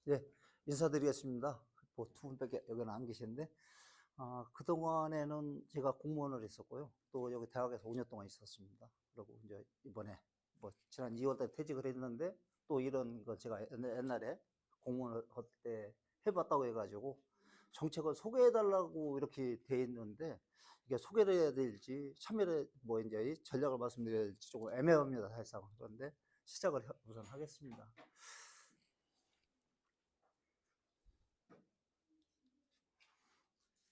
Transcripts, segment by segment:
예, 인사드리겠습니다. 뭐 두 분밖에 여기는 안 계시는데, 그동안에는 제가 공무원을 했었고요. 또 여기 대학에서 5년 동안 있었습니다. 그리고 이제 이번에 뭐 지난 2월 달에 퇴직을 했는데, 또 이런 거 제가 옛날에 공무원을 할 때 해봤다고 해가지고 정책을 소개해달라고 이렇게 돼 있는데, 이게 소개를 해야 될지 참여를 뭐 이제 전략을 말씀드려야 될지 조금 애매합니다, 사실상. 그런데 시작을 우선 하겠습니다.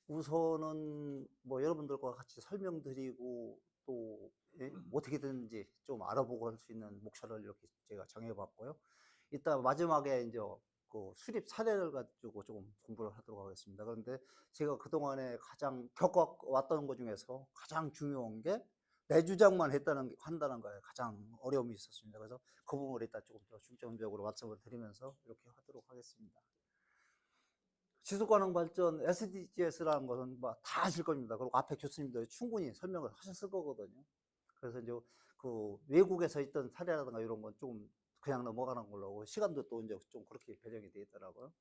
우선은 뭐 여러분들과 같이 설명드리고 또 예? 어떻게든지 좀 알아보고 할 수 있는 목표를 이렇게 제가 정해봤고요. 이따 마지막에 이제 그 수립 사례를 가지고 조금 공부를 하도록 하겠습니다. 그런데 제가 그동안에 가장 겪어왔던 것 중에서 가장 중요한 게 내 주장만 한다는 거에 가장 어려움이 있었습니다. 그래서 그 부분을 이따 조금 더 중점적으로 말씀을 드리면서 이렇게 하도록 하겠습니다. 지속가능 발전 SDGs라는 것은 뭐 다 아실 겁니다. 그리고 앞에 교수님도 충분히 설명을 하셨을 거거든요. 그래서 이제 그 외국에서 있던 사례라든가 이런 건 좀 그냥 넘어가는 걸로 하고, 시간도 또 이제 좀 그렇게 배정이 되어 있더라고요.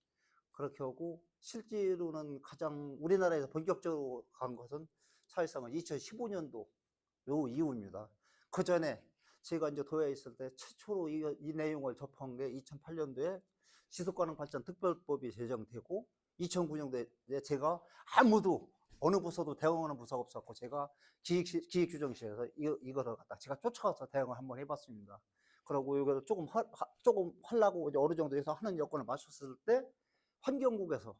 그렇게 하고, 실제로는 가장 우리나라에서 본격적으로 간 것은 사실상은 2015년도 요 이후입니다. 그 전에 제가 이제 도에 있을 때 최초로 이 내용을 접한 게 2008년도에 지속가능 발전 특별법이 제정되고, 2009년도에 제가 아무도 어느 부서도 대응하는 부서가 없었고, 제가 기획규정실에서 이거를 갖다 제가 쫓아가서 대응을 한번 해봤습니다. 그러고 이걸 조금 하려고 이제 어느 정도 해서 하는 여건을 맞췄을 때 환경국에서,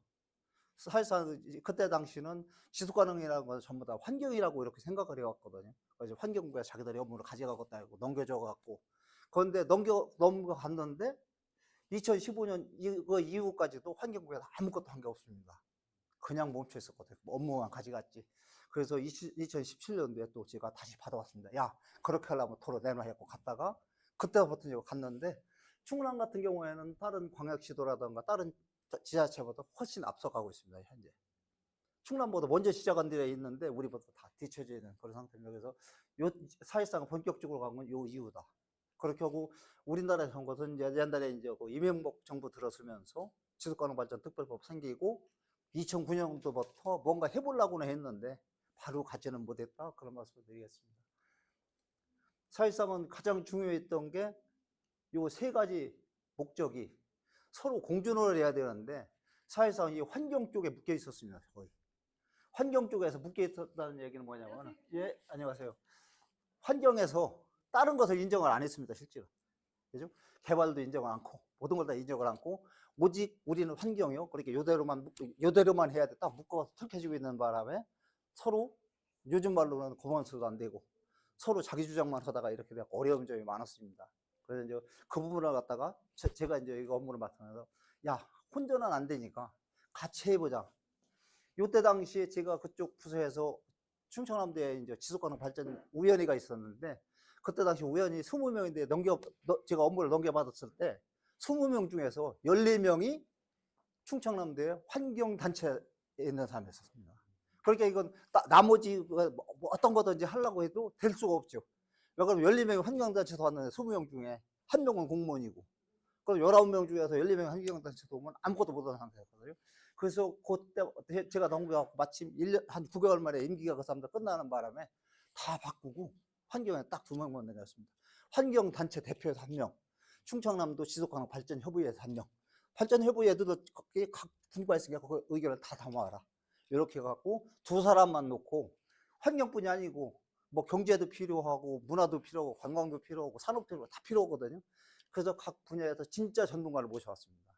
사실상 그때 당시는 지속가능이라는 건 전부 다 환경이라고 이렇게 생각을 해왔거든요. 그래서 환경부가 자기들의 업무를 가져가겠다 하고 넘겨줘갖고, 그런데 넘겨갔는데 2015년 이거 이후까지도 환경부에서 아무것도 한 게 없습니다. 그냥 멈춰 있었거든요. 업무만 가져갔지. 그래서 2017년도에 또 제가 다시 받아왔습니다. 야, 그렇게 하려면 도로 내놔야고 갔다가, 그때부터 제가 갔는데, 충남 같은 경우에는 다른 광역시도라든가 다른 지자체보다 훨씬 앞서가고 있습니다, 현재. 충남보다 먼저 시작한 데에 있는데 우리보다 다 뒤처져 있는 그런 상태입니다. 그래서 사실상 본격적으로 간 건 요 이유다. 그렇게 하고, 우리나라에 한 것은 이제 옛날에 이제 그 이명박 정부 들어서면서 지속가능 발전 특별법 생기고, 2009년도부터 뭔가 해보려고는 했는데 바로 가지는 못했다, 그런 말씀을 드리겠습니다. 사실상은 가장 중요했던 게 요 세 가지 목적이 서로 공존을 해야 되는데, 사실상 이 환경 쪽에 묶여 있었습니다. 거의 환경 쪽에서 묶여 있었다는 얘기는 뭐냐면, 예, 안녕하세요. 환경에서 다른 것을 인정을 안 했습니다, 실제로. 그죠? 개발도 인정을 않고, 모든 걸 다 인정을 않고, 오직 우리는 환경이요. 그렇게 요대로만 해야 돼. 딱 묶어서 툭해지고 있는 바람에 서로, 요즘 말로는 고만수도 안 되고, 서로 자기 주장만 하다가 이렇게 되고 어려운 점이 많았습니다. 그래서 이제 그 부분을 갖다가 제가 이제 이거 업무를 맡으면서, 야, 혼자는 안 되니까 같이 해보자. 요때 당시에 제가 그쪽 부서에서 충청남도에 이제 지속가능 발전 우연위가 있었는데, 그때 당시 우연히 20명인데 제가 업무를 넘겨받았을 때 20명 중에서 14명이 충청남도에 환경단체에 있는 사람이었습니다. 그러니까 이건 나머지 뭐 어떤 거든지 하려고 해도 될 수가 없죠. 왜 그러면 14명이 환경단체에서 왔는데 20명 중에 한 명은 공무원이고, 그럼 19명 중에서 14명 환경단체도 오면 아무것도 못하는 상태였거든요. 그래서 그때 제가 넘겨갖고 마침 1년, 한 9개월 만에 임기가 그 사람들 끝나는 바람에 다 바꾸고 환경에 딱 2명만 내렸습니다. 환경단체 대표에서 1명, 충청남도 지속가능 발전협의회에서 1명, 발전협의회도 각 분과가 있으니까 그 의견을 다 담아와라. 이렇게 해갖고 두 사람만 놓고, 환경뿐이 아니고 뭐 경제도 필요하고 문화도 필요하고 관광도 필요하고 산업도 다 필요하거든요. 그래서 각 분야에서 진짜 전문가를 모셔왔습니다.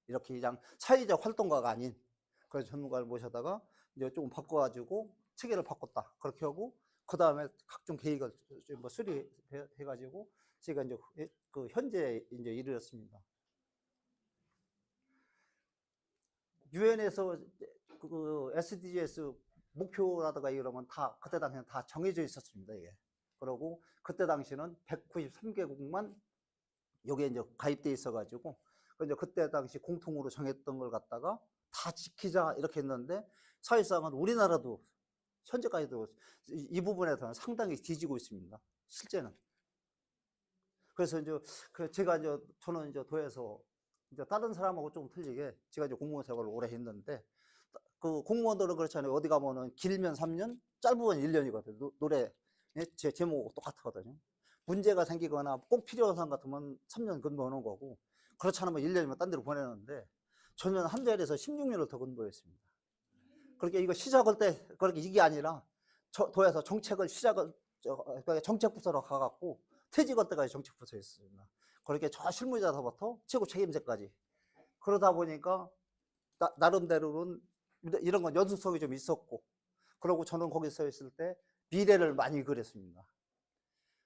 이렇게 그냥 사회적 활동가가 아닌 그런 전문가를 모셔다가 이제 조금 바꿔가지고 체계를 바꿨다. 그렇게 하고, 그 다음에 각종 계획을 뭐 수리해가지고 제가 이제 그 현재 이제 이르렀습니다. 유엔에서 그 SDGs 목표라든가 이런 다 그때 당시에는 다 정해져 있었습니다, 이게. 그러고 그때 당시는 193개국만 여기에 이제 가입돼 있어가지고, 이제 그때 당시 공통으로 정했던 걸 갖다가 다 지키자 이렇게 했는데, 사실상은 우리나라도 현재까지도 이 부분에서는 상당히 뒤지고 있습니다, 실제는. 그래서 이제 제가 이제 저는 이제 도에서 이제 다른 사람하고 좀 틀리게 제가 이제 공무원 생활을 오래 했는데 그 공무원들은 그렇잖아요. 어디 가면은 길면 3년, 짧으면 1년이거든요. 노래 제 제목 똑같거든요. 문제가 생기거나 꼭 필요한 사람 같으면 3년 근무하는 거고 그렇지 않으면 1년이면 딴 데로 보내는데 저는 한 자리에서 16년을 더 근무했습니다. 그렇게 이거 시작할 때 그렇게 이게 아니라 도에서 정책을 시작을 그러니까 정책부서로 가갖고 퇴직할 때까지 정책부서에 있습니다. 그렇게 저 실무자서부터 최고 책임자까지 그러다 보니까 나름대로는 이런 건 연속성이 좀 있었고 그러고 저는 거기서 있을 때 미래를 많이 그렸습니다.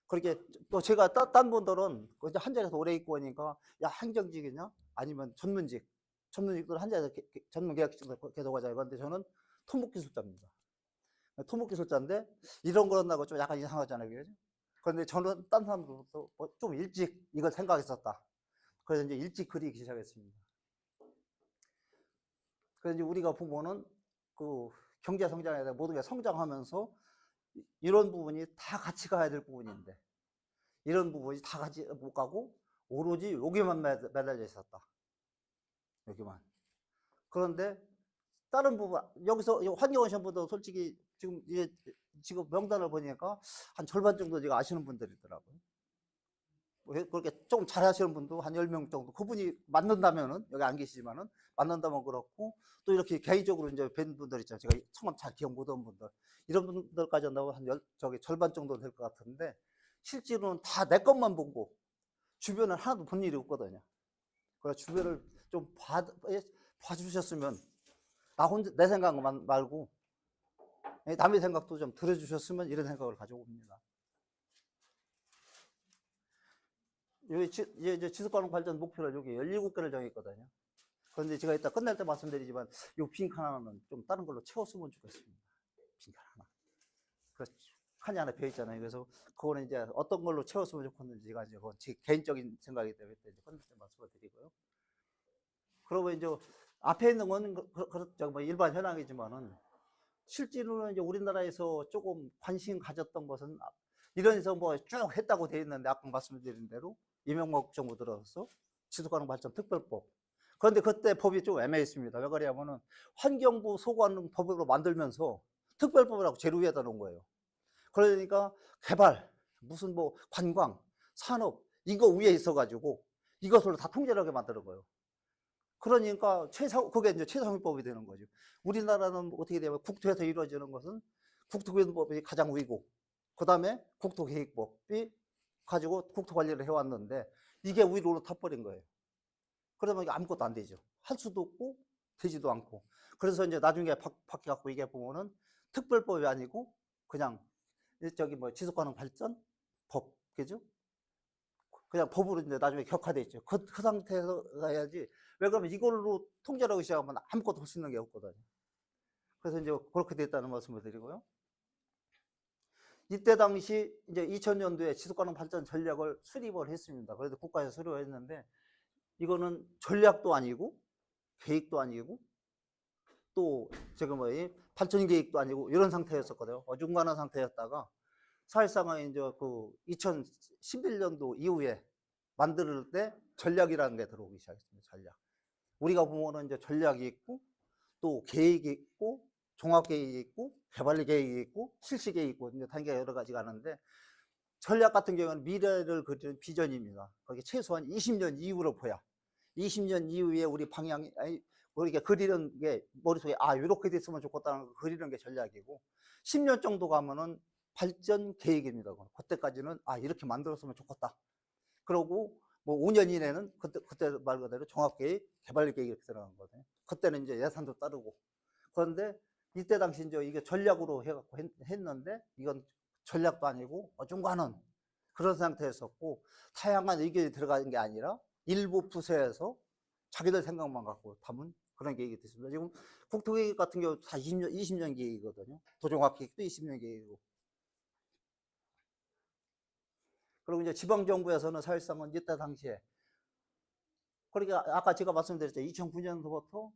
그렇게 또 제가 딴 분들은 한 자리에서 오래 있고 하니까 야 행정직이냐 아니면 전문직들 한 자리에서 전문 계약직으로 계속 하자 이건데 저는 토목기술자입니다. 토목기술자인데 이런 거 한다고 좀 약간 이상하잖아요. 그죠? 그런데 저는 딴 사람들부터 좀 일찍 이걸 생각했었다. 그래서 이제 일찍 그리기 시작했습니다. 그래서 이제 우리가 보면은 그 경제 성장에 대해 모든 게 성장하면서 이런 부분이 다 같이 가야 될 부분인데 이런 부분이 다 같이 못 가고 오로지 여기만 매달려 있었다. 여기만. 그런데 다른 부분 여기서 환경원 시험보다 솔직히 지금 명단을 보니까 한 절반 정도 제가 아시는 분들이더라고요. 그렇게 좀 잘하시는 분도 한 10명 정도 그분이 맞는다면은 여기 안 계시지만은 맞는다면 그렇고 또 이렇게 개인적으로 이제 뵌 분들 있잖아요. 제가 성함 잘 기억 못한 분들 이런 분들까지 한다고 한 절반 정도 될 것 같은데 실제로는 다 내 것만 보고 주변을 하나도 본 일이 없거든요. 그래서 주변을 좀 봐주셨으면 나 혼자 내 생각만 말고 남의 생각도 좀 들어주셨으면 이런 생각을 가지고 옵니다. 이제 지속가능 발전 목표를 여기 17개를 정했거든요. 그런데 제가 이따 끝날 때 말씀드리지만 이 빈칸 하나는 좀 다른 걸로 채웠으면 좋겠습니다. 빈칸 하나. 그래서 칸이 하나 비어 있잖아요. 그래서 그거는 이제 어떤 걸로 채웠으면 좋겠는지가 이제 제 개인적인 생각이기 때문에 이제 끝날 때 말씀을 드리고요. 그러면 이제 앞에 있는 건 뭐 일반 현황이지만은 실제로는 이제 우리나라에서 조금 관심 가졌던 것은 이런 데서 뭐 쭉 했다고 되어 있는데 아까 말씀드린 대로 이명박 정부 들어서 지속가능 발전 특별법. 그런데 그때 법이 좀 애매했습니다. 왜 그러냐면은 환경부 소관 법으로 만들면서 특별법이라고 제일 위에다 놓은 거예요. 그러니까 개발, 무슨 뭐 관광, 산업 이거 위에 있어가지고 이것을 다 통제를 하게 만드는 거예요. 그러니까 그게 이제 최상위법이 되는 거죠. 우리나라는 어떻게 되냐면 국토에서 이루어지는 것은 국토교통법이 가장 위고 그 다음에 국토계획법이 가지고 국토관리를 해왔는데 이게 위로 타버린 거예요. 그러면 아무것도 안 되죠. 할 수도 없고 되지도 않고. 그래서 이제 나중에 바뀌어갖고 이게 보면은 특별법이 아니고 그냥 저기 뭐 지속가능 발전 법, 그죠? 그냥 법으로 이제 나중에 격화돼 있죠. 그 상태에서 가야지. 왜 그러면 이걸로 통제를 하기 시작하면 아무것도 할 수 있는 게 없거든요. 그래서 이제 그렇게 됐다는 말씀을 드리고요. 이때 당시 이제 2000년도에 지속가능 발전 전략을 수립을 했습니다. 그래도 국가에서 수립을 했는데 이거는 전략도 아니고 계획도 아니고 또 지금 뭐 발전 계획도 아니고 이런 상태였었거든요. 어중간한 상태였다가 사실상은 이제 그 2011년도 이후에 만들 때 전략이라는 게 들어오기 시작했습니다. 전략. 우리가 보면은 이제 전략이 있고 또 계획이 있고 종합 계획이 있고 개발 계획이 있고 실시 계획이 있고 이제 단계가 여러 가지가 있는데 전략 같은 경우는 미래를 그리는 비전입니다. 거기 최소한 20년 이후로 보야. 20년 이후에 우리 방향이 우리가 그리는 게 머릿속에 이렇게 됐으면 좋겠다는 걸 그리는 게 전략이고 10년 정도 가면은 발전 계획입니다. 그때까지는 이렇게 만들었으면 좋겠다. 그러고 뭐 5년 이내는 그때 말 그대로 종합계획, 개발계획 이렇게 들어간 거거든요. 그때는 이제 예산도 따르고. 그런데 이때 당시 이제 이게 전략으로 해갖고 했는데 이건 전략도 아니고 어중간한 그런 상태였었고 다양한 의견이 들어가는 게 아니라 일부 부서에서 자기들 생각만 갖고 담은 그런 계획이 됐습니다. 지금 국토계획 같은 경우 다 20년 계획이거든요. 도종합계획도 20년 계획이고. 그리고 이제 지방정부에서는 사실상은 이때 당시에 그러니까 아까 제가 말씀드렸죠. 2009년도부터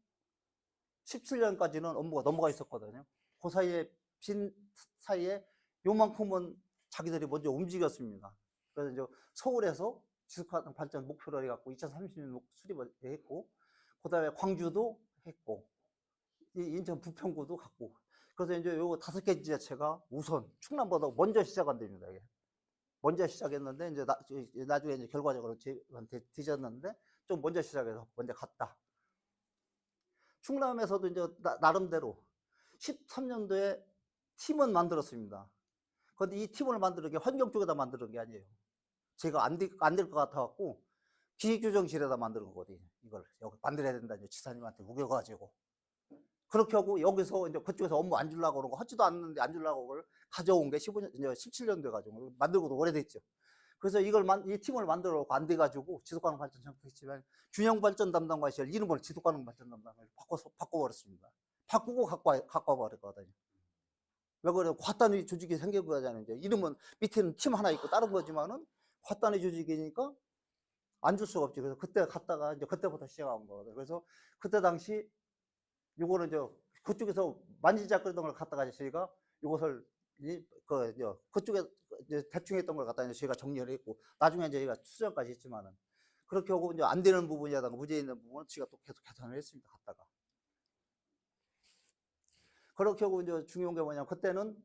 17년까지는 업무가 넘어가 있었거든요. 그 사이에 빈 사이에 요만큼은 자기들이 먼저 움직였습니다. 그래서 이제 서울에서 지속가능 발전 목표를 해갖고 2030년 수립을 했고, 그 다음에 광주도 했고, 인천 부평구도 갔고. 그래서 이제 요거 5개 지자체가 우선 충남보다 먼저 시작한답니다. 이게. 먼저 시작했는데, 이제 나중에 이제 결과적으로 저한테 뒤졌는데, 좀 먼저 시작해서 먼저 갔다. 충남에서도 이제 나름대로 13년도에 팀은 만들었습니다. 그런데 이 팀을 만드는 게 환경 쪽에다 만드는 게 아니에요. 제가 안 될 것 같아갖고 기획조정실에다 만드는 거거든요. 이걸 여기 만들어야 된다. 이제 지사님한테 우겨가지고. 그렇게 하고 여기서 이제 그쪽에서 업무 안 주려고 그러고 하지도 않는데 안 주려고 그걸 가져온 게 15년, 이제 17년 돼가지고 만들고도 오래됐죠. 그래서 이 팀을 만들어놓고 안 돼가지고 지속가능 발전 정책지만 균형 발전 담당과 시절 이름을 지속가능 발전 담당을 바꿔버렸습니다. 바꾸고 갖고 와버렸거든요. 왜 그래요? 과단위 조직이 생긴 거잖아요. 이제 이름은 밑에는 팀 하나 있고 다른 거지만은 과단위 조직이니까 안 줄 수가 없지. 그래서 그때 갔다가 이제 그때부터 시작한 거거든요. 그래서 그때 당시 요거는 그쪽에서 만지작거리던 걸 갖다가 저희가 요것을 그쪽에 이제 대충 했던 걸 갖다 이제 저희가 정리를 했고, 나중에 저희가 수정까지 했지만은 그렇게 하고 이제 안 되는 부분이라든가 문제 있는 부분은 제가 또 계속 개선을 했습니다. 갔다가. 그렇게 하고 이제 중요한 게 뭐냐면 그때는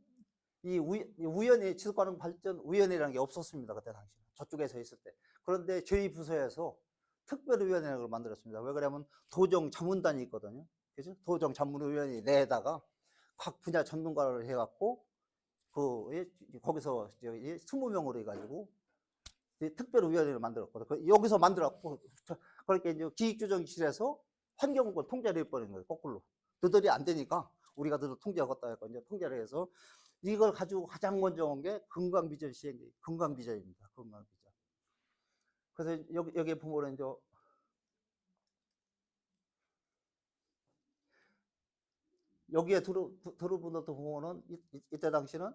이 우연히 지속가능 발전 위원회라는 게 없었습니다. 그때 당시 저쪽에서 있을 때. 그런데 저희 부서에서 특별위원회를 만들었습니다. 왜 그러냐면 도정 자문단이 있거든요. 그죠? 도정 자문위원회 내에다가 각 분야 전문가를 해갖고 거기서 20명으로 해가지고 특별위원회를 만들었거든요. 여기서 만들었고, 그렇게 이제 기획조정실에서 환경을 통제를 해버리는 거예요. 거꾸로. 너들이 안 되니까 우리가 너들 통제하겠다 해서 이제 통제를 해서 이걸 가지고 가장 먼저 온 게 건강비전 시행이, 건강비전입니다. 건강비전. 그래서 여기 보면은 이제 여기에 들어본 것도 보면은 이때 당시는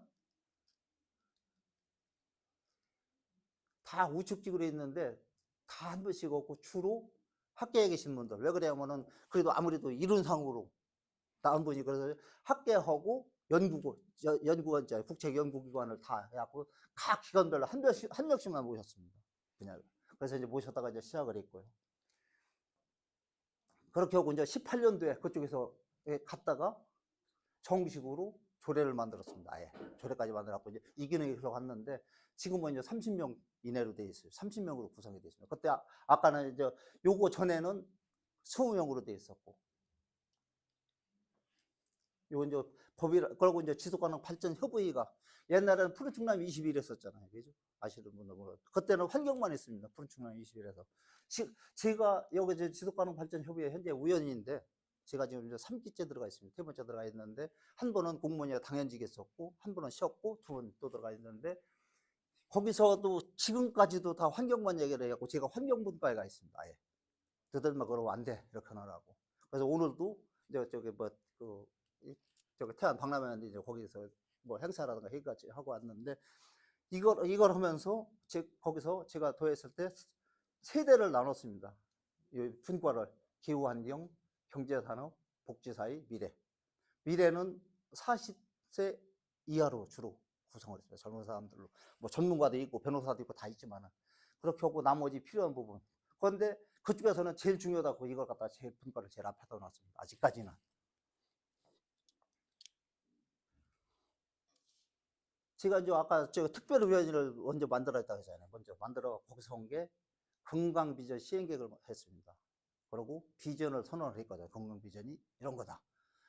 다 우측직으로 있는데 다 한 번씩 없고 주로 학계에 계신 분들. 왜 그러냐면은 그래도 아무래도 이론상으로 나온 분이 그래서 학계하고 연구원, 국책연구기관을 다 해갖고 각 기관별로 한 명씩만 모셨습니다. 분야를. 그래서 이제 모셨다가 이제 시작을 했고요. 그렇게 하고 이제 18년도에 그쪽에서 갔다가 정식으로 조례를 만들었습니다. 아예 조례까지 만들었고 이제 이 기능이 들어갔는데 지금은 이제 30명 이내로 돼 있어요. 30명으로 구성이 되어 있습니다. 그때 아까는 이제 요거 전에는 20명으로 돼 있었고, 요 이제 그리고 이제 지속가능 발전 협의회가 옛날에는 푸른 충남 20일 했었잖아요. 그죠? 아시는 분들 그때는 환경만 했습니다. 푸른 충남 20일에서 제가 여기 이제 지속가능 발전 협의회 현재 위원인데 제가 지금 이제 3기째 들어가 있습니다. 3번째 들어가 있는데 한 번은 공무원이 당연직에 있었고 한 번은 쉬었고 두 번 또 들어가 있는데 거기서도 지금까지도 다 환경만 얘기를 해갖고 제가 환경분과에 가 있습니다. 아예 너들만 그러면 안 돼 이렇게 하라고. 그래서 오늘도 이제 저기 태안 박람회인데 이제 거기서 뭐 행사라든가 회의까지 하고 왔는데 이걸 하면서 거기서 제가 더했을 때 세대를 나눴습니다. 이 분과를 기후환경, 경제산업, 복지사회, 미래. 미래는 40세 이하로 주로 구성을 했습니다. 젊은 사람들로. 뭐 전문가도 있고 변호사도 있고 다 있지만은 그렇게 하고 나머지 필요한 부분. 그런데 그쪽에서는 제일 중요하다고 이걸 갖다가 제일 분과를 제일 앞에다 놨습니다. 아직까지는. 제가 이제 아까 제가 특별위원회를 먼저 만들었다고 했잖아요. 먼저 만들어 거기서 온 게 건강비전 시행계획을 했습니다. 그리고 비전을 선언을 했거든요. 건강비전이 이런 거다.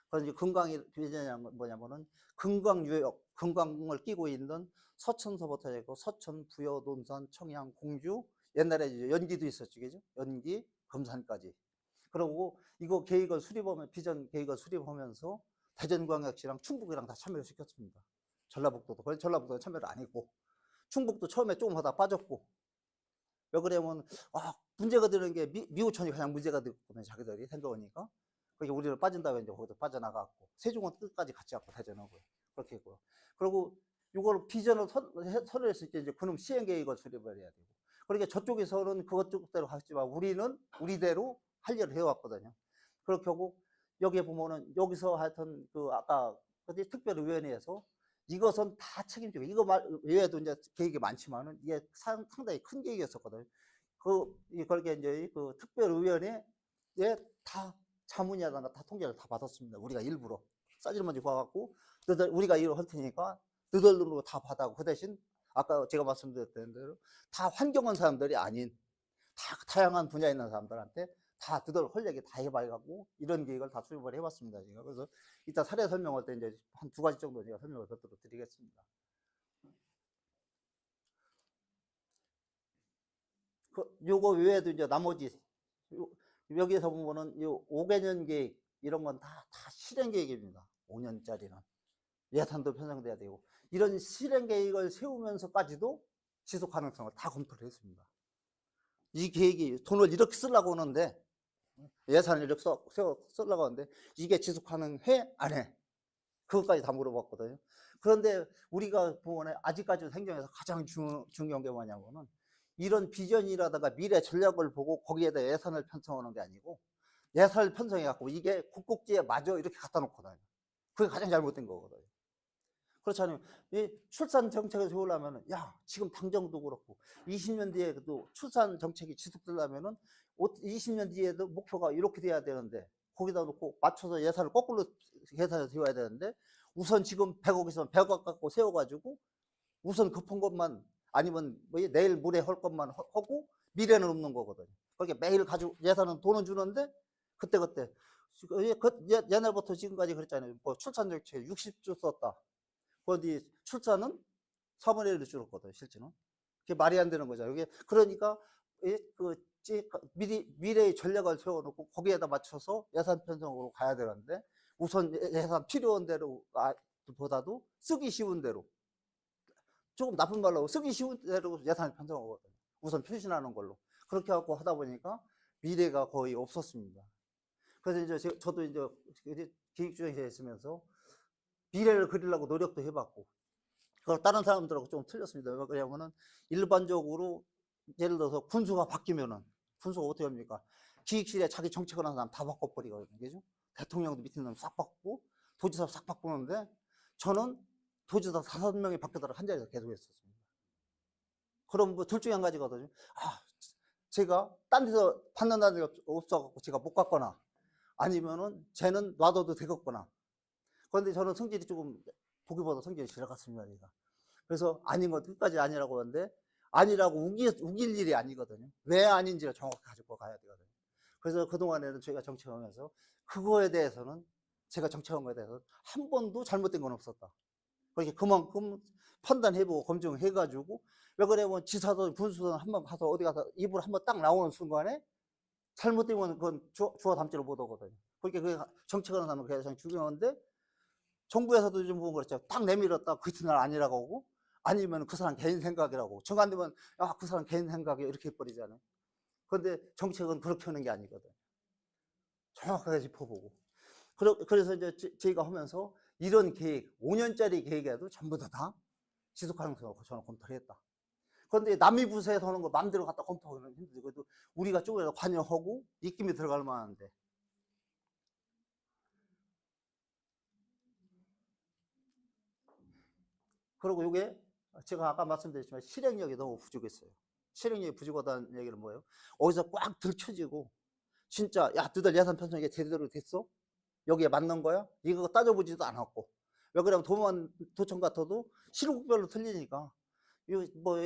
그래서 이제 건강이 비전이 뭐냐면은 건강유역, 건강을 끼고 있는 서천서부터 해고 서천, 부여, 논산, 청양, 공주, 옛날에 이제 연기도 있었죠, 그죠? 연기, 금산까지. 그리고 이거 계획을 수립하면 비전 계획을 수립하면서 대전광역시랑 충북이랑 다 참여를 시켰습니다. 전라북도도. 그래서 전라북도는 참여를 안 했고, 충북도 처음에 조금 하다 빠졌고, 왜 그러냐면, 문제가 되는 게 미호천이 그냥 문제가 됐거든요. 자기들이 생각하니까. 그러니까 우리는 빠진다고 이제 거기서 빠져나갔고, 세종은 끝까지 같이 갖고 대전하고요. 그렇게 했고요. 그리고 이걸 비전을 선언했을 때 이제 그놈 시행계획을 수립을 해야 되고. 그러니까 저쪽에서는 그것대로 하지만 우리는 우리대로 할 일을 해왔거든요. 그렇게 하고, 여기에 보면은 여기서 하여튼 아까 특별위원회에서 이것은 다 책임지고, 이거 외에도 이제 계획이 많지만은 이게 상당히 큰 계획이었었거든요. 그렇게 이제 그 특별위원회에 다 자문이라든가 다 통계를 다 받았습니다. 우리가 일부러 싸질머지 봐갖고 우리가 이걸 할 테니까 너덜로 다 받아고 그 대신 아까 제가 말씀드렸던 대로 다 환경원 사람들이 아닌 다 다양한 분야에 있는 사람들한테 다 헐레게 다 해봐갖고 이런 계획을 다 수립을 해봤습니다. 제가 그래서 이따 사례 설명할 때 이제 한 2가지 정도 제가 설명을 곁들여 드리겠습니다. 요거 외에도 이제 나머지 여기에서 보면은 요 5개년 계획 이런 건 다 실행 계획입니다. 5년짜리는 예산도 편성돼야 되고 이런 실행 계획을 세우면서까지도 지속 가능성을 다 검토를 했습니다. 이 계획이 돈을 이렇게 쓰려고 하는데 예산을 이렇게 쓰려고 하는데 이게 지속 가능해? 안 해? 그것까지 다 물어봤거든요. 그런데 우리가 보면 아직까지 행정에서 가장 중요한 게 뭐냐면은 이런 비전이라다가 미래 전략을 보고 거기에다 예산을 편성하는 게 아니고 예산을 편성해 갖고 이게 국국지에 마저 이렇게 갖다 놓거든요. 그게 가장 잘못된 거거든요. 그렇지 않으면 이 출산 정책을 세우려면은 야 지금 당장도 그렇고 20년 뒤에도 출산 정책이 지속되려면은 20년 뒤에도 목표가 이렇게 돼야 되는데 거기다 놓고 맞춰서 예산을 거꾸로 계산해서 세워야 되는데 우선 지금 100억 있으면 100억 갖고 세워가지고 우선 급한 것만 아니면 뭐 내일 모레 할 것만 하고 미래는 없는 거거든요. 그렇게 매일 가지고 예산은 돈은 주는데 그때그때 옛날부터 지금까지 그랬잖아요. 뭐 출산 정책 60조 썼다. 어디 출산은 4분의 1로 줄었거든요. 실제는 그게 말이 안 되는 거죠. 이게 그러니까 미래의 전략을 세워놓고 거기에다 맞춰서 예산 편성으로 가야 되는데 우선 예산 필요한 대로 보다도 쓰기 쉬운 대로 조금 나쁜 말로 쓰기 쉬운 대로 예산을 편성하거든요. 우선 표시하는 걸로 그렇게 하고 하다 보니까 미래가 거의 없었습니다. 그래서 이제 저도 이제 기획주의에 있으면서 미래를 그리려고 노력도 해봤고 그걸 다른 사람들하고 좀 틀렸습니다. 왜 그러냐면은 일반적으로 예를 들어서 군수가 바뀌면은 군수가 어떻게 합니까? 기획실에 자기 정책을 하는 사람 다 바꿔버리거든요. 그죠? 대통령도 밑에 놈 싹 바꾸고 도지사 싹 바꾸는데 저는 도지사 5명이 바뀌더라도 한 자리에서 계속 했었습니다. 그럼 뭐 둘 중에 한 가지거든요. 제가 딴 데서 받는다는 데가 없어갖고 제가 못 갔거나 아니면은 쟤는 놔둬도 되겠거나. 그런데 저는 성질이 조금 보기보다 성질이 지나갔습니다. 그래서 아닌 것 끝까지 아니라고 하는데 아니라고 우길 일이 아니거든요. 왜 아닌지를 정확히 가지고 가야 되거든요. 그래서 그동안에는 저희가 정책하면서 그거에 대해서는 제가 정책한 거에 대해서 한 번도 잘못된 건 없었다. 그렇게 그만큼 판단해보고 검증해가지고 왜 그러냐면 지사든 군수든 한번 가서 어디 가서 입으로 한번 딱 나오는 순간에 잘못된 건 그건 주워 담지를 못하거든요. 그렇게 그 정책하는 사람은 가장 중요한데 정부에서도 좀 보면 그렇죠. 딱 내밀었다 그 이튿날 아니라고 하고 아니면 그 사람 개인 생각이라고 정 안 되면 그 사람 개인 생각이 이렇게 해버리잖아요. 그런데 정책은 그렇게 하는 게 아니거든. 정확하게 짚어보고. 그래서 이제 저희가 하면서 이런 계획, 5년짜리 계획에도 전부 다 지속 가능성을 저는 검토를 했다. 그런데 남의 부서에서 하는 거 마음대로 갖다 검토하기는 힘들죠. 그래도 우리가 조금이라도 관여하고 입김이 들어갈 만한데. 그리고 이게 제가 아까 말씀드렸지만 실행력이 너무 부족했어요. 실행력이 부족하다는 얘기는 뭐예요? 어디서 꽉 들켜지고 진짜 야 너들 예산 편성이 제대로 됐어? 여기에 맞는 거야? 이거 따져보지도 않았고 왜 그러면 도청 같아도 시군구별로 틀리니까 이거 뭐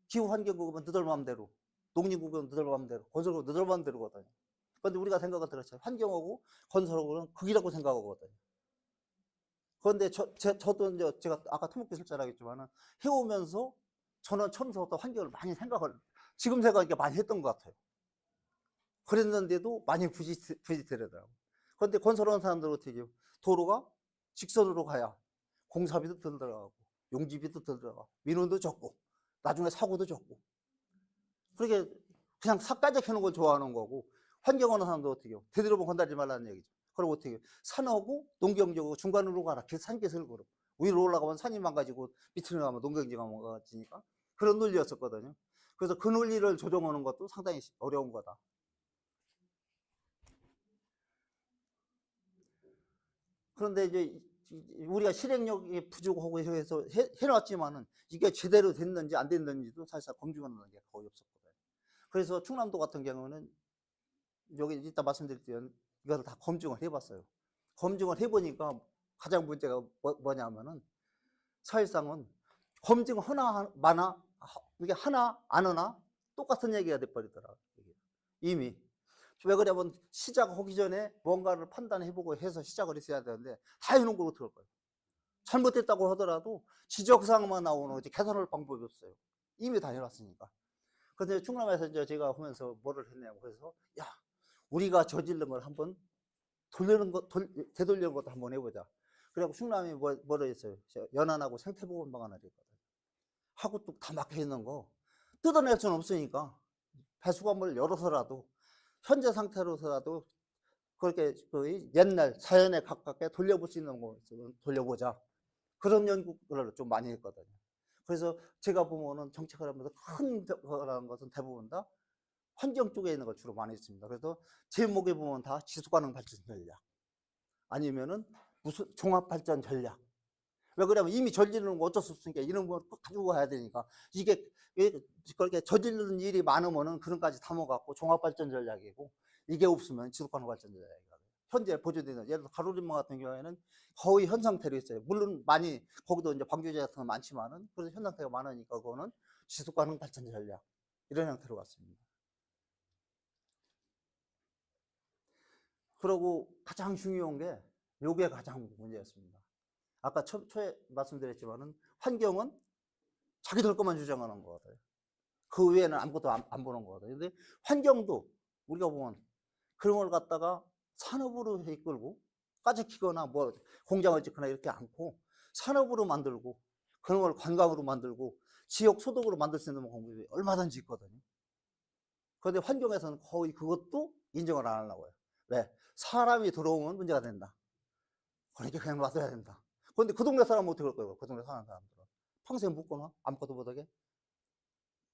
기후환경국은 너들 마음대로 농림국은 너들 마음대로 건설국은 너들 마음대로거든요. 그런데 우리가 생각을 들었죠. 환경하고 건설하고는 극이라고 생각하거든요. 그런데 저도 이제 제가 아까 토목기술자라고 했지만은 해오면서 저는 처음부터 환경을 많이 생각을 지금 생각하니까 많이 했던 것 같아요. 그랬는데도 많이 부지트더라고요. 그런데 건설하는 사람들은 어떻게 해요? 도로가 직선으로 가야 공사비도 덜 들어가고 용지비도 덜 들어가고 민원도 적고 나중에 사고도 적고 그렇게 그냥 삭까지 해놓은 걸 좋아하는 거고 환경하는 사람도 어떻게 해요? 되도록이면 건드리지 말라는 얘기죠. 그리고 어떻게 해요? 산하고 농경지하고 중간으로 가라. 산기슭을 걸어. 위로 올라가면 산이 망가지고 밑으로 가면 농경지가 망가지니까 그런 논리였었거든요. 그래서 그 논리를 조정하는 것도 상당히 어려운 거다. 그런데 이제 우리가 실행력이 부족하고 해서 해놨지만은 이게 제대로 됐는지 안 됐는지도 사실상 검증하는 게 거의 없었거든요. 그래서 충남도 같은 경우는 여기 이따 말씀드릴게요. 이거를 다 검증을 해봤어요. 검증을 해보니까 가장 문제가 뭐냐면은 사실상은 검증 하나 많아 이게 하나 안 하나 똑같은 얘기가 돼버리더라고요. 이미 왜 그러냐면 시작하기 전에 뭔가를 판단해보고 해서 시작을 했어야 되는데 다 해놓은 걸 어떻게 할 거예요? 잘못됐다고 하더라도 지적사항만 나오는 거지 개선할 방법이 없어요. 이미 다 해놨으니까. 그런데 충남에서 이제 제가 하면서 뭐를 했냐고 그래서 야 우리가 저지른 걸 한번 되돌리는 것도 한번 해보자. 그래갖고 충남이 뭐를 했어요? 연안하고 생태보건 방안을 했거든요. 하고 또 다 막혀 있는 거 뜯어낼 수는 없으니까 배수관을 열어서라도 현재 상태로서라도 그렇게 그 옛날 자연에 가깝게 돌려볼 수 있는 것을 돌려보자. 그런 연구를 좀 많이 했거든요. 그래서 제가 보면은 정책을 하면서 큰 거라는 것은 대부분 다 환경 쪽에 있는 걸 주로 많이 했습니다. 그래서 제목에 보면 다 지속가능 발전 전략 아니면은 무슨 종합 발전 전략. 왜 그러냐면 이미 저지르는 거 어쩔 수 없으니까 이런 걸 꼭 가지고 가야 되니까 이게 그렇게 저지르는 일이 많으면은 그런까지 담아갖고 종합 발전 전략이고 이게 없으면 지속가능 발전 전략이거든요. 현재 보조되는 예를 들어 가로림마 같은 경우에는 거의 현 상태로 있어요. 물론 많이 거기도 이제 방조제 같은 거 많지만은 그래서 현 상태가 많으니까 그거는 지속가능 발전 전략 이런 형태로 갔습니다. 그리고 가장 중요한 게 요게 가장 문제였습니다. 아까 초에 말씀드렸지만은 환경은 자기들 것만 주장하는 거거든요. 그 외에는 아무것도 안 보는 거거든요. 근데 환경도 우리가 보면 그런 걸 갖다가 산업으로 이끌고 까지키거나 뭐 공장을 짓거나 이렇게 않고 산업으로 만들고 그런 걸 관광으로 만들고 지역 소득으로 만들 수 있는 방법이 얼마든지 있거든요. 그런데 환경에서는 거의 그것도 인정을 안 하려고 해요. 왜? 사람이 들어오면 문제가 된다. 그러니까 그냥 놔둬야 된다. 그런데 그 동네 사람은 어떻게 할 거예요? 그 동네 사는 사람들은. 평생 묵거나 아무것도 못하게?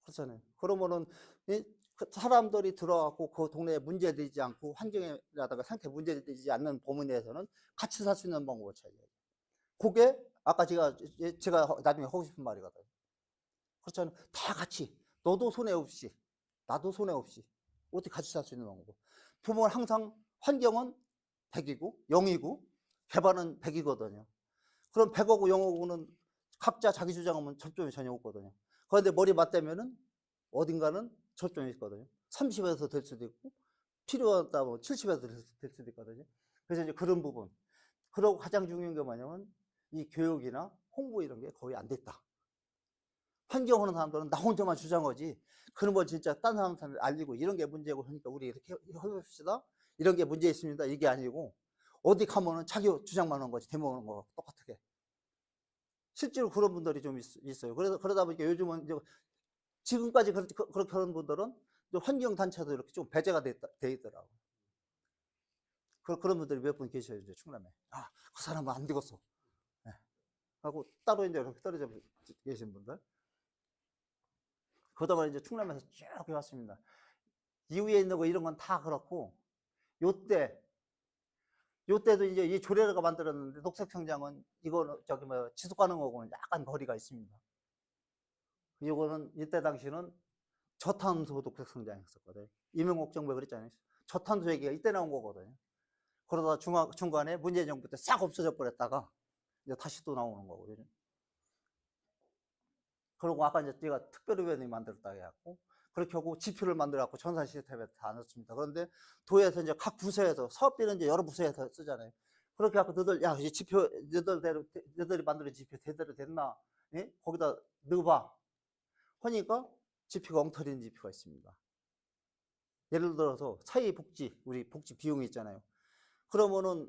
그렇잖아요. 그러면은 그 사람들이 들어가고 그 동네에 문제되지 않고 환경이라든가 상태 문제되지 않는 범위 내에서는 같이 살 수 있는 방법을 찾아야죠. 그게 아까 제가 나중에 하고 싶은 말이거든요. 그렇잖아요. 다 같이 너도 손해 없이 나도 손해 없이 어떻게 같이 살 수 있는 방법. 보면 항상 환경은 100이고 0이고 개발은 100이거든요. 그럼 100하고 0하고는 각자 자기 주장하면 접점이 전혀 없거든요. 그런데 머리 맞대면은 어딘가는 접점이 있거든요. 30에서 될 수도 있고 필요하다면 70에서 될 수도 있거든요. 그래서 이제 그런 부분. 그리고 가장 중요한 게 뭐냐면 이 교육이나 홍보 이런 게 거의 안 됐다. 환경하는 사람들은 나 혼자만 주장하지 그런 걸 진짜 딴 사람한테 알리고 이런 게 문제고 그러니까 우리 이렇게 해봅시다. 이런 게 문제 있습니다. 이게 아니고 어디 가면은 자기 주장만 하는 거지 대모하는 거 똑같게. 실제로 그런 분들이 좀 있어요. 그래서 그러다 보니까 요즘은 이제 지금까지 그렇게 하는 분들은 환경단체도 이렇게 좀 배제가 돼 있더라고. 그런 분들이 몇 분 계셔요, 이제 충남에. 아, 그 사람은 안 되겠어. 네. 하고 따로 이제 이렇게 떨어져 계신 분들. 그러다가 이제 충남에서 쭉 해왔습니다. 이후에 있는 거 이런 건 다 그렇고, 요때도 이제 이 조례가 만들었는데 녹색성장은 이거는 저기 뭐 지속 가능하고는 약간 거리가 있습니다. 이거는 이때 당시는 저탄소 녹색성장이었거든요. 이명박 정부가 그랬잖아요. 저탄소 얘기가 이때 나온 거거든요. 그러다 중간에 문재인 정부 때 싹 없어져 버렸다가 이제 다시 또 나오는 거거든요. 그리고 아까 이제 제가 특별위원회 만들었다 해갖고 그렇게 하고 지표를 만들어갖고 전산 시스템에 다 넣습니다. 그런데 도에서 이제 각 부서에서 사업비는 이제 여러 부서에서 쓰잖아요. 그렇게 갖고 야, 이 지표, 너들이 만드는 지표 제대로 됐나? 예? 거기다 넣어봐. 하니까 지표가 엉터리인 지표가 있습니다. 예를 들어서 사회복지, 우리 복지 비용이 있잖아요. 그러면은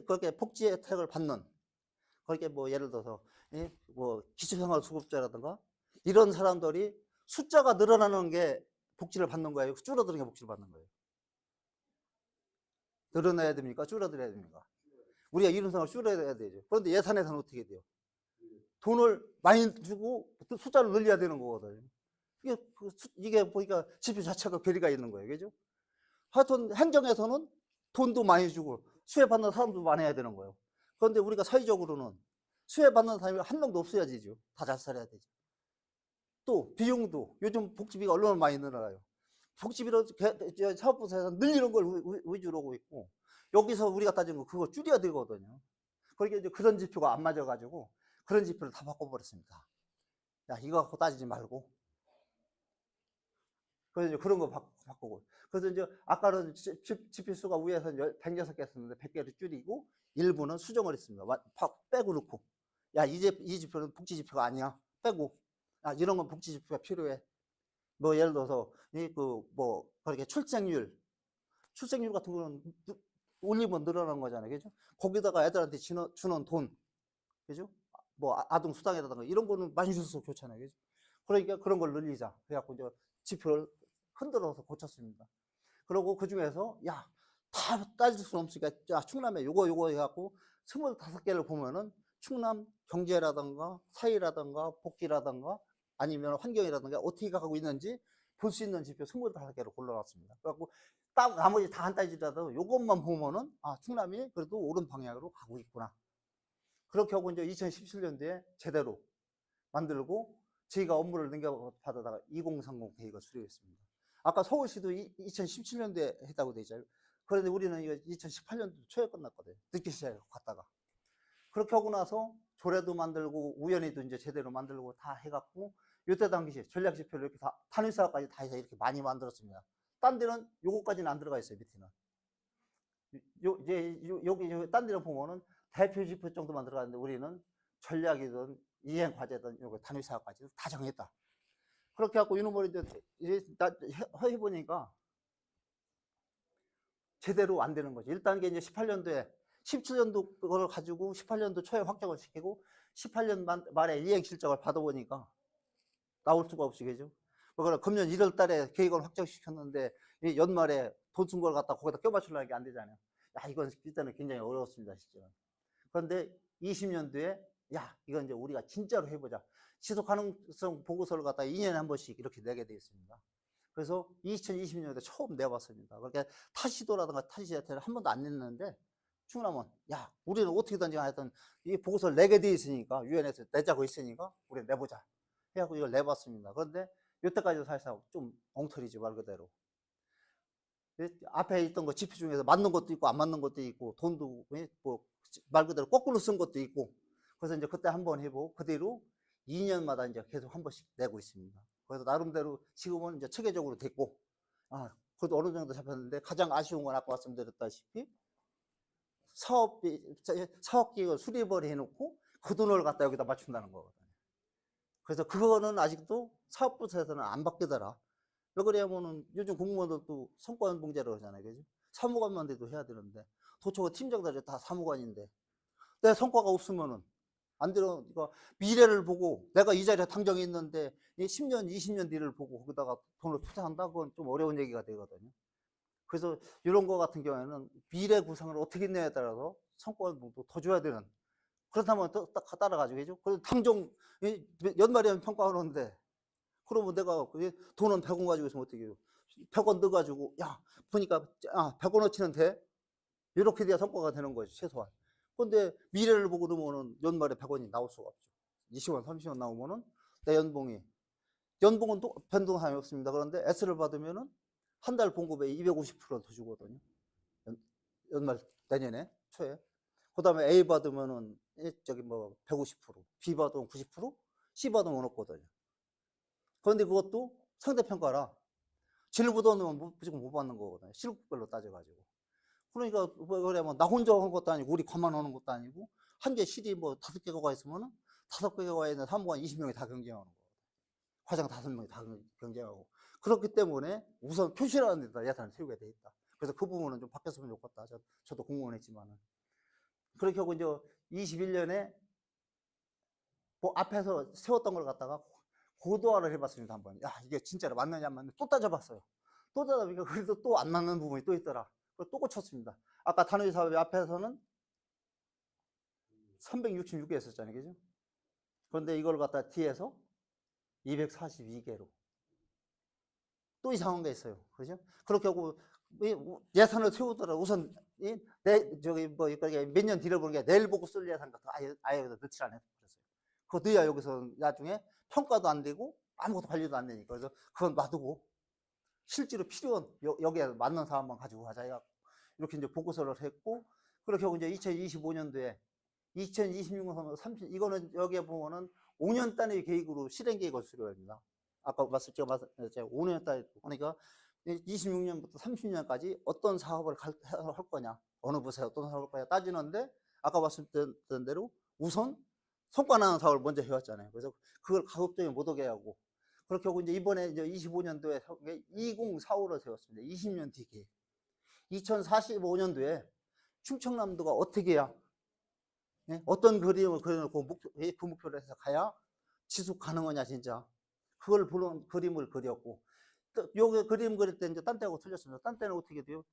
그렇게 복지 혜택을 받는, 그렇게 뭐 예를 들어서, 예? 뭐 기초생활수급자라든가 이런 사람들이 숫자가 늘어나는 게 복지를 받는 거예요? 줄어드는 게 복지를 받는 거예요? 늘어나야 됩니까? 줄어들어야 됩니까? 우리가 이런 생각을 줄여야 되죠. 그런데 예산에서는 어떻게 돼요? 돈을 많이 주고 숫자를 늘려야 되는 거거든요. 이게 보니까 지표 자체가 괴리가 있는 거예요. 그죠? 하여튼 행정에서는 돈도 많이 주고 수혜받는 사람도 많아야 되는 거예요. 그런데 우리가 사회적으로는 수혜받는 사람이 한 명도 없어야 되죠. 다 잘 살아야 되죠. 또 비용도 요즘 복지비가 얼마나 많이 늘어나요. 복지비로 사업부에서 늘리는 걸 위주로 하고 있고, 여기서 우리가 따지는 거 그거 줄여야 되거든요. 그러니까 이제 그런 지표가 안 맞아가지고 그런 지표를 다 바꿔버렸습니다. 야, 이거 갖고 따지지 말고. 그래서 이제 그런 거 바꾸고. 그래서 이제 아까는 지표 수가 위에서 106개 썼는데 100개를 줄이고 일부는 수정을 했습니다. 빼고 넣고. 야, 이 지표는 복지 지표가 아니야. 빼고. 아, 이런 건 복지 지표가 필요해. 뭐 예를 들어서 그렇게 출생률 같은 거는 올리면 늘어나는 거잖아요. 그죠? 거기다가 애들한테 주는 돈. 그죠? 뭐 아동 수당이라든가 이런 거는 많이 줘서 좋잖아요. 그죠? 그러니까 그런 걸 늘리자. 그래갖고 이제 지표를 흔들어서 고쳤습니다. 그리고 그 중에서 야, 다 따질 수는 없으니까 야, 충남에 요거 해갖고 25개를 보면은 충남 경제라든가 사회라든가 복지라든가 아니면 환경이라든가 어떻게 가고 있는지 볼 수 있는 지표 25개를 골라놨습니다. 그래갖고 딱 나머지 다 안 따지더라도 요것만 보면은 아, 충남이 그래도 옳은 방향으로 가고 있구나. 그렇게 하고 이제 2017년도에 제대로 만들고 저희가 업무를 넘겨받아다가 2030 계획을 수립했습니다. 아까 서울시도 2017년도에 했다고 돼 있잖아요. 그런데 우리는 이거 2018년도 초에 끝났거든요. 늦게 시작했다가. 그렇게 하고 나서 조례도 만들고 우연히도 이제 제대로 만들고 다 해갖고 이때 당시 전략지표를 이렇게 다 단위사까지 다 해서 이렇게 많이 만들었습니다. 딴 데는 요거까지는 안 들어가 있어요. 밑에는. 여기 딴 데는 보면은 대표지표 정도만 들어가는데 우리는 전략이든 이행과제든 요거 단위사까지 다 정했다. 그렇게 해갖고 이놈을 이제 해보니까 제대로 안 되는 거지. 일단 이게 이제 18년도에 17년도 그걸 가지고 18년도 초에 확정을 시키고 18년 말에 이행 실적을 받아보니까 나올 수가 없이 그죠. 그러나 금년 1월 달에 계획을 확정시켰는데 연말에 돈 쓴 걸 갖다 거기다 껴맞추려는 게 안 되잖아요. 야, 이건 일단은 굉장히 어려웠습니다, 진짜. 그런데 20년도에 야, 이건 이제 우리가 진짜로 해보자. 지속 가능성 보고서를 갖다 2년에 한 번씩 이렇게 내게 되어 있습니다. 그래서 2020년도에 처음 내봤습니다. 그러니까 타시도라든가 타시한테는 한 번도 안 냈는데 충남은 야, 우리는 어떻게든지 하여튼 이 보고서를 내게 되어 있으니까 유엔에서 내자고 있으니까 우리 내보자 해갖고 이걸 내봤습니다. 그런데 이때까지도 사실상 좀 엉터리지 말 그대로. 앞에 있던 거 지표 중에서 맞는 것도 있고 안 맞는 것도 있고 돈도 뭐 말 그대로 거꾸로 쓴 것도 있고 그래서 이제 그때 한번 해보고 그대로 2년마다 이제 계속 한 번씩 내고 있습니다. 그래서 나름대로 지금은 이제 체계적으로 됐고 아, 그래도 어느 정도 잡혔는데 가장 아쉬운 건 아까 말씀드렸다시피 사업계획을 수립을 해놓고 그 돈을 갖다 여기다 맞춘다는 거거든요. 그래서 그거는 아직도 사업부에서는 안 바뀌더라. 왜 그러냐면은 요즘 공무원들도 성과원 봉제를 하잖아요. 그죠? 사무관만 돼도 해야 되는데 도처가 팀장들이 다 사무관인데 내 성과가 없으면은 안 되는, 그러니까 미래를 보고 내가 이 자리에 당정이 있는데 10년, 20년 뒤를 보고 거기다가 돈을 투자한다? 그건 좀 어려운 얘기가 되거든요. 그래서 이런 거 같은 경우에는 미래 구상을 어떻게 했냐에 따라서 성과도 더 줘야 되는. 그렇다면 또 딱 따라가지고 해죠. 그래서 당정 연말에 평가하는데 그러면 내가 돈은 100원 가지고 있으면 어떻게 해요? 100원 넣어가지고 야 보니까 100원어치는 돼? 이렇게 돼야 성과가 되는 거지 최소한. 근데 미래를 보고 그러면은 연말에 100원이 나올 수가 없죠. 20원, 30원 나오면은 내 연봉은 또 변동사항이 없습니다. 그런데 S를 받으면은 한 달 봉급에 250%더 주거든요. 연말 내년에 초에. 그다음에 A 받으면은 저기 뭐 150%, B 받으면 90%, C 받으면 없거든요. 그런데 그것도 상대평가라 질보다는 무조건 못 받는 거거든요. 실급별로 따져가지고. 그러니까 그러면 나 혼자 하는 것도 아니고 우리 과만 하는 것도 아니고 한 개 실이 뭐 5개가 있으면은 5개가 있는 사무관 20명이 다 경쟁하는 거예요. 과장 5명이 다 경쟁하고. 그렇기 때문에 우선 표시라는 데다 예산을 세우게 돼 있다. 그래서 그 부분은 좀 바뀌었으면 좋겠다. 저도 공무원 했지만은. 그렇게 하고 이제 21년에 뭐 앞에서 세웠던 걸 갖다가 고도화를 해봤습니다. 한번. 야, 이게 진짜로 맞느냐 안 맞느냐 또 따져봤어요. 또 따져보니까 그래도 또 안 맞는 부분이 또 있더라. 또 고쳤습니다. 아까 단위 사업의 앞에서는 366개 했었잖아요. 그죠? 그런데 이걸 갖다 뒤에서 242개로 또 이상한 게 있어요. 그죠? 그렇게 하고 예산을 세우더라. 우선 몇 년 뒤를 보는 게 내일 보고 쓸 예산 같은 아예 여기다 넣지 않았어요. 그거 넣어야 여기서 나중에 평가도 안 되고 아무것도 관리도 안 되니까. 그래서 그건 놔두고 실제로 필요한 여기에 맞는 사람만 가지고 가자 해갖고 이렇게 이제 보고서를 했고, 그렇게 하고 이제 2025년도에 2026년 30 이거는 여기에 보면은 5년 단위 계획으로 실행 계획을 수료합니다. 아까 제가 5년 단위, 그러니까 26년부터 30년까지 어떤 사업을 할 거냐, 어느 부서에 어떤 사업을 할 거냐 따지는데, 아까 말씀드린 대로 우선 성과 나는 사업을 먼저 해왔잖아요. 그래서 그걸 가급적이 못 오게 하고, 그렇게 하고 이제 이번에 이제 25년도에 2045를 세웠습니다. 20년 뒤 계획. 2045년도에 충청남도가 어떻게 해야, 예? 어떤 그림을 그려놓고 그 목표를 해서 가야 지속 가능하냐, 진짜. 그걸 보는 그림을 그렸고, 또 요게 그림 그릴 때 이제 딴 때하고 틀렸습니다. 딴 때는 어떻게 돼요?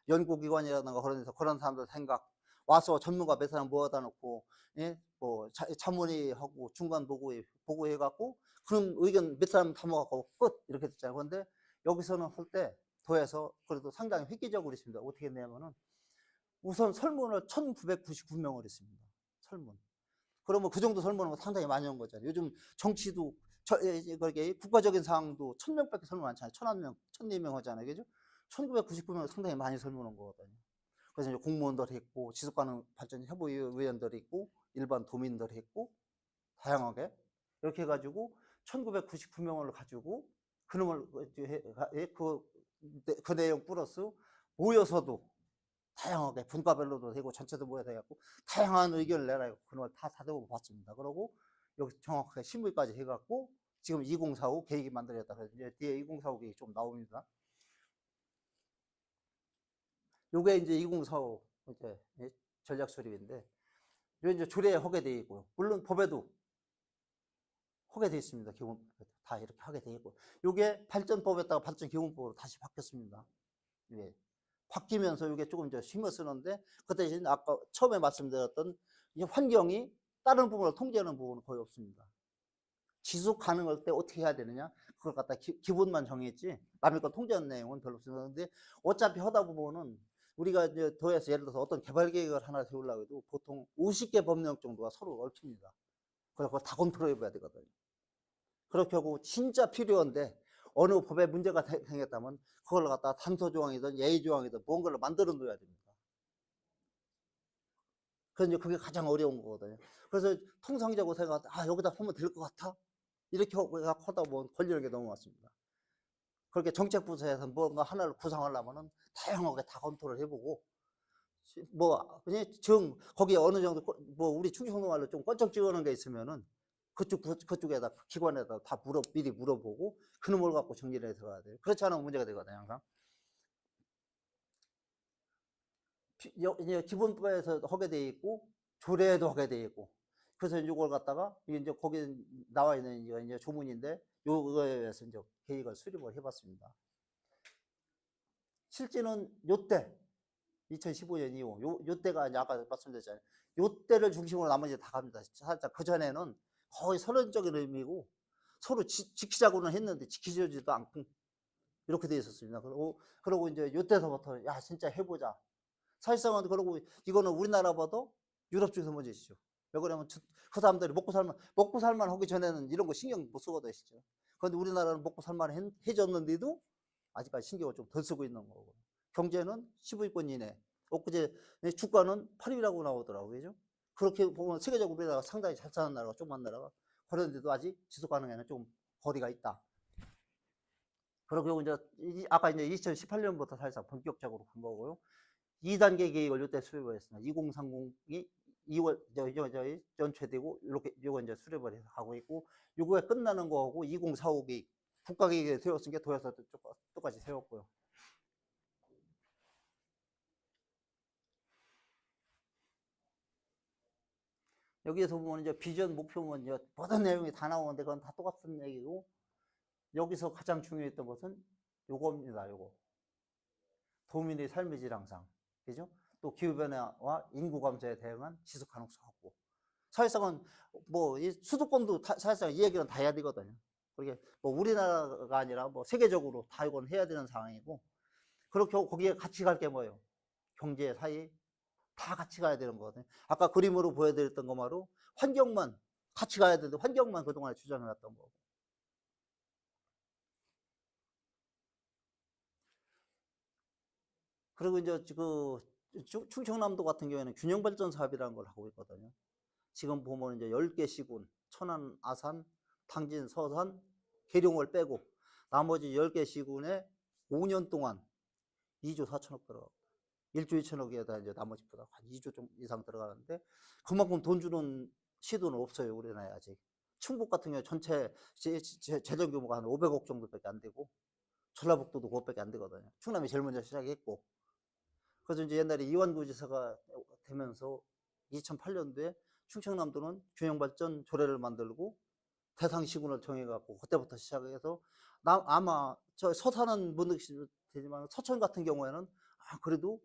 연구기관이라든가 그런 데서 그런 사람들 생각, 와서 전문가 몇 사람 모아다 놓고, 예? 뭐 자문위하고 중간 보고해갖고 그럼 의견 몇 사람 담아갖고 끝 이렇게 됐잖아요. 그런데 여기서는 할 때 도에서 그래도 상당히 획기적으로 있습니다. 어떻게 했냐면은 우선 설문을 1999명을 했습니다. 설문. 그러면 그 정도 설문은 상당히 많이 한 거잖아요. 요즘 정치도 그렇게 국가적인 사항도 1000명밖에 설문 안 하잖아요. 1000명, 1004명 하잖아요. 그죠? 1999명은 상당히 많이 설문한 거거든요. 그래서 이제 공무원들 했고, 지속가능 발전 협의위원들이 있고, 일반 도민들 했고, 다양하게 이렇게 해가지고 1999명을 가지고 그놈을 그 내용 플러스 모여서도 다양하게 분과별로도 되고 전체도 모여서 해갖고 다양한 의견을 내라 해고 그놈을 다 다듬어 봤습니다. 그러고 여기 정확하게 심의까지 해갖고 지금 2045 계획이 만들어졌다. 그래서 이제 뒤에 2045 계획이 좀 나옵니다. 요게 이제 2045 이제 전략 수립인데, 요 이제 조례에 하게 되어 있고요. 물론 법에도 하게 되어 있습니다. 기본 다 이렇게 하게 되어 있고, 요게 발전법에다가 발전기본법으로 다시 바뀌었습니다. 예. 바뀌면서 이게 조금 더 힘을 쓰는데, 그 대신 아까 처음에 말씀드렸던 이 환경이 다른 부분을 통제하는 부분은 거의 없습니다. 지속 가능할 때 어떻게 해야 되느냐, 그걸 갖다 기본만 정했지 남의 걸 통제하는 내용은 별로 없습니다. 근데 어차피 하다 보면은 우리가 이제 도에서 예를 들어서 어떤 개발 계획을 하나 세우려고 해도 보통 50개 법령 정도가 서로 얽힙니다. 그래서 그걸 다 컨트롤 해봐야 되거든요. 그렇게 하고 진짜 필요한데 어느 법에 문제가 생겼다면 그걸 갖다 단서조항이든 예의조항이든 뭔가를 만들어 놓아야 됩니다. 그래서 이제 그게 가장 어려운 거거든요. 그래서 통상적으로 생각할 여기다 보면 될 것 같아? 이렇게 하다 보면 걸리는 게 너무 많습니다. 그렇게 정책부서에서 뭔가 하나를 구상하려면은 다양하게 다 검토를 해보고, 뭐, 거기에 어느 정도, 뭐, 우리 충청도 말로 좀 껄쩍 찍어놓은 게 있으면은 그쪽에다, 기관에다 다 미리 물어보고, 그놈을 갖고 정리를 해서 가야 돼요. 그렇지 않으면 문제가 되거든요, 항상. 이제 기본법에서 하게 돼 있고, 조례에도 하게 돼 있고, 그래서 이걸 갖다가, 이제 거기에 나와 있는 이제 조문인데, 요거에 의해서 이제 계획을 수립을 해봤습니다. 실제는 요때, 2015년 이후, 요때가 이제 아까 말씀드렸잖아요. 요때를 중심으로 나머지 다 갑니다. 살짝 그전에는 거의 선언적인 의미고, 서로 지키자고는 했는데 지키지도 않고, 이렇게 돼 있었습니다. 그러고 이제 요때서부터, 야, 진짜 해보자. 사실상은 그러고 이거는 우리나라 봐도 유럽 쪽에서 먼저시죠. 왜 그러냐면 그 사람들이 먹고 살만 하기 전에는 이런 거 신경 못 쓰거든요. 그런데 우리나라는 먹고 살만 해줬는데도 아직까지 신경을 좀 덜 쓰고 있는 거고, 경제는 15위권 이내, 엊그제 주가는 8위라고 나오더라고요. 그죠? 그렇게 보면 세계적으로 우리나라가 상당히 잘 사는 나라가, 조그만 나라가, 그런데도 아직 지속 가능에는 좀 거리가 있다. 그리고 이제 아까 이제 2018년부터 사실상 본격적으로 간 거고요. 2단계 계획을 이때 수립을 했습니다. 2030이 2월 연초되고 이렇게 요거 이제 수립을 해서 가고 있고, 요거에 끝나는 거하고 2045 계획 국가 계획에 세웠으니까 도에서 똑같이 세웠고요. 여기에서 보면 이제 비전 목표면 이제 모든 내용이 다 나오는데 그건 다 똑같은 얘기고, 여기서 가장 중요했던 것은 요겁니다. 요거 도민의 삶의 질 향상, 그죠? 또 기후변화와 인구 감소에 대응한 지속 가능성 확보. 사실상은 뭐 이 수도권도 사실상 이 얘기는 다 해야 되거든요. 그게 뭐 우리나라가 아니라 뭐 세계적으로 다 이건 해야 되는 상황이고, 그렇게 거기에 같이 갈 게 뭐예요? 경제, 사회 다 같이 가야 되는 거거든요. 아까 그림으로 보여드렸던 것만으로 환경만 같이 가야 되는데 환경만 그동안에 주장해왔던 거고. 그리고 이제 그 충청남도 같은 경우에는 균형발전 사업이라는 걸 하고 있거든요. 지금 보면 이제 10개 시군, 천안, 아산, 당진, 서산, 계룡을 빼고 나머지 10개 시군에 5년 동안 2조 4천억 들어가고 1조 2천억에다 이제 나머지보다 한 2조 좀 이상 들어가는데 그만큼 돈 주는 시도는 없어요, 우리나라에 아직. 충북 같은 경우 전체 재정 규모가 한 500억 정도밖에 안 되고 전라북도도 그것밖에 안 되거든요. 충남이 제일 먼저 시작했고. 그래서 이제 옛날에 이완구 지사가 되면서 2008년도에 충청남도는 균형발전 조례를 만들고 대상 시군을 정해갖고 그때부터 시작해서 아마 저 서산은 못 느끼시지만 서천 같은 경우에는 그래도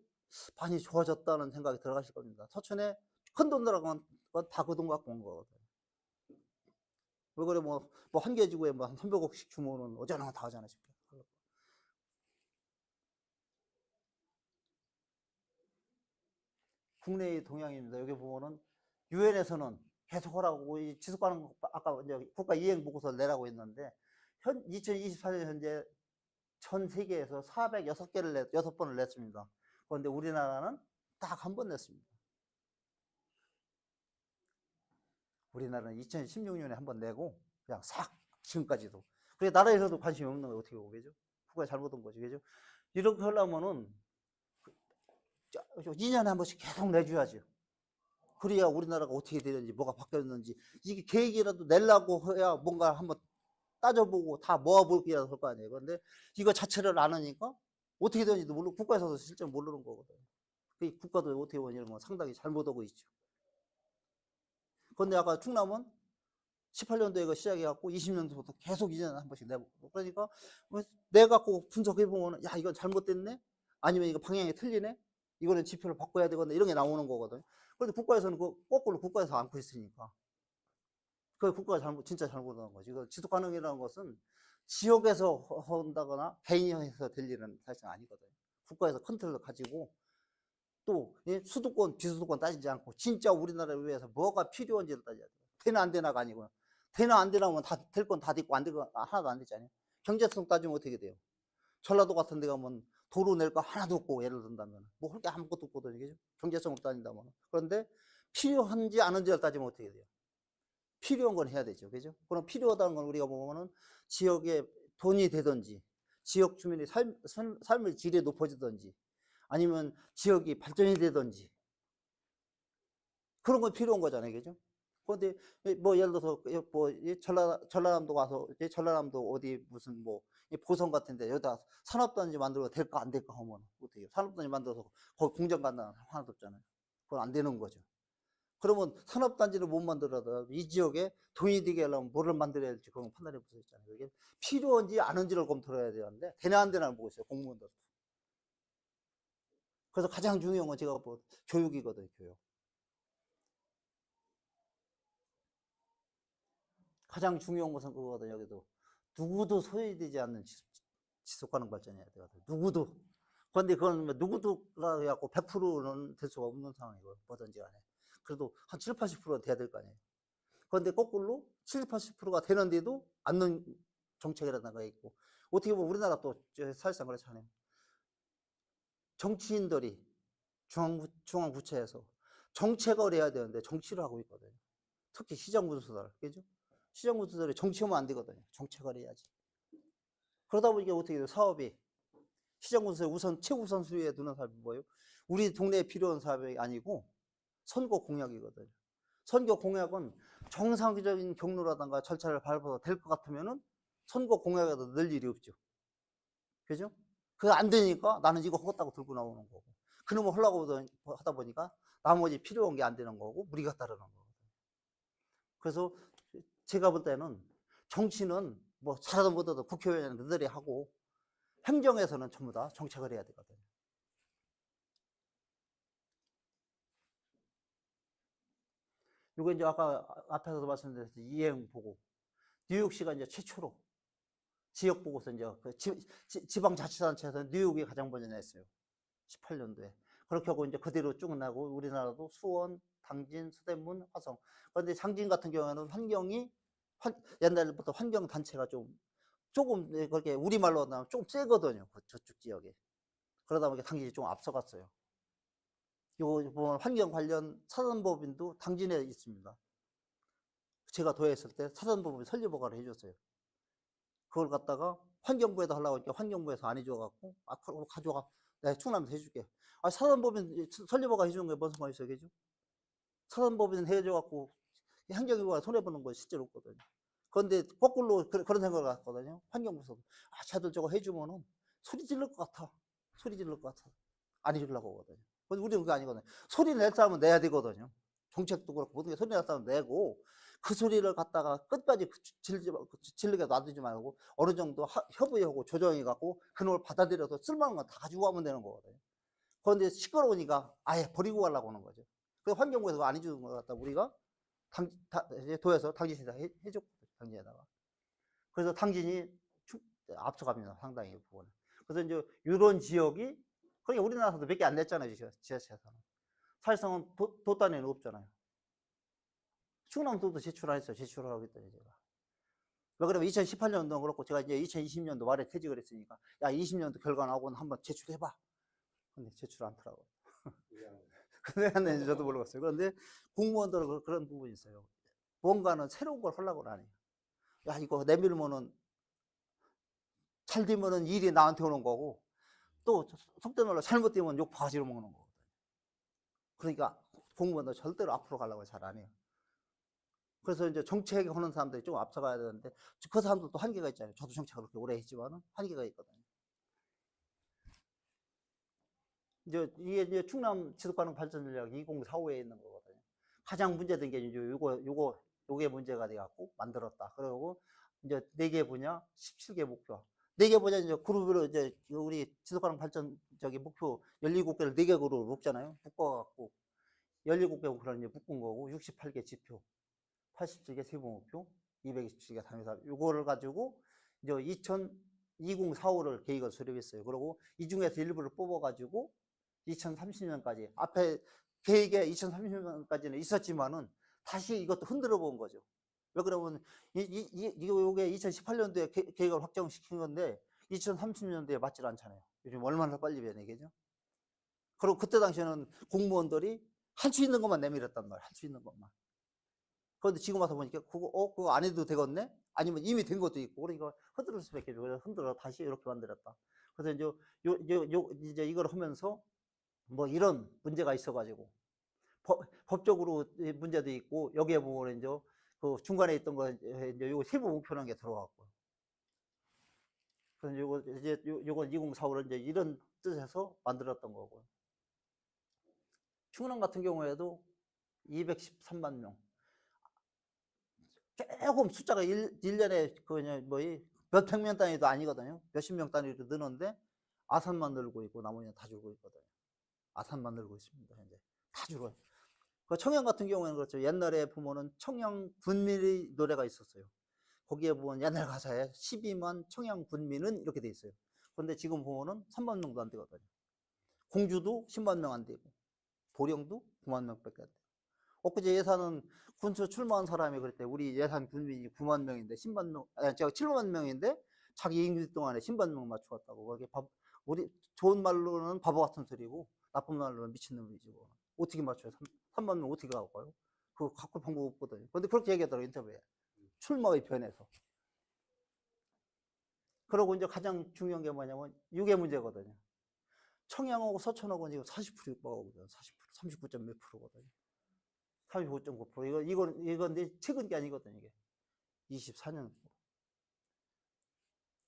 많이 좋아졌다는 생각이 들어가실 겁니다. 서천에 큰 돈 들어가면 다 그 돈 갖고 온 거거든요. 왜 그래 뭐 한 개 지구에 뭐 한 300억씩 주면은 어쩌나 다 하잖아요. 국내의 동향입니다. 여기 보면은 유엔에서는 계속 하라고 지속가능 아까 이제 국가 이행 보고서를 내라고 했는데 2024년 현재 전 세계에서 406개를 6번을 냈습니다. 그런데 우리나라는 딱 한 번 냈습니다. 우리나라는 2016년에 한 번 내고 그냥 싹 지금까지도. 그래 나라에서도 관심이 없는 거 어떻게 보겠죠? 국가 잘못한 거지, 그죠? 이렇게 하려면은 2년에 한 번씩 계속 내줘야죠. 그래야 우리나라가 어떻게 되는지 뭐가 바뀌었는지 이게 계획이라도 내려고 해야 뭔가 한번 따져보고 다 모아볼기라도 할 거 아니에요. 그런데 이거 자체를 안 하니까 어떻게 되는지도 모르고 국가에서도 실제 모르는 거거든요. 그 국가도 어떻게 보냐면 상당히 잘못하고 있죠. 그런데 아까 충남은 18년도에 이거 시작해갖고 20년도부터 계속 2년에 한 번씩 내보고 그러니까 내갖고 분석해보면 야 이건 잘못됐네? 아니면 이거 방향이 틀리네? 이거는 지표를 바꿔야 되거나 이런 게 나오는 거거든요. 그런데 국가에서는 그 거꾸로 국가에서 안고 있으니까 그 국가가 진짜 잘못한 거지. 이거 지속 가능이라는 것은 지역에서 한다거나 개인이 해서 될 일은 사실 아니거든요. 국가에서 컨트롤을 가지고 또 수도권, 비수도권 따지지 않고 진짜 우리나라를 위해서 뭐가 필요한지를 따져야 돼요. 되나 안 되나가 아니고 되나 안 되나 하면 다 될 건 다 되고 안 될 건 하나도 안 되잖아요. 경제성 따지면 어떻게 돼요? 전라도 같은 데 가면 도로 낼 거 하나도 없고 예를 든다면 뭐 할 게 아무것도 없거든요. 그죠? 경제성으로 따진다면. 그런데 필요한지 아닌지를 따지면 어떻게 돼요? 필요한 건 해야 되죠. 그죠? 그럼 필요하다는 건 우리가 보면은 지역에 돈이 되든지 지역 주민의 삶의 질이 높아지든지 아니면 지역이 발전이 되든지 그런 건 필요한 거잖아요. 그죠? 그런데 뭐 예를 들어서 뭐 전라남도 가서 전라남도 어디 무슨 뭐 보성 같은데 여기다 산업단지 만들어 될까 안 될까 하면 어떻게 해요? 산업단지 만들어서 거기 공장 간다는 하나도 없잖아요. 그건 안 되는 거죠. 그러면 산업단지를 못 만들어도 이 지역에 돈이 되게 하려면 뭐를 만들어야 할지 그런 판단해 볼 수 있잖아요. 이게 필요한지 아닌지를 검토해야 되는데 되나 안 되나 보고 있어요. 공무원들. 그래서 가장 중요한 건 제가 뭐 교육이거든요. 교육. 가장 중요한 것은 그거거든요. 여기도 누구도 소외되지 않는 지속가능 발전해야 되거든요. 누구도. 그런데 그건 뭐 누구도가 해갖고 100%는 될 수가 없는 상황이고 뭐든지 간에. 그래도 한 7, 80%는 돼야 될 거 아니에요. 그런데 거꾸로 70, 80%가 되는데도 않는 정책이라는 거 있고 어떻게 보면 우리나라 또 사실상 그렇잖아요. 정치인들이 중앙부처에서 정책을 해야 되는데 정치를 하고 있거든요. 특히 시장군수들, 그죠? 시장군수들이 정치하면 안 되거든요. 정책을 해야지. 그러다 보니까 어떻게 돼요? 사업이 시장군수의 최우선순위에 두는 사업이 뭐예요? 우리 동네에 필요한 사업이 아니고 선거 공약이거든요. 선거 공약은 정상적인 경로라든가 절차를 밟아서 될 것 같으면은 선거 공약에도 늘 일이 없죠. 그죠? 그게 안 되니까 나는 이거 하겠다고 들고 나오는 거고. 그놈을 하려고 하다 보니까 나머지 필요한 게 안 되는 거고 무리가 따르는 거거든요. 그래서 제가 볼 때는 정치는 뭐 잘하든 못하든 국회의원은 너들이 하고 행정에서는 전부 다 정책을 해야 되거든요. 이거 이제 아까 앞에서도 말씀드렸듯이 이행 보고 뉴욕시가 이제 최초로 지역 보고서 이제 그 지방자치단체에서 뉴욕이 가장 먼저 냈어요. 18년도에. 그렇게 하고 이제 그대로 쭉 나고 우리나라도 수원, 당진, 서대문, 화성. 그런데 당진 같은 경우에는 환경이 옛날부터 환경 단체가 조금 그렇게 우리말로 나면 좀 세거든요. 저쪽 지역에. 그러다 보니까 당진이 좀 앞서갔어요. 요 보면 환경 관련 사단법인도 당진에 있습니다. 제가 도에있을 때 사단법인 설립허가를 해줬어요. 그걸 갖다가 환경부에다 하려고 하니까 환경부에서 안 해줘갖고, 아, 그럼 가져가. 내가 충남에서 해줄게. 아, 사단법인 설립허가 해주는 게 뭔 상관이 있어요, 그죠? 사단법인 해줘갖고 환경부가 손해보는 거 실제로 없거든요. 그런데 거꾸로 그런 생각을 갖거든요. 환경부에서. 아, 쟤들 저거 해주면은 소리 지를 것 같아. 소리 지를 것 같아. 안 해주려고 하거든요. 근데 우리는 그게 아니거든요. 소리 낼 사람은 내야 되거든요. 정책도 그렇고 모든 게 소리 낼 사람은 내고, 그 소리를 갖다가 끝까지 질르게 놔두지 말고 어느 정도 협의하고 조정해갖고 그놈을 받아들여서 쓸만한 건 다 가지고 가면 되는 거거든요. 그런데 시끄러우니까 아예 버리고 가려고 하는 거죠. 그래서 환경부에서 안 해주는 것 같다 우리가 이제 도에서 당진에다 해줬거든요. 당진에다가. 그래서 당진이 앞서갑니다. 상당히 이 부분은. 그래서 이제 이런 지역이, 그러니까 우리나라에서도 몇 개 안 냈잖아요. 지자체에서는. 사실상은 도 단위는 없잖아요. 충남도도 제출을 했어요. 제출을 하고 있더니 제가. 왜 그러면 2018년도 그렇고 제가 이제 2020년도 말에 퇴직을 했으니까 야 20년도 결과 나오고는 한번 제출해봐. 근데 제출 않더라고요. 그래야 저도 모르겠어요. 그런데 공무원들은 그런 부분이 있어요. 뭔가는 새로운 걸 하려고 하네요. 야 이거 내밀면은 잘 되면은 일이 나한테 오는 거고, 또 속된 말로 잘못되면 욕 바가지로 먹는 거거든요. 그러니까 공무원도 절대로 앞으로 가려고 잘 안 해요. 그래서 이제 정책 하는 사람들이 좀 앞서가야 되는데 그 사람들도 한계가 있잖아요. 저도 정책을 그렇게 오래 했지만은 한계가 있거든요. 이게 이제 충남 지속가능 발전 전략 2045에 있는 거거든요. 가장 문제된 게 이제 요게 문제가 돼갖고 만들었다. 그리고 이제 4개 분야 17개 목표. 4개 분야 이제 그룹으로 이제 우리 지속가능 발전 목표 17개를 4개 그룹으로 묶잖아요. 묶어갖고 17개 목표를 이제 묶은 거고 68개 지표, 87개 세부 목표, 227개 단위사. 요거를 가지고 이제 2045를 계획을 수립했어요. 그리고 이 중에서 일부를 뽑아가지고 2030년까지 앞에 계획에 2030년까지는 있었지만은 다시 이것도 흔들어 본 거죠. 왜 그러면 이게 2018년도에 계획을 확정시킨 건데 2030년도에 맞질 않잖아요. 요즘 얼마나 빨리 변해겠죠. 그리고 그때 당시에는 공무원들이 할 수 있는 것만 내밀었단 말이에요. 할 수 있는 것만. 그런데 지금 와서 보니까 그거 안 해도 되겠네? 아니면 이미 된 것도 있고, 그러니까 흔들을 수밖에 없죠. 그래서 흔들어 다시 이렇게 만들었다. 그래서 이제 이걸 하면서 뭐 이런 문제가 있어가지고 법적으로 문제도 있고, 여기에 보면 이제 그 중간에 있던 거 이제 요거 세부 목표라는 게 들어갔고, 그래서 요건 2045를 이제 이런 뜻에서 만들었던 거고요. 충남 같은 경우에도 213만 명. 조금 숫자가 1년에 몇백 명 단위도 아니거든요. 몇십 명 단위로 느는데 아산만 늘고 있고 나머지는 다 줄고 있거든요. 아산만 늘고 있습니다. 현재 다 줄어요. 그 청양 같은 경우에는 그렇죠. 옛날에 보면은 청양 군민의 노래가 있었어요. 거기에 보면 옛날 가사에 12만 청양 군민은 이렇게 돼 있어요. 그런데 지금 보면은 3만 명도 안 되거든요. 공주도 10만 명 안 되고, 보령도 9만 명밖에 안 돼요. 엊그제 예산은 군수 출마한 사람이 그랬대. 우리 예산 군민이 9만 명인데 10만 명, 아니 제가 7만 명인데 자기 임기 동안에 10만 명 맞춰왔다고. 그게 우리 좋은 말로는 바보 같은 소리고 나쁜 말로는 미친놈이지 뭐. 어떻게 맞춰요? 3만 명 어떻게 가고요? 그거 갖고 방법 없거든요. 근데 그렇게 얘기하더라고, 인터뷰에. 출마의 변에서. 그리고 이제 가장 중요한 게 뭐냐면 이게 문제거든요. 청양하고 서천하고 지금 40% 육박하거든요. 40%, 39점 몇 프로거든요. 35.9%. 이건 내 최근 게 아니거든요, 이게. 24년.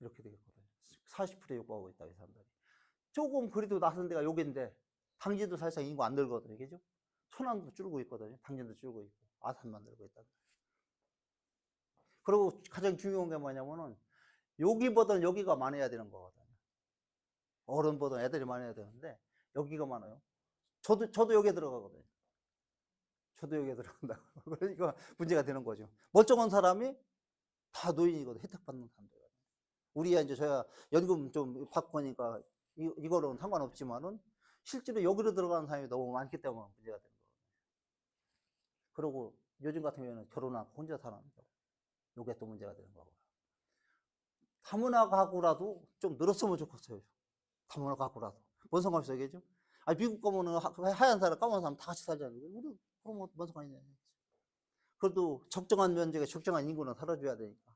이렇게 되겠거든요. 40%에 육박하고 있다, 이 사람들이. 조금 그래도 나선 데가 여기인데, 당진도 사실상 인구 안 늘거든요, 그죠? 천안도 줄고 있거든요. 당진도 줄고 있고, 아산만 늘고 있다. 그리고 가장 중요한 게 뭐냐면은, 여기보다는 여기가 많아야 되는 거거든요. 어른보다 애들이 많아야 되는데, 여기가 많아요. 저도 여기에 들어가거든요. 저도 여기에 들어간다. 그러니까 문제가 되는 거죠. 멀쩡한 사람이 다 노인이거든. 혜택 받는 사람들. 우리야 이제 저야 연금 좀 받고 하니까 이거는 상관없지만은 실제로 여기로 들어가는 사람이 너무 많기 때문에 문제가 되는 거예요. 그리고 요즘 같은 경우에는 결혼하고 혼자 사는 거. 요게 또 문제가 되는 거고요. 다문화 가구라도 좀 늘었으면 좋겠어요. 다문화 가구라도. 뭔 상관 있어, 그죠? 아, 미국 가면은 하얀 사람, 까만 사람 다 같이 살잖아요. 우리, 그럼 뭔 상관 있냐. 그래도 적정한 면적에 적정한 인구는 살아줘야 되니까.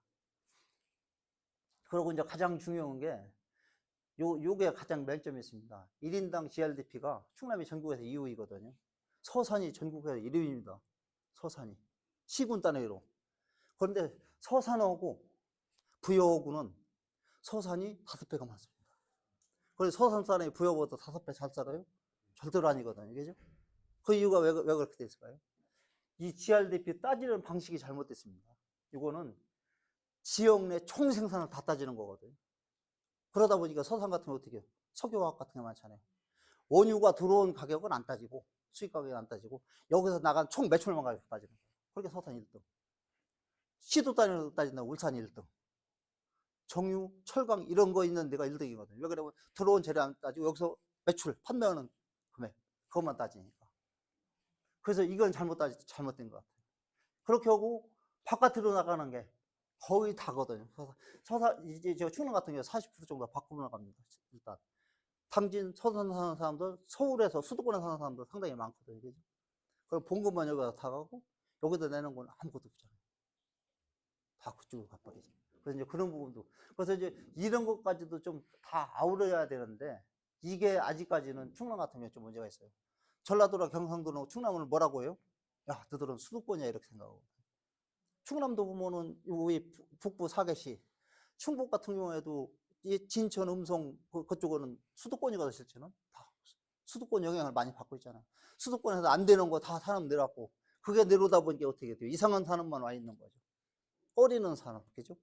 그리고 이제 가장 중요한 게, 요게 가장 맹점이 있습니다. 1인당 GRDP가 충남이 전국에서 2위거든요. 서산이 전국에서 1위입니다. 서산이. 시군 단위로. 그런데 서산하고 부여하고는 서산이 5배가 많습니다. 그래서 서산 사람이 부여보다 5배 잘 살아요? 절대로 아니거든요. 그죠? 그 이유가 왜 그렇게 됐을까요? 이 GRDP 따지는 방식이 잘못됐습니다. 이거는 지역 내 총 생산을 다 따지는 거거든요. 그러다 보니까 서산 같은 거 어떻게 해요? 석유화학 같은 게 많잖아요. 원유가 들어온 가격은 안 따지고, 수입 가격은 안 따지고, 여기서 나간 총 매출만 가지고 따지는 거예요. 그렇게 서산이 1등. 시도 단위로 따진다면 울산이 1등. 정유, 철강 이런 거 있는 데가 1등이거든요. 왜 그러면 들어온 재료 안 따지고 여기서 매출, 판매하는 금액, 그것만 따지니까. 그래서 이건 잘못된 것 같아요. 그렇게 하고 바깥으로 나가는 게 거의 다거든요. 이제 저 충남 같은 경우 40% 정도 밖으로 나갑니다. 일단. 당진, 서산 사는 사람들, 서울에서 수도권에 사는 사람들 상당히 많거든요. 그죠? 그럼 봉급만 여기다 다 가고, 여기다 내는 건 아무것도 없잖아요. 다 그쪽으로 가버리죠. 그래서 이제 그런 부분도. 그래서 이제 이런 것까지도 좀 다 아우러야 되는데, 이게 아직까지는 충남 같은 경우에 좀 문제가 있어요. 전라도나 경상도는 충남을 뭐라고 해요? 야, 너들은 수도권이야, 이렇게 생각하고. 충남도 보면은 이 북부 사계시, 충북 같은 경우에도 이 진천, 음성 그쪽은 수도권이거든 실제는 다 수도권 영향을 많이 받고 있잖아. 수도권에서 안 되는 거 다 사람 내려왔고 그게 내려오다 보니까 어떻게 돼요? 이상한 산업만 와 있는 거죠. 꺼리는 산업, 그죠?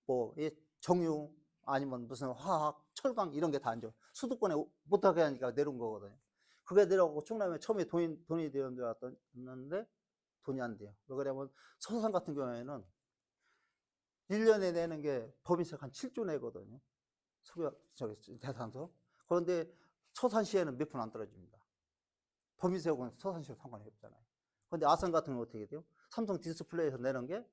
뭐 정유 아니면 무슨 화학, 철강 이런 게 다 안 좋아. 수도권에 못하게 하니까 내려온 거거든요. 그게 내려오고 충남에 처음에 돈이 되는 줄 알았는데 돈이 안 돼요. 왜 그러냐면 서산 같은 경우에는 1년에 내는 게 법인세가 한 7조 내거든요. 대산서. 그런데 서산시에는 몇 푼 안 떨어집니다. 법인세하고는 서산시하고 상관이 없잖아요. 그런데 아산 같은 경우는 어떻게 돼요? 삼성 디스플레이에서 내는 게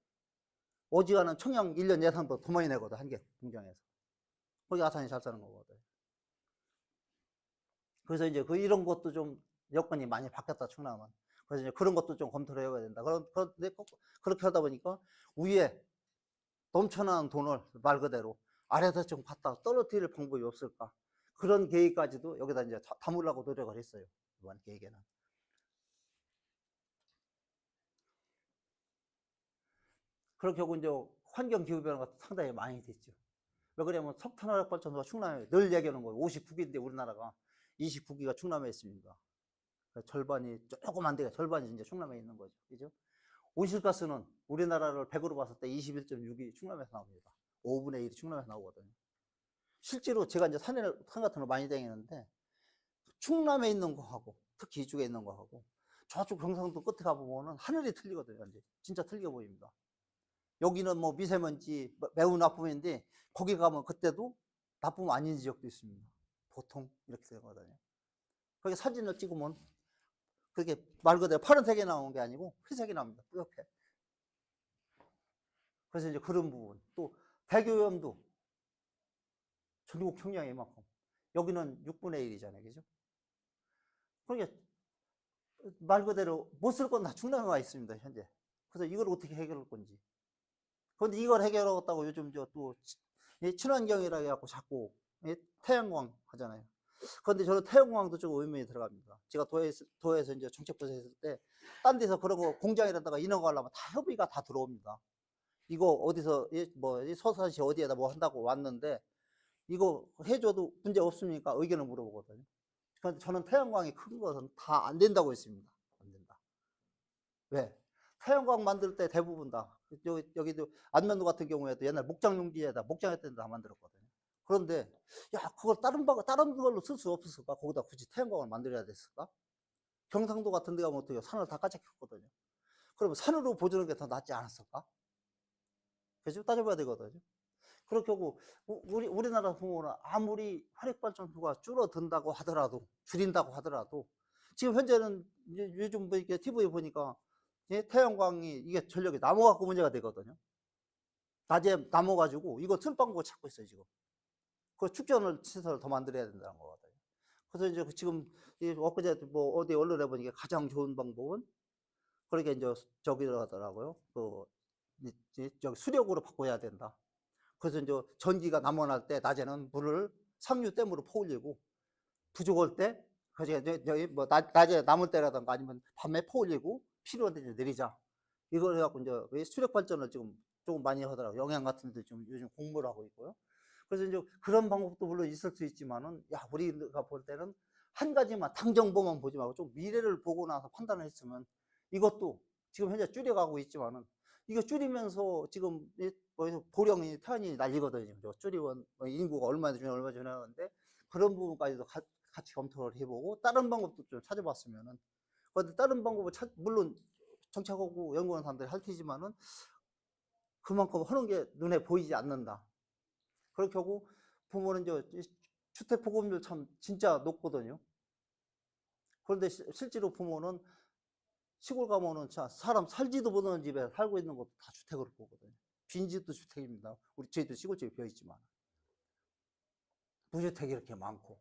어지간한 청양 1년 예산보다 더 많이 내거든, 한 개 공장에서. 거기 아산이 잘 사는 거거든. 그래서 이제 이런 것도 좀 여건이 많이 바뀌었다, 충남은. 그래서 이제 그런 것도 좀 검토를 해야 된다. 그런데 그렇게 하다 보니까 위에 넘쳐나는 돈을 말 그대로 아래에다 좀 갖다 떨어뜨릴 방법이 없을까. 그런 계획까지도 여기다 이제 담으려고 노력을 했어요. 이번 계획에는. 그렇게 하고 이제 환경 기후 변화가 상당히 많이 됐죠. 왜 그러냐면 석탄화력 발전소가 충남에 늘 얘기하는 거예요. 59기인데 우리나라가 29기가 충남에 있습니다. 절반이 조그만 데가 절반이 이제 충남에 있는 거죠. 그죠? 온실가스는 우리나라를 100으로 봤을 때 21.6이 충남에서 나옵니다. 5분의 1이 충남에서 나오거든요. 실제로 제가 이제 산 같은 거 많이 다니는데 충남에 있는 거하고 특히 이쪽에 있는 거하고 저쪽 경상도 끝에 가보면은 하늘이 틀리거든요. 이제 진짜 틀려 보입니다. 여기는 뭐 미세먼지 매우 나쁨인데 거기 가면 그때도 나쁨 아닌 지역도 있습니다. 보통 이렇게 되거든요. 거기 사진을 찍으면 그게 말 그대로 파란색이 나오는 게 아니고 회색이 나옵니다. 뿌옇게. 그래서 이제 그런 부분. 또 대교염도 전국 총량이 이만큼. 여기는 6분의 1이잖아요. 그죠? 그러니까 말 그대로 못 쓸 건 다 충남에 와 있습니다. 현재. 그래서 이걸 어떻게 해결할 건지. 그런데 이걸 해결하겠다고 요즘 또 친환경이라 해갖고 자꾸 태양광 하잖아요. 그런데 저는 태양광도 좀 의문이 들어갑니다. 제가 도에서 이제 정책부에서 했을 때, 딴 데서 그런 거 공장이라다가 인허가 하려면 다 협의가 다 들어옵니다. 이거 어디서, 서산시 어디에다 뭐 한다고 왔는데, 이거 해줘도 문제 없습니까? 의견을 물어보거든요. 그런데 저는 태양광이 큰 것은 다 안 된다고 했습니다. 안 된다. 왜? 태양광 만들 때 대부분 다, 여기도 안면도 같은 경우에도 옛날 목장용지에다 목장했던 데다 만들었거든요. 그런데 야 그걸 다른 걸로 쓸 수 없었을까? 거기다 굳이 태양광을 만들어야 됐을까? 경상도 같은 데 가면 어떻게 산을 다 까짝했거든요. 그러면 산으로 보조는 게 더 낫지 않았을까? 그죠? 따져봐야 되거든요. 그렇게 하고 우리나라 보면 아무리 화력발전소가 줄어든다고 하더라도 줄인다고 하더라도 지금 현재는 요즘 이렇게 TV에 보니까 태양광이 이게 전력이 남아갖고 문제가 되거든요. 낮에 남아가지고 이거 쓸 방법을 찾고 있어요 지금. 그 축전을 시설을 더 만들어야 된다는 거거든요. 그래서 이제 지금 엊그제 뭐 어디 언론에 보니까 가장 좋은 방법은 그렇게 이제 저기를 하더라고요. 저기 수력으로 바꿔야 된다. 그래서 이제 전기가 남원할 때 낮에는 물을 상류댐으로 퍼올리고 부족할 때 그래서 저기 뭐 낮에 남을 때라든가 아니면 밤에 퍼올리고 필요할 때 이제 내리자. 이걸 해갖고 이제 수력 발전을 지금 조금 많이 하더라고요. 영양 같은 데 좀 요즘 공부를 하고 있고요. 그래서 이제 그런 방법도 물론 있을 수 있지만은, 야, 우리가 볼 때는 한 가지만 당정보만 보지 말고 좀 미래를 보고 나서 판단을 했으면 이것도 지금 현재 줄여가고 있지만은 이거 줄이면서 지금 보령이 태안이 난리거든요. 줄이면 인구가 얼마 전에 하는데 그런 부분까지도 같이 검토를 해보고 다른 방법도 좀 찾아봤으면은, 그런데 다른 방법을 물론 정착하고 연구하는 사람들이 할 테지만은 그만큼 하는 게 눈에 보이지 않는다. 그렇게 하고 보면은 이제 주택 보급률 참 진짜 높거든요. 그런데 실제로 보면은 시골 가면은 사람 살지도 못하는 집에 살고 있는 것도 다 주택으로 보거든요. 빈집도 주택입니다. 저희도 시골집에 비어 있지만 무주택이 이렇게 많고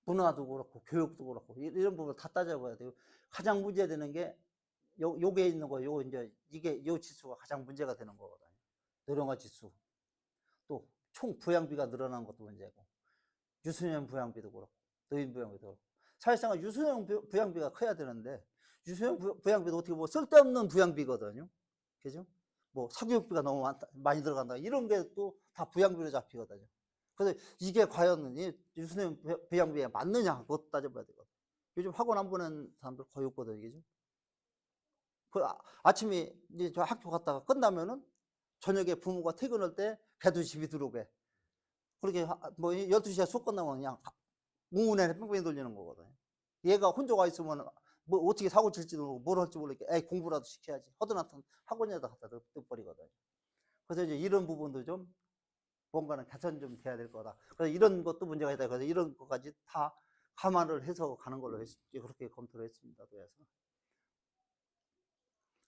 문화도 그렇고 교육도 그렇고 이런 부분 다 따져봐야 돼요. 가장 문제되는 게 요게 있는 거, 요 이제 이게 요 지수가 가장 문제가 되는 거거든요. 노령화 지수. 또 총 부양비가 늘어난 것도 문제고, 유소년 부양비도 그렇고, 노인 부양비도 그렇고. 사실상 유소년 부양비가 커야 되는데, 유소년 부양비도 어떻게 보면 쓸데없는 부양비거든요. 그죠? 뭐 사교육비가 너무 많이 들어간다. 이런 게 또 다 부양비로 잡히거든요. 그래서 이게 과연 유소년 부양비에 맞느냐, 그것도 따져봐야 되거든요. 요즘 학원 안 보낸 사람들 거의 없거든요. 그죠? 아침에 이제 저 학교 갔다가 끝나면은 저녁에 부모가 퇴근할 때 걔도 집에 들어오게. 그렇게 뭐 12시에 수업 끝나면 그냥 문에 뺑뺑이 돌리는 거거든요. 얘가 혼자 와 있으면 뭐 어떻게 사고 칠지도 모르고 뭘 할지 모르니까 에이, 공부라도 시켜야지. 허드나튼 학원에다 갖다 넣어버리거든요. 그래서 이제 이런 부분도 좀 뭔가는 개선 좀 돼야 될 거다. 그래서 이런 것도 문제가 있다. 그래서 이런 것까지 다 감안을 해서 가는 걸로 그렇게 검토를 했습니다. 그래서.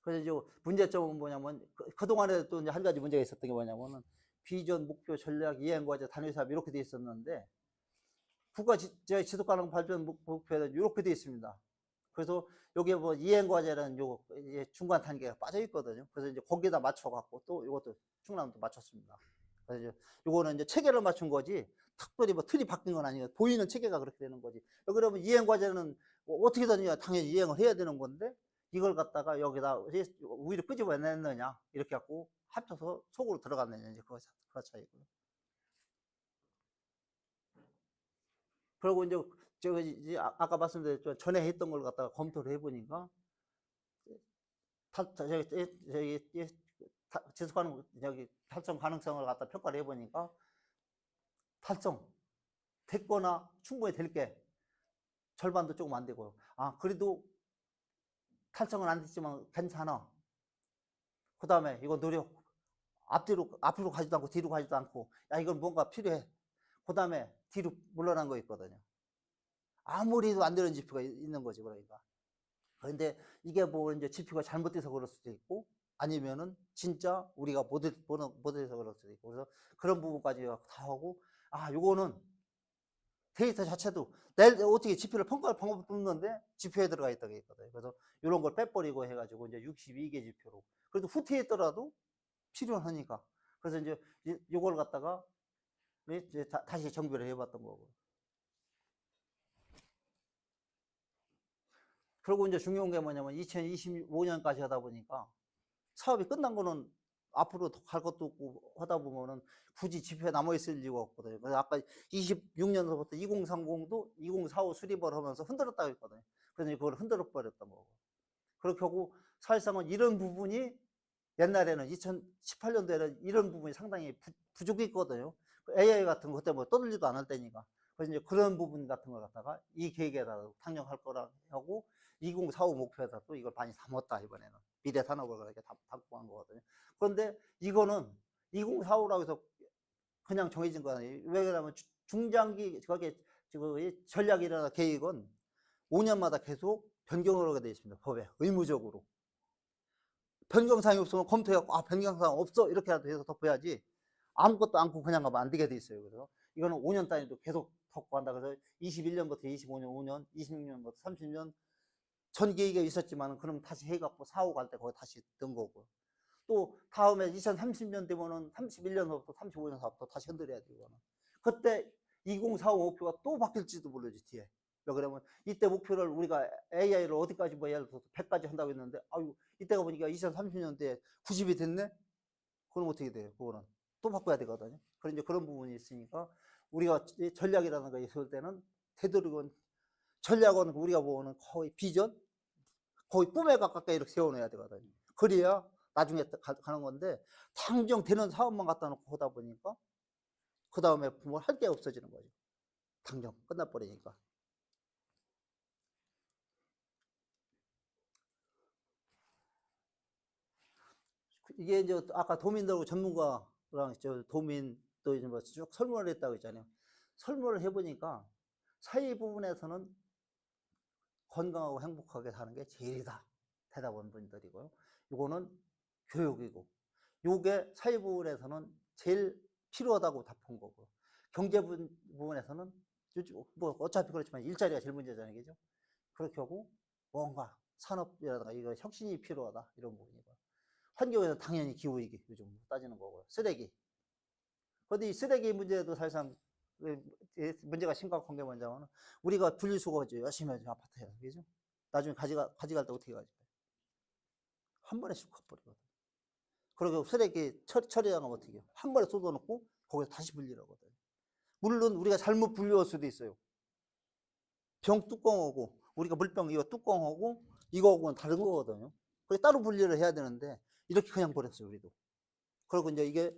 그래서 이제 문제점은 뭐냐면 그동안에 또 이제 한 가지 문제가 있었던 게 뭐냐면은 비전, 목표, 전략, 이행과제, 단위사업 이렇게 돼 있었는데 국가 지속가능 발전 목표에는 이렇게 돼 있습니다. 그래서 여기에 뭐 이행과제는 요 중간 단계가 빠져 있거든요. 그래서 이제 거기에다 맞춰갖고 또 이것도 충남도 맞췄습니다. 그래서 이제 요거는 이제 체계를 맞춘 거지 특별히 뭐 틀이 바뀐 건 아니에요. 보이는 체계가 그렇게 되는 거지. 그러면 이행과제는 뭐 어떻게든 당연히 이행을 해야 되는 건데 이걸 갖다가 여기다 위로 끄집어냈느냐 이렇게 갖고 합쳐서 속으로 들어갔느냐 이제 그거 차이고요. 그리고 이제 저기 아까 말씀드렸죠. 전에 했던 걸 갖다가 검토를 해보니까 지속하는 여기 달성 가능성을 갖다 평가를 해보니까 달성 됐거나 충분히 될 게 절반도 조금 안 되고요. 아 그래도 달성은 안 됐지만 괜찮아. 그 다음에 이거 노력 앞으로 가지도 않고 뒤로 가지도 않고 야 이건 뭔가 필요해. 그 다음에 뒤로 물러난 거 있거든요. 아무리 해도 안 되는 지표가 있는 거지 그러니까. 그런데 이게 뭐 이제 지표가 잘못돼서 그럴 수도 있고 아니면은 진짜 우리가 못해서 그럴 수도 있고 그래서 그런 부분까지 다 하고 아 요거는 데이터 자체도 내일 어떻게 지표를 평가할 방법을 묻는데 지표에 들어가 있다고 했거든요. 그래서 이런 걸 빼버리고 해가지고 이제 62개 지표로 그래도 후퇴했더라도 필요하니까 그래서 이제 요걸 갖다가 이제 다시 정비를 해봤던 거고. 그리고 이제 중요한 게 뭐냐면 2025년까지 하다 보니까 사업이 끝난 거는 앞으로 더 갈 것도 없고 하다 보면은 굳이 지표에 남아있을 이유가 없거든요. 그래서 아까 26년서부터 2030도 2045 수립을 하면서 흔들었다고 했거든요. 그래서 그걸 흔들어 버렸던 거고. 그렇게 하고 사실상은 이런 부분이 옛날에는 2018년도에는 이런 부분이 상당히 부족했거든요. AI 같은 거 그때 뭐 떠들지도 않을 때니까. 그래서 이제 그런 부분 같은 걸 갖다가 이 계획에다 상정할 거라 하고 2045 목표에다 또 이걸 많이 담았다 이번에는 미래 산업을 그렇게 담고 한 거거든요. 그런데 이거는 2045라고 해서 그냥 정해진 거 아니에요. 왜 그러냐면 중장기 거기에 전략이라나 계획은 5년마다 계속 변경을 하게 되어 있습니다. 법에 의무적으로. 변경사항이 없으면 검토해갖고 아 변경사항 없어 이렇게라도 해서 덮어야지 아무것도 않고 그냥 가면 안 되게 돼 있어요. 그래서 이거는 5년 단위로 계속 덮고 한다. 그래서 21년부터 25년, 5년, 26년부터 30년 전 계획이 있었지만 그럼 다시 해갖고 4, 5 갈 때 거기 다시 뜬 거고. 또 다음에 2030년 되면은 31년부터 35년부터 다시 흔들어야 돼요. 이거는. 그때 2045 목표가 또 바뀔지도 모르지 뒤에. 왜 그러면 이때 목표를 우리가 AI를 어디까지 뭐 예를 들어서 100까지 한다고 했는데 아유 이때가 보니까 2030년대에 90이 됐네? 그럼 어떻게 돼요? 그거는 또 바꿔야 되거든요. 그런 이제 그런 부분이 있으니까 우리가 전략이라는 거 있을 때는 되도록은 전략은 우리가 보는 거의 비전, 거의 꿈에 가깝게 이렇게 세워놔야 되거든요. 그래야 나중에 가는 건데 당장 되는 사업만 갖다 놓고 하다 보니까 그 다음에 뭘 할 게 없어지는 거죠. 당장 끝나버리니까. 이게 이제 아까 도민들하고 전문가랑 저 도민 또 이제 뭐 쭉 설문을 했다고 했잖아요. 설문을 해보니까 사회 부분에서는 건강하고 행복하게 사는 게 제일이다. 대답한 분들이고요. 이거는 교육이고, 요게 사회 부분에서는 제일 필요하다고 답한 거고, 경제 부분에서는 뭐 어차피 그렇지만 일자리가 제일 문제잖아요, 그죠? 그렇게 하고 뭔가 산업이라든가 이거 혁신이 필요하다 이런 부분이고, 환경에서 당연히 기후위기 요즘 따지는 거고요. 쓰레기. 근데 이 쓰레기 문제도 사실상 문제가 심각한 게 뭐냐면 우리가 분리수거하죠. 열심히 하죠. 아파트에. 그죠? 나중에 가져갈 때 어떻게 가져가요? 한 번에 쑥 가버리거든. 그리고 쓰레기 처리하면 어떻게 해요? 한 번에 쏟아놓고 거기서 다시 분리를 하거든. 물론 우리가 잘못 분류할 수도 있어요. 병 뚜껑하고 우리가 물병 이거 뚜껑하고 이거하고는 다른 거거든요. 그래서 따로 분리를 해야 되는데 이렇게 그냥 버렸어요, 우리도. 그리고 이제 이게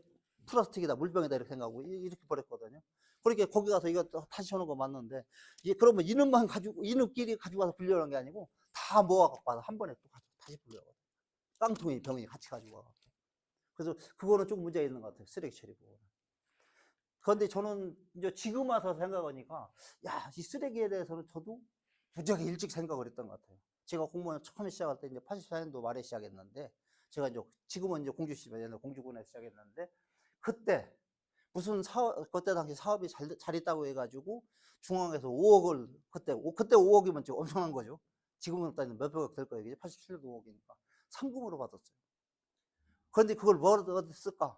플라스틱이다, 물병이다 이렇게 생각하고 이렇게 버렸거든요. 그렇게 거기 가서 이거 다시 하는 거 맞는데 이게 그러면 이놈만 가지고 이놈끼리 가지고 가서 분류하는 게 아니고 다 모아 갖고 와서 한 번에 또 다시 분류하거든요. 깡통이 병이 같이 가지고 와. 그래서 그거는 조금 문제가 있는 것 같아요. 쓰레기 처리 부분. 그런데 저는 이제 지금 와서 생각하니까 야, 이 쓰레기에 대해서는 저도 무지하게 일찍 생각을 했던 것 같아요. 제가 공무원 처음에 시작할 때 이제 84년도 말에 시작했는데 제가 이제 지금은 이제 공주시면 옛날 공주군에 시작했는데 그때 무슨 사업 그때 당시 사업이 잘 있다고 해가지고 중앙에서 5억을 그때 5억이면 지금 엄청난 거죠. 지금은 따지면 몇백억 될 거예요. 87년도 5억이니까 상금으로 받았어요. 그런데 그걸 뭐로 쓸까?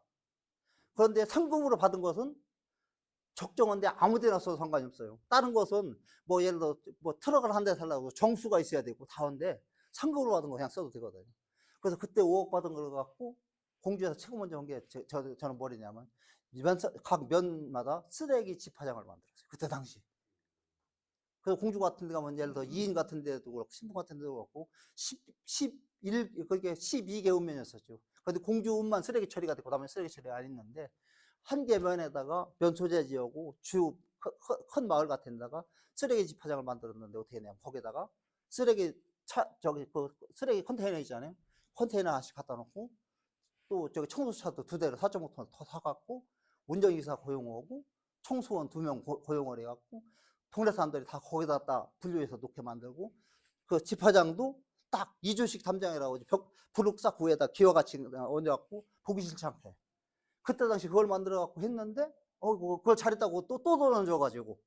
그런데 상금으로 받은 것은 적정한데 아무 데나 써도 상관이 없어요. 다른 것은 뭐 예를 들어 뭐 트럭을 한 대 살라고 정수가 있어야 되고 다한데 상금으로 받은 거 그냥 써도 되거든요. 그래서 그때 5억 받은 걸 갖고 공주에서 최고 먼저 한 게 저는 뭐냐면 각 면마다 쓰레기 집화장을 만들었어요. 그때 당시. 그래서 공주 같은 데 가면 예를 들어 2인 같은 데도 그렇고 신부 같은 데도 그렇고 11, 그게 12개 읍면이었었죠. 근데 공주 읍만 쓰레기 처리가 되고 그다음에 쓰레기 처리가 안 있는데 한 개 면에다가 면 소재지하고 큰 마을 같은 데다가 쓰레기 집화장을 만들었는데 어떻게 했냐면 거기다가 쓰레기 쓰레기 컨테이너 있잖아요. 컨테이너 하나씩 갖다 놓고 또 저기 청소차도 2대를 4.5톤 더 사갖고 운전기사 고용하고 청소원 2명 고용을 해갖고 동네 사람들이 다 거기다 딱 분류해서 놓게 만들고 그 집화장도 딱 2주씩 담장이라고 부룩 싹 위에다 기와같이 얹어갖고 보기 싫지 않게 그때 당시 그걸 만들어갖고 했는데 그걸 잘했다고 또 돈 얹어가지고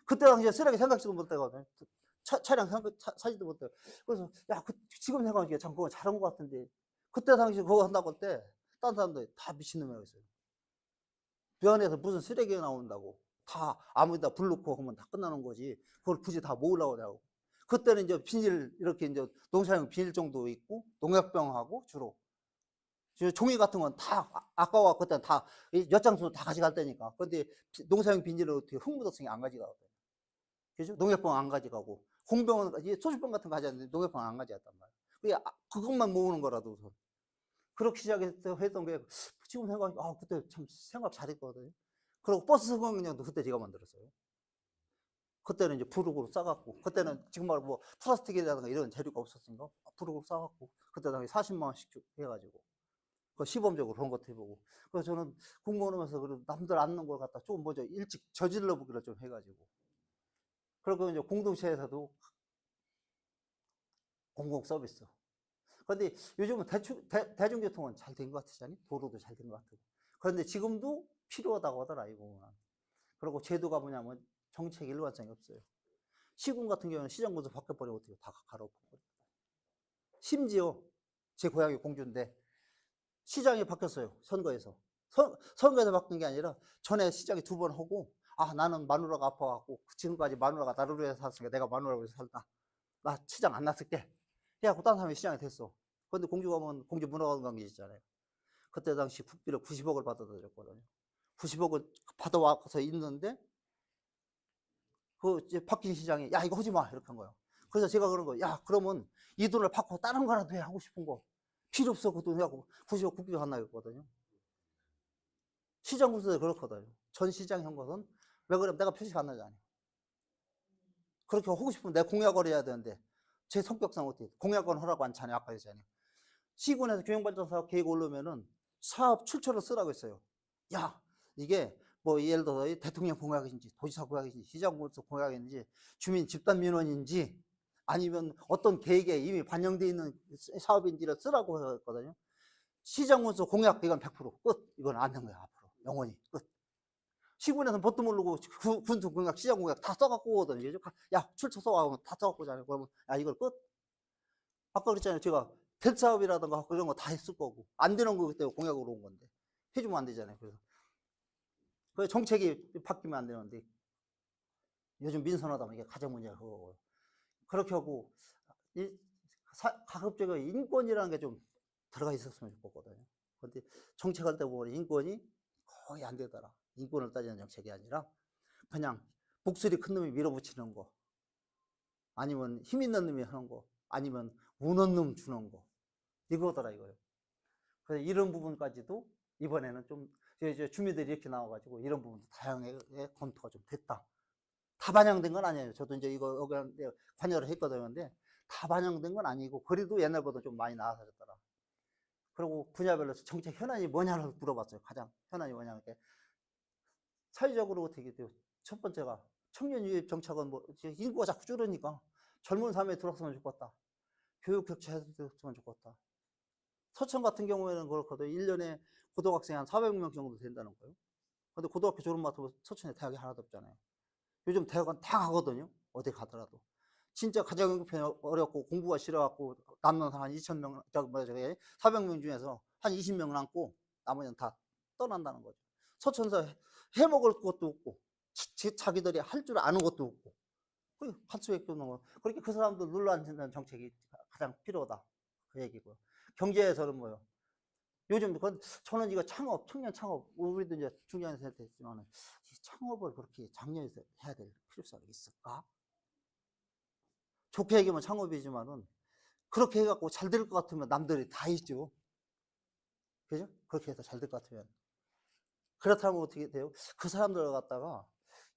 그때 당시에 쓰레기 생각지도 못해거든요. 차량 사지도 못해요. 그래서 야 지금 생각하니까 참 그거 잘한 것 같은데 그때 당시 그거 한다고 할 때 딴 사람들이 다 미친놈이라고 했어요. 면에서 무슨 쓰레기가 나온다고 다 아무데나 불 넣고 하면 다 끝나는 거지 그걸 굳이 다 모으려고 하냐고. 그때는 이제 비닐 이렇게 이제 농사용 비닐 정도 있고 농약병하고 주로 종이 같은 건 다 아까워 그때는 다 엿장수 다 가져갈 때니까. 근데 농사용 비닐을 어떻게 흙 묻었으니 안 가져가거든요. 그죠? 농약병 안 가져가고 공병은 소주병 같은 거 가져갔는데 농약병 안 가져갔단 말이에요. 그게 그것만 모으는 거라도 우선. 그렇게 시작했던 게 지금 생각하니까 그때 참 생각 잘했거든요. 그리고 버스 승강장도 그때 제가 만들었어요. 그때는 이제 부록으로 싸갖고 그때는 지금 말로 뭐 플라스틱이라든가 이런 재료가 없었으니까 부록으로 싸갖고 그때 당시 40만 원씩 해가지고 그 시범적으로 그런 것도 해보고 그래서 저는 공무원 하면서 그래도 남들 앉는 걸 갖다 좀 먼저 일찍 저질러 보기로 좀 해가지고 그리고 이제 공동체에서도 공공 서비스. 그런데 요즘은 대중교통은 잘 된 것 같으잖아요. 도로도 잘 된 것 같고. 그런데 지금도 필요하다고 하더라, 이거. 그리고 제도가 뭐냐면 정책 일관성이 없어요. 시군 같은 경우는 시장군수 바뀌어버리고 어떻게 다 갈아엎어버려요. 심지어 제 고향이 공주인데 시장이 바뀌었어요. 선거에서. 선거에서 바뀐 게 아니라 전에 시장이 2번 하고, 아, 나는 마누라가 아파갖고 지금까지 마누라가 나를 위해서 살았으니까 내가 마누라를 위해서 살다. 나 시장 안 났을게. 해갖고 딴 사람이 시장이 됐어. 그런데 공주 가면 공주 문화관광객이잖아요. 그때 당시 국비를 90억을 받아들였거든요. 90억을 받아와서 있는데 그 이제 박진 시장이 야 이거 하지 마 이렇게 한 거예요. 그래서 제가 그런 거예요. 야 그러면 이 돈을 받고 다른 거라도 해 하고 싶은 거 필요 없어 그 돈 해갖고 90억 국비가 안 나겠거든요. 시장 군수도 그렇거든요. 전 시장 한 것은 왜 그러면 내가 표시가 안 나잖아요. 그렇게 하고 싶으면 내 공약을 해야 되는데 제 성격상 어떻게 공약을 하라고 않잖아요. 아까 했잖아요. 시군에서 교육발전사업 계획 올르면은 사업 출처를 쓰라고 했어요. 야 이게 뭐 예를 들어서 대통령 공약인지 도지사 공약인지 시장군수 공약인지 주민 집단민원인지 아니면 어떤 계획에 이미 반영되어 있는 사업인지를 쓰라고 했거든요. 시장군수 공약 이건 100% 끝. 이건 안 된 거야 앞으로 영원히 끝. 시군에서는 뭣도 모르고 군수 공약 시장 공약 다 써갖고 오거든요. 야 출처 써와 다 써갖고 오잖아요. 그러면 야 이걸 끝. 아까 그랬잖아요. 제가 될 사업이라든가 그런 거 다 했을 거고 안 되는 거 그때 공약으로 온 건데 해주면 안 되잖아요. 그래서 그 정책이 바뀌면 안 되는데 요즘 민선하다 보니까 가장 문제가 그거고요. 그렇게 하고 가급적이고 인권이라는 게 좀 들어가 있었으면 좋겠거든요. 그런데 정책할 때 보면 인권이 거의 안 되더라. 인권을 따지는 정책이 아니라 그냥 목소리 큰 놈이 밀어붙이는 거 아니면 힘 있는 놈이 하는 거 아니면 우는 놈 주는 거 이거더라 이거요. 그래서 이런 부분까지도 이번에는 좀 이제 주민들이 이렇게 나와가지고 이런 부분도 다양하게 검토가 좀 됐다. 다 반영된 건 아니에요. 저도 이제 이거 여기 관여를 했거든요. 근데 다 반영된 건 아니고 그래도 옛날보다 좀 많이 나아졌더라. 그리고 분야별로 정책 현안이 뭐냐를 물어봤어요. 가장 현안이 뭐냐 이렇게 사회적으로 어떻게 돼요? 첫 번째가 청년 유입 정책은 뭐 인구가 자꾸 줄으니까 젊은 삶에 들어왔으면 좋겠다. 교육 격차했으면 좋겠다. 서천 같은 경우에는 그렇거든요. 1년에 고등학생이 한 400명 정도 된다는 거예요. 근데 고등학교 졸업 맡으면 서천에 대학이 하나도 없잖아요. 요즘 대학은 다 가거든요. 어디 가더라도. 진짜 가장 형편이 어렵고 공부가 싫어갖고 남는 사람 한 2,000명, 400명 중에서 한 20명 남고 나머지는 다 떠난다는 거죠. 서천에서 해먹을 것도 없고 자기들이 할 줄 아는 것도 없고 할 수밖에 없는 거. 그렇게 그 사람들 눌러앉는 정책이 가장 필요하다. 그 얘기고요. 경제에서는 뭐요? 요즘 저는 이거 창업, 청년 창업, 우리도 이제 중요한 세대 있지만 이 창업을 그렇게 장려해서 해야 될 필요성이 있을까? 좋게 얘기하면 창업이지만은 그렇게 해갖고 잘 될 것 같으면 남들이 다 있죠. 그죠? 그렇게 해서 잘 될 것 같으면. 그렇다면 어떻게 돼요? 그 사람들을 갖다가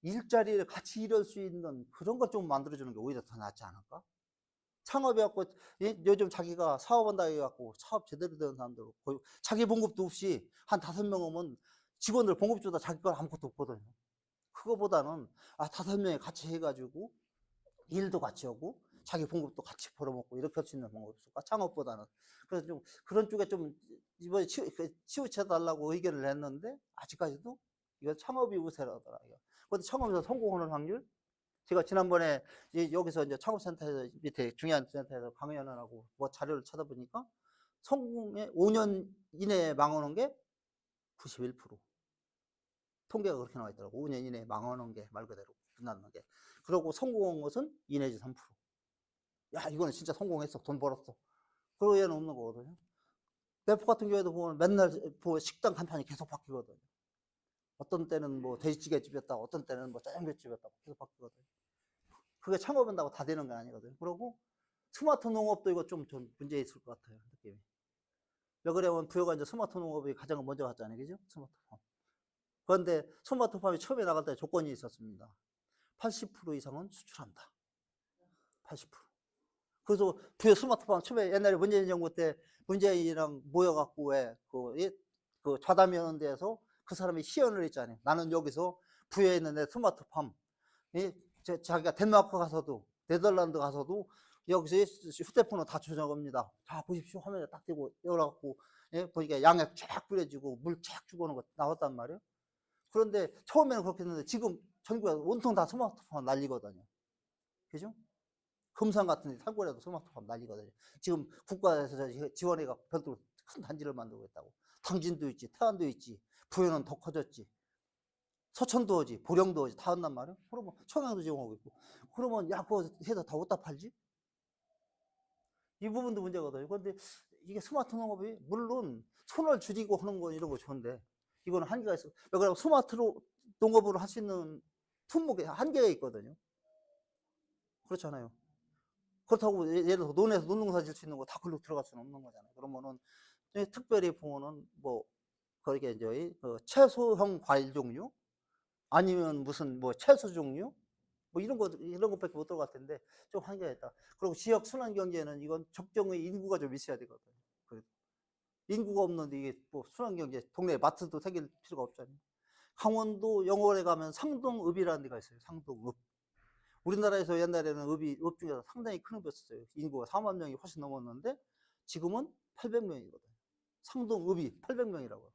일자리를 같이 일할 수 있는 그런 것 좀 만들어주는 게 오히려 더 낫지 않을까? 창업해갖고 요즘 자기가 사업한다 해갖고 사업 제대로 된 사람들 자기 봉급도 없이 한 5명 오면 직원들 봉급 주다 자기 건 아무것도 없거든요. 그거보다는 5명이 같이 해가지고 일도 같이 하고 자기 봉급도 같이 벌어먹고 이렇게 할 수 있는 방법이 없을까? 창업보다는. 그래서 좀 그런 쪽에 좀 이번에 치우쳐달라고 의견을 냈는데 아직까지도 이거 창업이 우세라더라고요. 근데 창업에서 성공하는 확률? 제가 지난번에 여기서 이제 창업센터에서 밑에 중요한 센터에서 강연을 하고 뭐 자료를 찾아보니까 성공의 5년 이내에 망하는 게 91%. 통계가 그렇게 나와 있더라고. 5년 이내에 망하는 게 말 그대로 끝나는 게. 그리고 성공한 것은 2 내지 3%. 야, 이거는 진짜 성공했어. 돈 벌었어. 그런 얘는 없는 거거든요. 네포 같은 경우에도 보면 맨날 식당 간판이 계속 바뀌거든요. 어떤 때는 뭐 돼지찌개집이었다, 어떤 때는 뭐 짜장면집이었다 계속 바뀌거든요. 그게 창업한다고 다 되는 건 아니거든요. 그리고 스마트 농업도 이거 좀 문제 있을 것 같아요. 느낌이. 왜 그러면 부여가 이제 스마트 농업이 가장 먼저 갔잖아요. 그죠? 스마트팜. 그런데 스마트팜이 처음에 나갈 때 조건이 있었습니다. 80% 이상은 수출한다. 80%. 그래서 부여 스마트팜 처음에 옛날에 문재인 정부 때 문재인이랑 모여갖고 왜 그 좌담이하는 데에서 그 사람이 시연을 했잖아요. 나는 여기서 부여에 있는 내 스마트팜, 자기가 덴마크 가서도 네덜란드 가서도 여기서 휴대폰으로 다 조작합니다. 자, 보십시오. 화면에 딱 띄고 열어갖고, 예, 보니까 양약 쫙 뿌려지고, 물 쫙 주고 오는 거 나왔단 말이에요. 그런데 처음에는 그렇게 했는데 지금 전국에 온통 다 스마트폰 난리거든요. 그죠? 금산 같은 데 산골에도 스마트폰 난리거든요. 지금 국가에서 지원해가 별도로 큰 단지를 만들고 있다고. 당진도 있지, 태안도 있지, 부여는 더 커졌지. 서천도 오지, 보령도 오지, 다 온단 말이에요. 그러면 청양도 지원하고 있고. 그러면 야, 그거 해서 다 어디다 팔지? 이 부분도 문제거든요. 그런데 이게 스마트 농업이 물론 손을 줄이고 하는 건 이런 거 좋은데 이거는 한계가 있어. 왜 그러면 스마트로 농업으로 할 수 있는 품목에 한계가 있거든요. 그렇잖아요. 그렇다고 예를 들어서 논에서 논농사 질 수 있는 거 다 글로 들어갈 수는 없는 거잖아요. 그러면은 특별히 보면은 뭐 거기에 이제 그 채소형 과일 종류 아니면 무슨 뭐 채소 종류 뭐 이런 것밖에 못 들어갈 텐데 좀 한계가 있다. 그리고 지역 순환 경제는 이건 적정의 인구가 좀 있어야 되거든요. 인구가 없는데 이게 뭐 순환 경제 동네에 마트도 생길 필요가 없잖아요. 강원도 영월에 가면 상동읍이라는 데가 있어요. 상동읍. 우리나라에서 옛날에는 읍 중에서 상당히 큰 읍이었어요. 인구가 4만 명이 훨씬 넘었는데 지금은 800명이거든요. 상동읍이 800명이라고요.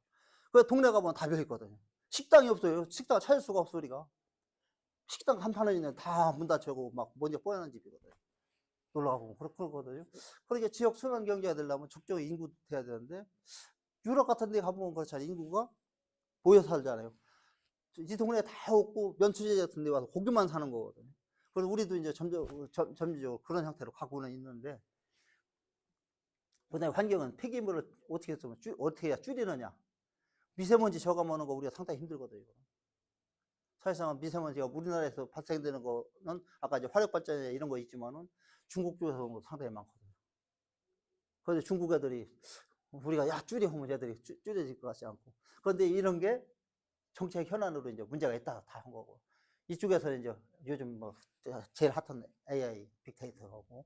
그 동네 가보면 다 비어있거든요. 식당이 없어요. 식당 찾을 수가 없어 우리가. 식당 간판에 있는 다 문 닫혀고 막 먼저 뽀얀 집이거든요. 놀러 가보면 그렇거든요. 그러니까 지역 순환 경제가 되려면 적정히 인구 돼야 되는데 유럽 같은 데 가보면 그렇잖아요. 인구가 모여 살잖아요. 이 동네에 다 없고 면추제 같은 데 와서 고기만 사는 거거든요. 그래서 우리도 이제 점진적으로 그런 형태로 가고는 있는데, 그다음에 환경은 폐기물을 어떻게 해서 어떻게 해야 줄이느냐. 미세먼지 저감하는 거 우리가 상당히 힘들거든요. 사실상 미세먼지가 우리나라에서 발생되는 거는 아까 이제 화력발전이나 이런 거 있지만은 중국 쪽에서 온 거 상당히 많거든요. 그런데 중국 애들이 우리가 야 줄여 하면 애들이 줄여질 것 같지 않고. 그런데 이런 게 정책 현안으로 이제 문제가 있다 다 한 거고. 이쪽에서 이제 요즘 뭐 제일 핫한 AI, 빅데이터하고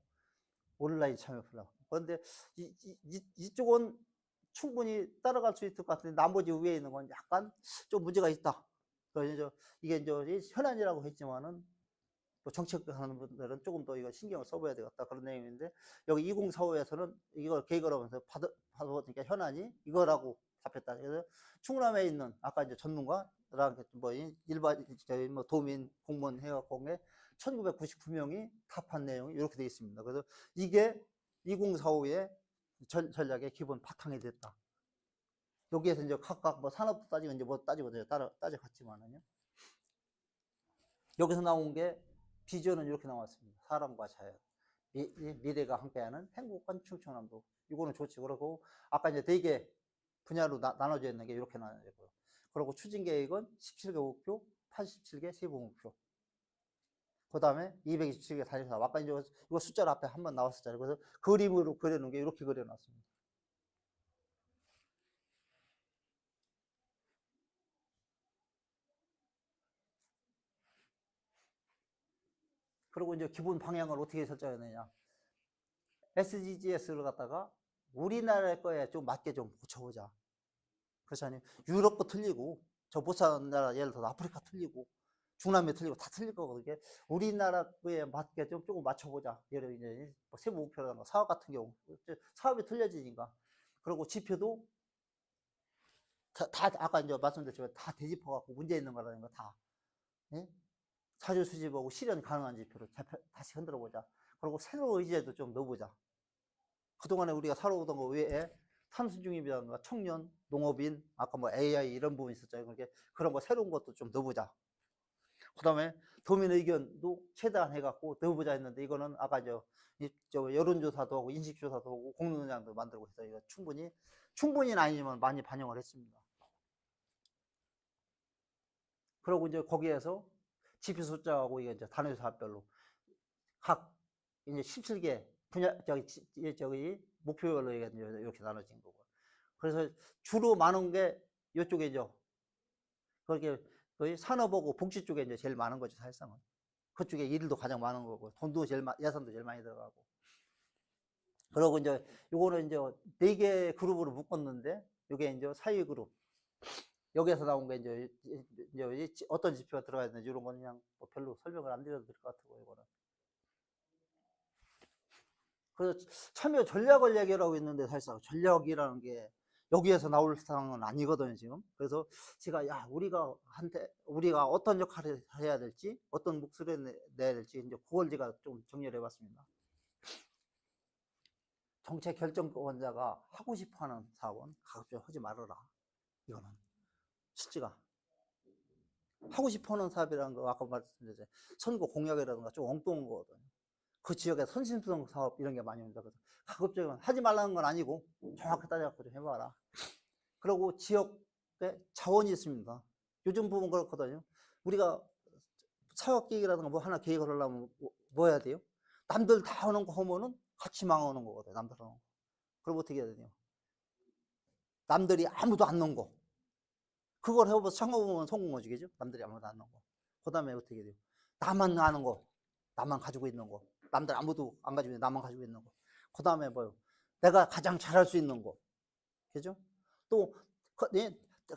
온라인 참여 플랫폼. 그런데 이쪽은 충분히 따라갈 수 있을 것 같은데 나머지 위에 있는 건 약간 좀 문제가 있다. 그래서 이게 이제 현안이라고 했지만은 뭐 정책하는 분들은 조금 더 이거 신경을 써봐야 되겠다 그런 내용인데 여기 2045에서는 이걸 계획을 하면서 받아보니까 현안이 이거라고 답했다. 그래서 충남에 있는 아까 이제 전문가랑 뭐 일반 저희 뭐 도민 공무원 해갖고 1999명이 답한 내용이 이렇게 되어 있습니다. 그래서 이게 2045의 전략의 기본 바탕이 됐다. 여기에서 이제 각각 뭐 산업도 따지고 이제 뭐 따지고 따져갔지만은요. 여기서 나온 게 비전은 이렇게 나왔습니다. 사람과 자연. 미래가 함께하는 행복한 충청남도. 이거는 좋지. 그리고 아까 이제 되게 분야로 나눠져 있는 게 이렇게 나눠져있고요. 그리고 추진 계획은 17개 목표, 87개 세부 목표. 그 다음에 227개 단위사업. 아까 이제 이거 숫자로 앞에 한번 나왔었잖아요. 그래서 그림으로 그려놓은 게 이렇게 그려놨습니다. 그리고 이제 기본 방향을 어떻게 설정했느냐. SDGs를 갖다가 우리나라 거에 좀 맞게 좀 고쳐보자. 그렇잖아요. 유럽 거 틀리고, 저 못 사는 나라, 예를 들어 아프리카 틀리고, 중남미 틀리고 다 틀릴 거거든요. 우리나라 거에 맞게 좀 조금 맞춰보자. 예를 들어 이제 뭐 세부 목표라든가 사업 같은 경우, 사업이 틀려지니까. 그리고 지표도 다 아까 이제 말씀드렸지만 다 되짚어갖고 문제 있는 거라는 거 다. 예? 자주 수집하고 실현 가능한 지표로 다시 흔들어 보자. 그리고 새로운 의제도 좀 넣어보자. 그동안에 우리가 살아오던 거 외에 탄소 중립이라든가 청년, 농업인, 아까 뭐 AI 이런 부분이 있었잖아요. 그러니까 그런 거 새로운 것도 좀 넣어보자. 그 다음에 도민 의견도 최대한 해갖고 넣어보자 했는데 이거는 아까 저 여론조사도 하고 인식조사도 하고 공론장도 만들고 해서 이거 충분히는 아니지만 많이 반영을 했습니다. 그리고 이제 거기에서 지표 숫자하고 이게 이제 단위 사업별로 각 이제 17개 분야 저기 목표별로 이렇게 나눠진 거고. 그래서 주로 많은 게 이쪽이죠. 그렇게 거의 산업하고 복지 쪽에 이제 제일 많은 거죠, 사실상은. 그쪽에 일도 가장 많은 거고, 돈도 예산도 제일 많이 들어가고. 그리고 이제 요거는 이제 4개 그룹으로 묶었는데, 요게 이제 사회 그룹. 여기에서 나온 게 이제 어떤 지표가 들어가야 되는지 이런 건 그냥 뭐 별로 설명을 안 드려도 될 것 같고, 이거는. 그래서 참여 전략을 얘기하고 있는데 사실상 전략이라는 게 여기에서 나올 상황은 아니거든요, 지금. 그래서 제가 야, 우리가 어떤 역할을 해야 될지, 어떤 목소리를 내야 될지, 이제 그걸 제가 좀 정리를 해봤습니다. 정책 결정권자가 하고 싶어 하는 사업은 가급적 하지 말아라. 이거는 실제가 하고 싶어 하는 사업이라는 거 아까 말씀드렸죠. 선거 공약이라든가 좀 엉뚱한 거거든요. 그 지역에 선심성 사업 이런 게 많이 온다. 그래서 가급적이면 하지 말라는 건 아니고 정확히 따져갖고 좀 해봐라. 그리고 지역에 자원이 있습니다. 요즘 보면 그렇거든요. 우리가 사업계획이라든가 뭐 하나 계획을 하려면 뭐 해야 돼요? 남들 다 하는 거 하면은 같이 망하는 거거든요. 남들 하는 거. 그럼 어떻게 해야 되냐? 남들이 아무도 안 넣은 거. 그걸 해보면서 창업하면 성공하지, 그죠? 남들이 아무도 안 넣은 거. 그 다음에 어떻게 돼요? 나만 아는 거. 나만 가지고 있는 거. 남들 아무도 안 가지고 있는 나만 가지고 있는 거. 그 다음에 뭐요? 내가 가장 잘할 수 있는 거. 그죠? 또,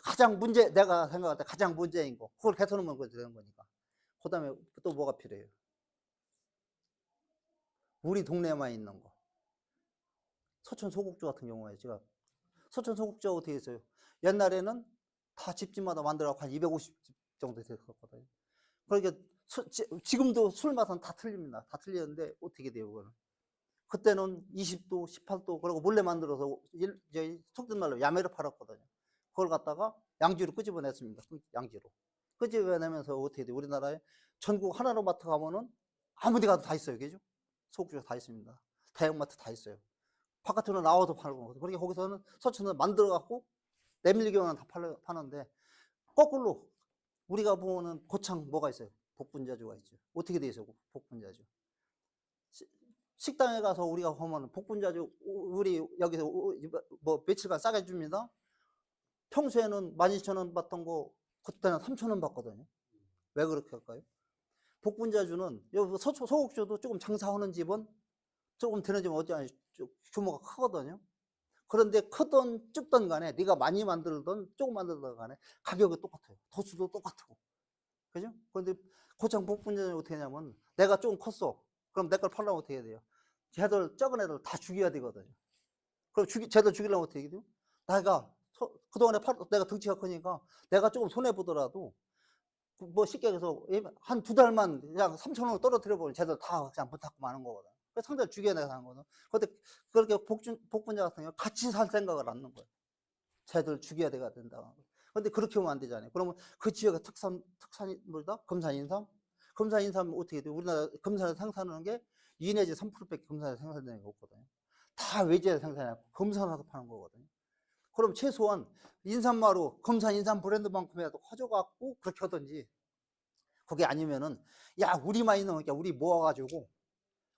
가장 내가 생각할 때 가장 문제인 거. 그걸 개선하면 되는 거니까. 그 다음에 또 뭐가 필요해요? 우리 동네에만 있는 거. 서촌 소국주 같은 경우에 제가 서촌 소국주가 어떻게 했어요? 옛날에는 다 집집마다 만들어갖고 한 250집 정도 됐었거든요. 그러니까 지금도 술 맛은 다 틀립니다. 다 틀리는데 어떻게 돼요, 그거는? 그때는 20도, 18도, 그리고 몰래 만들어서 이제 속된 말로 야매로 팔았거든요. 그걸 갖다가 양지로 끄집어냈습니다. 양지로. 끄집어내면서 어떻게 돼요? 우리나라에 전국 하나로 마트 가면은 아무 데 가도 다 있어요. 그죠? 소국주가 다 있습니다. 대형마트 다 있어요. 바깥으로 나와도 팔고. 그러니까 거기서는 서천을 만들어갖고 내밀기만 다 파는데 거꾸로 우리가 보는 고창 뭐가 있어요? 복분자주가 있죠. 어떻게 돼 있어요? 복분자주. 식당에 가서 우리가 보면 복분자주 우리 여기서 뭐 며칠간 싸게 줍니다. 평소에는 12,000원 받던 거 그때는 3,000원 받거든요. 왜 그렇게 할까요? 복분자주는 여기 소국주도 조금 장사하는 집은 조금 되는 집은 어찌 규모가 크거든요. 그런데 크든 좁든 간에 네가 많이 만들든 조금 만들든 간에 가격이 똑같아요. 도수도 똑같고. 그죠? 그런데 고창 복분자는 어떻게 하냐면 내가 조금 컸어. 그럼 내 걸 팔려면 어떻게 해야 돼요? 쟤들 적은 애들 다 죽여야 되거든요. 그럼 쟤들 죽이려면 어떻게 해야 돼요? 그동안에 내가 덩치가 크니까 내가 조금 손해보더라도 뭐 쉽게 해서 한 2달만 그냥 3,000원을 떨어뜨려 버리면 쟤들 다 그냥 못 탔고 마는 거거든. 그래서 상대를 죽여내서 하는 거는. 근데 그렇게 복분자 같은 경우 같이 살 생각을 안 하는 거예요. 쟤들 죽여야 된다. 근데 그렇게 하면 안 되잖아요. 그러면 그 지역의 특산이 뭐다? 금산, 인삼? 금산, 인삼 어떻게 돼요? 우리나라 금산에서 생산하는 게 2 내지 3%밖에 금산에서 생산되는 게 없거든요. 다 외지에서 생산하고 금산에서 파는 거거든요. 그럼 최소한 인삼마루, 금산 인삼 브랜드만큼이라도 커져갖고 그렇게 하든지, 그게 아니면은 야, 우리만 있는 거니까 우리 모아가지고,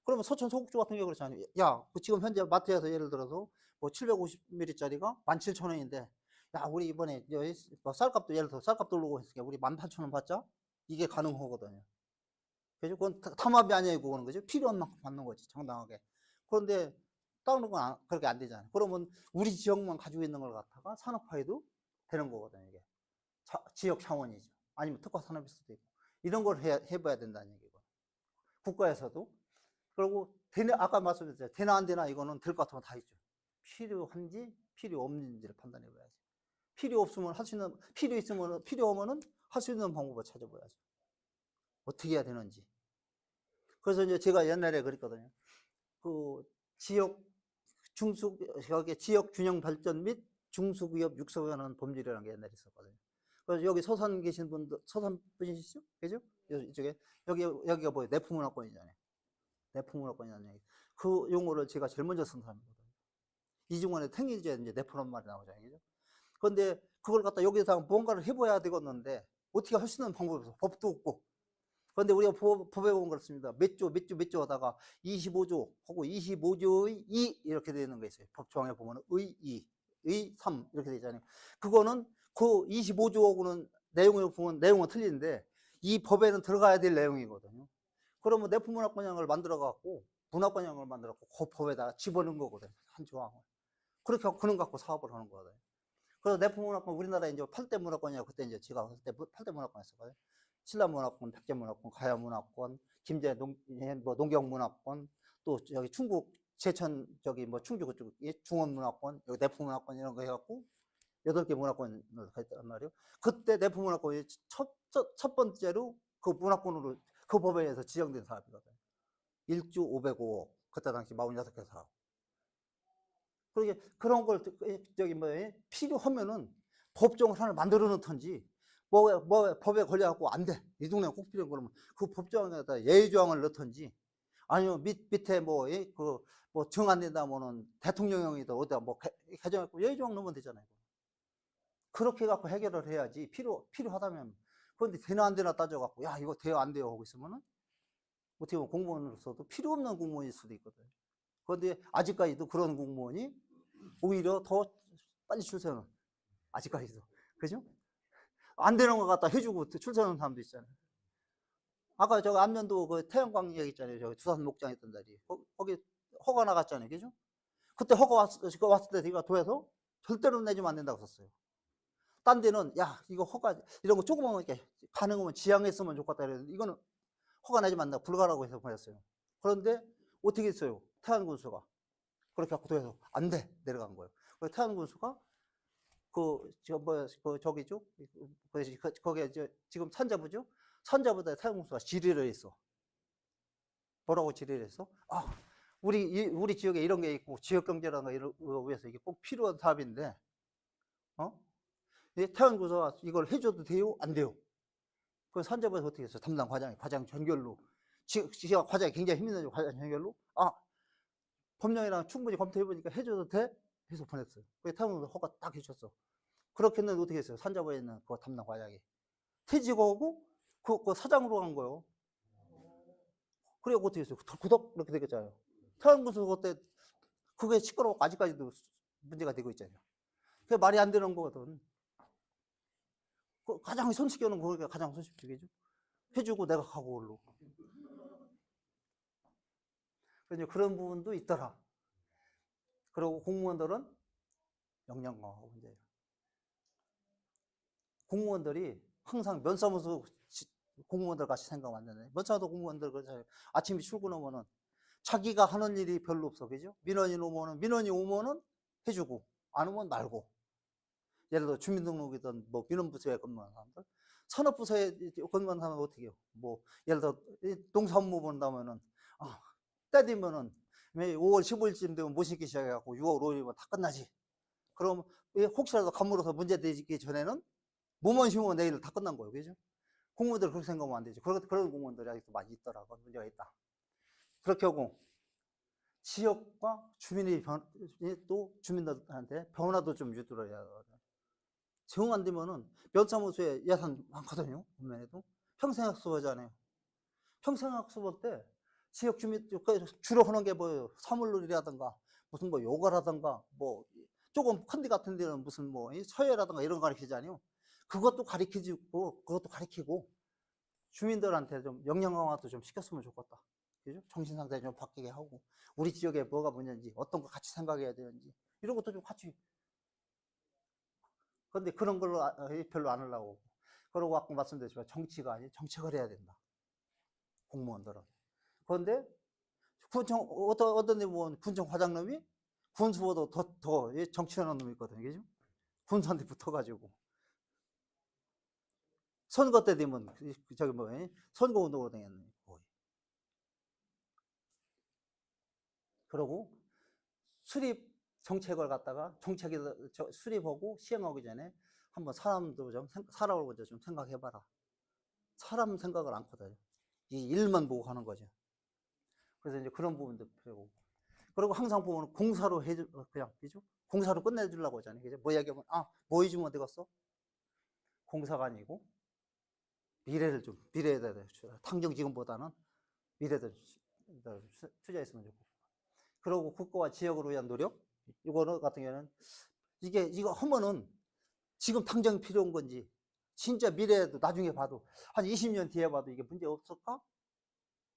그러면 서천 소국주 같은 경우 그렇잖아요. 야, 지금 현재 마트에서 예를 들어서 뭐 750ml짜리가 17,000원인데, 야, 우리 이번에 뭐 쌀값도 예를 들어 쌀값도 오르고 했으니까 우리 18,000원 받자? 이게 가능하거든요. 그죠? 그건 탐합이 아니고 그러는 거죠. 필요한 만큼 받는 거지, 정당하게. 그런데 다른 건 그렇게 안 되잖아요. 그러면 우리 지역만 가지고 있는 걸 갖다가 산업화해도 되는 거거든요, 이게. 지역 차원이죠. 아니면 특화 산업일 수도 있고. 이런 걸 해봐야 된다는 얘기고. 국가에서도. 그리고 아까 말씀드렸죠. 되나 안 되나 이거는 될 것 같으면 다 있죠. 필요한지 필요 없는지를 판단해 봐야지. 필요 없으면 할 수 있는, 필요 있으면, 필요 하면은 할 수 있는 방법을 찾아봐야죠. 어떻게 해야 되는지. 그래서 이제 제가 옛날에 그랬거든요. 그 지역 지역 균형 발전 및 중소기업 육성하는 법률이라는 게 옛날에 있었거든요. 그래서 여기 서산 계신 분들, 서산 분이시죠? 그죠? 이쪽에, 여기가 뭐예요? 내품문화권이잖아요. 내품문화권이라는 얘기. 그 용어를 제가 제일 먼저 쓴 사람이거든요. 이중원에 탱이제 이제 내포란 말이 나오잖아요. 그죠? 그런데 그걸 갖다 여기서 뭔가를 해봐야 되겠는데, 어떻게 할 수 있는 방법이 없어. 법도 없고. 그런데 우리가 법에 보면 그렇습니다. 몇 조 하다가 25조 하고 25조의 2 이렇게 되는 거 있어요. 법조항에 보면 의 2, 의 3 이렇게 되잖아요. 그거는 그 25조하고는 내용을 보면 내용은 틀리는데 이 법에는 들어가야 될 내용이거든요. 그러면 내품문화권령을 만들어 갖고 문화권령을 만들어 갖고 그 법에다 집어넣은 거거든요. 한 조항을. 그렇게 그런 갖고 사업을 하는 거거든요. 그래서 내품문화권, 우리나라에 이제 8대 문화권이라고 그때 이제 제가 그때 8대 문화권 했었거든요. 신라문화권, 백제문화권, 가야문화권, 김제 농경문화권, 또 여기 충북 제천 저기 뭐 충주 그쪽 중원문화권, 여기 내포문화권 이런 거 해갖고 8개 문화권을 했단 말이에요. 그때 내포문화권이 첫 번째로 그 문화권으로 그 법에 의해서 지정된 사업이거든요. 1조 505억. 그때 당시 46개 사업. 그러게 그런 걸 저기 뭐 필요하면은 법정을 하나 만들어 놓던지 뭐 법에 걸려갖고 안 돼. 이 동네 꼭 필요한 그러면 그 법정에다 예외조항을 넣던지 아니면 밑에 뭐 정 안 된다면은 대통령령이다 어디다 뭐 개정했고 예외조항 넣으면 되잖아요. 그렇게 갖고 해결을 해야지 필요하다면. 그런데 되나 안 되나 따져갖고 야 이거 돼요 안 돼요 하고 있으면은 어떻게 보면 공무원으로서도 필요 없는 공무원일 수도 있거든요. 그런데 아직까지도 그런 공무원이 오히려 더 빨리 출세하는, 아직까지도. 그죠? 안 되는 것 갖다 해주고 출세하는 사람도 있잖아요. 아까 저 안면도 그 태양광 얘기 있잖아요. 저기 두산 목장 있던 자리. 거기 허가 나갔잖아요. 그죠? 그때 허가 왔을 때 제가 도에서 절대로 내주면 안 된다고 썼어요. 딴 데는 야 이거 허가 이런 거 조그만 게 가능하면 지향했으면 좋겠다 그랬는데 이거는 허가 내주면 안 된다 불가라고 해서 보냈어요. 그런데 어떻게 했어요? 태안군수가 그렇게 갖고 도에서 안 돼 내려간 거예요. 그래서 태안군수가 저기죠? 거기에 지금 산자부죠? 산자부다 태안군수가 질의를 했어. 뭐라고 질의를 했어? 아 우리 지역에 이런 게 있고 지역 경제라는 거 위해서 이게 꼭 필요한 사업인데 태안군수가 이걸 해줘도 돼요? 안 돼요? 그 산자부에서 어떻게 했어요? 담당 과장 전결로 지역 과장이 굉장히 힘든 과장 전결로 법령이랑 충분히 검토해보니까 해줘도 돼? 해서 보냈어요. 그래서 태안군수 허가 딱 해줬어. 그렇게 했는데 어떻게 했어요? 산자부에 있는 그 담당 과장이 퇴직하고 그 사장으로 간 거예요. 그래 어떻게 했어요? 구독 이렇게 되겠잖아요. 태안군수 그때 그게 시끄러워 아직까지도 문제가 되고 있잖아요. 그게 말이 안 되는 거거든. 가장 손쉽게는 그게 가장 손쉽죠. 해주고 내가 가고 올로. 그래서 그런 부분도 있더라. 그리고 공무원들은 역량 강화가 문제예요. 공무원들이 항상 면사무소 공무원들 같이 생각하면 안 되네. 면사무소 공무원들 아침에 출근하면은 자기가 하는 일이 별로 없어. 그죠? 민원이 오면은 해주고, 안 오면 말고. 예를 들어 주민등록이든 뭐 민원부서에 근무하는 사람들, 산업부서에 근무하는 사람은 어떻게 해요? 뭐, 예를 들어 농사업무 본다면은, 때 되면은 5월 15일쯤 되면 못 심기 시작해갖고 6월 5일이면 다 끝나지. 그럼 혹시라도 간물어서 문제 되기 전에는 몸만 심으면 내일 다 끝난 거예요. 그죠? 공무원들 그렇게 생각하면 안 되죠. 그런 공무원들이 아직도 많이 있더라고. 문제가 있다. 그렇게 하고, 지역과 주민이 또 주민들한테 변화도 좀 유도를 해야 하거든요. 정 안 되면은 면사무소에 예산 많거든요. 보면에도 평생학습 하잖아요. 평생학습 때 지역 주민 주로 하는 게 뭐예요? 사물놀이라든가 무슨 뭐 요가라든가 뭐 조금 큰 데 같은 데는 무슨 뭐 서예라든가 이런 거 가르치잖아요. 그것도 가르치고 그것도 가르치고 주민들한테 좀 역량 강화도 좀 시켰으면 좋겠다. 그죠? 정신 상태 좀 바뀌게 하고 우리 지역에 뭐가 문제인지 어떤 거 같이 생각해야 되는지 이런 것도 좀 같이. 그런데 그런 걸로 별로 안 하려고. 그러고 아까 말씀드렸지만 정치가 아니 정책을 해야 된다. 공무원들은. 그런데 어떤 데 보면 군청 과장님이 군수보다 더 정치하는 놈이 있거든요. 그죠? 군수한테 붙어가지고. 선거 때 되면 저기 뭐 선거 운동으로 다녔네. 거의. 그러고 수립 정책을 갖다가 정책에 수립하고 시행하기 전에 한번 사람도 좀 사람을 먼저 좀 생각해봐라. 사람 생각을 않거든요. 이 일만 보고 가는 거죠. 그래서 이제 그런 부분도 필요하고. 그리고 항상 보면 공사로 그냥, 그죠? 공사로 끝내주려고 하잖아요. 그죠? 뭐 얘기하면, 뭐 해주면 되겠어? 공사가 아니고, 미래에 대해 당장 지금보다는 미래에 대해 투자했으면 좋겠고. 그리고 국가와 지역을 위한 노력? 이거 같은 경우에는, 이거 하면은 지금 당장 필요한 건지, 진짜 미래에도 나중에 봐도, 한 20년 뒤에 봐도 이게 문제 없을까?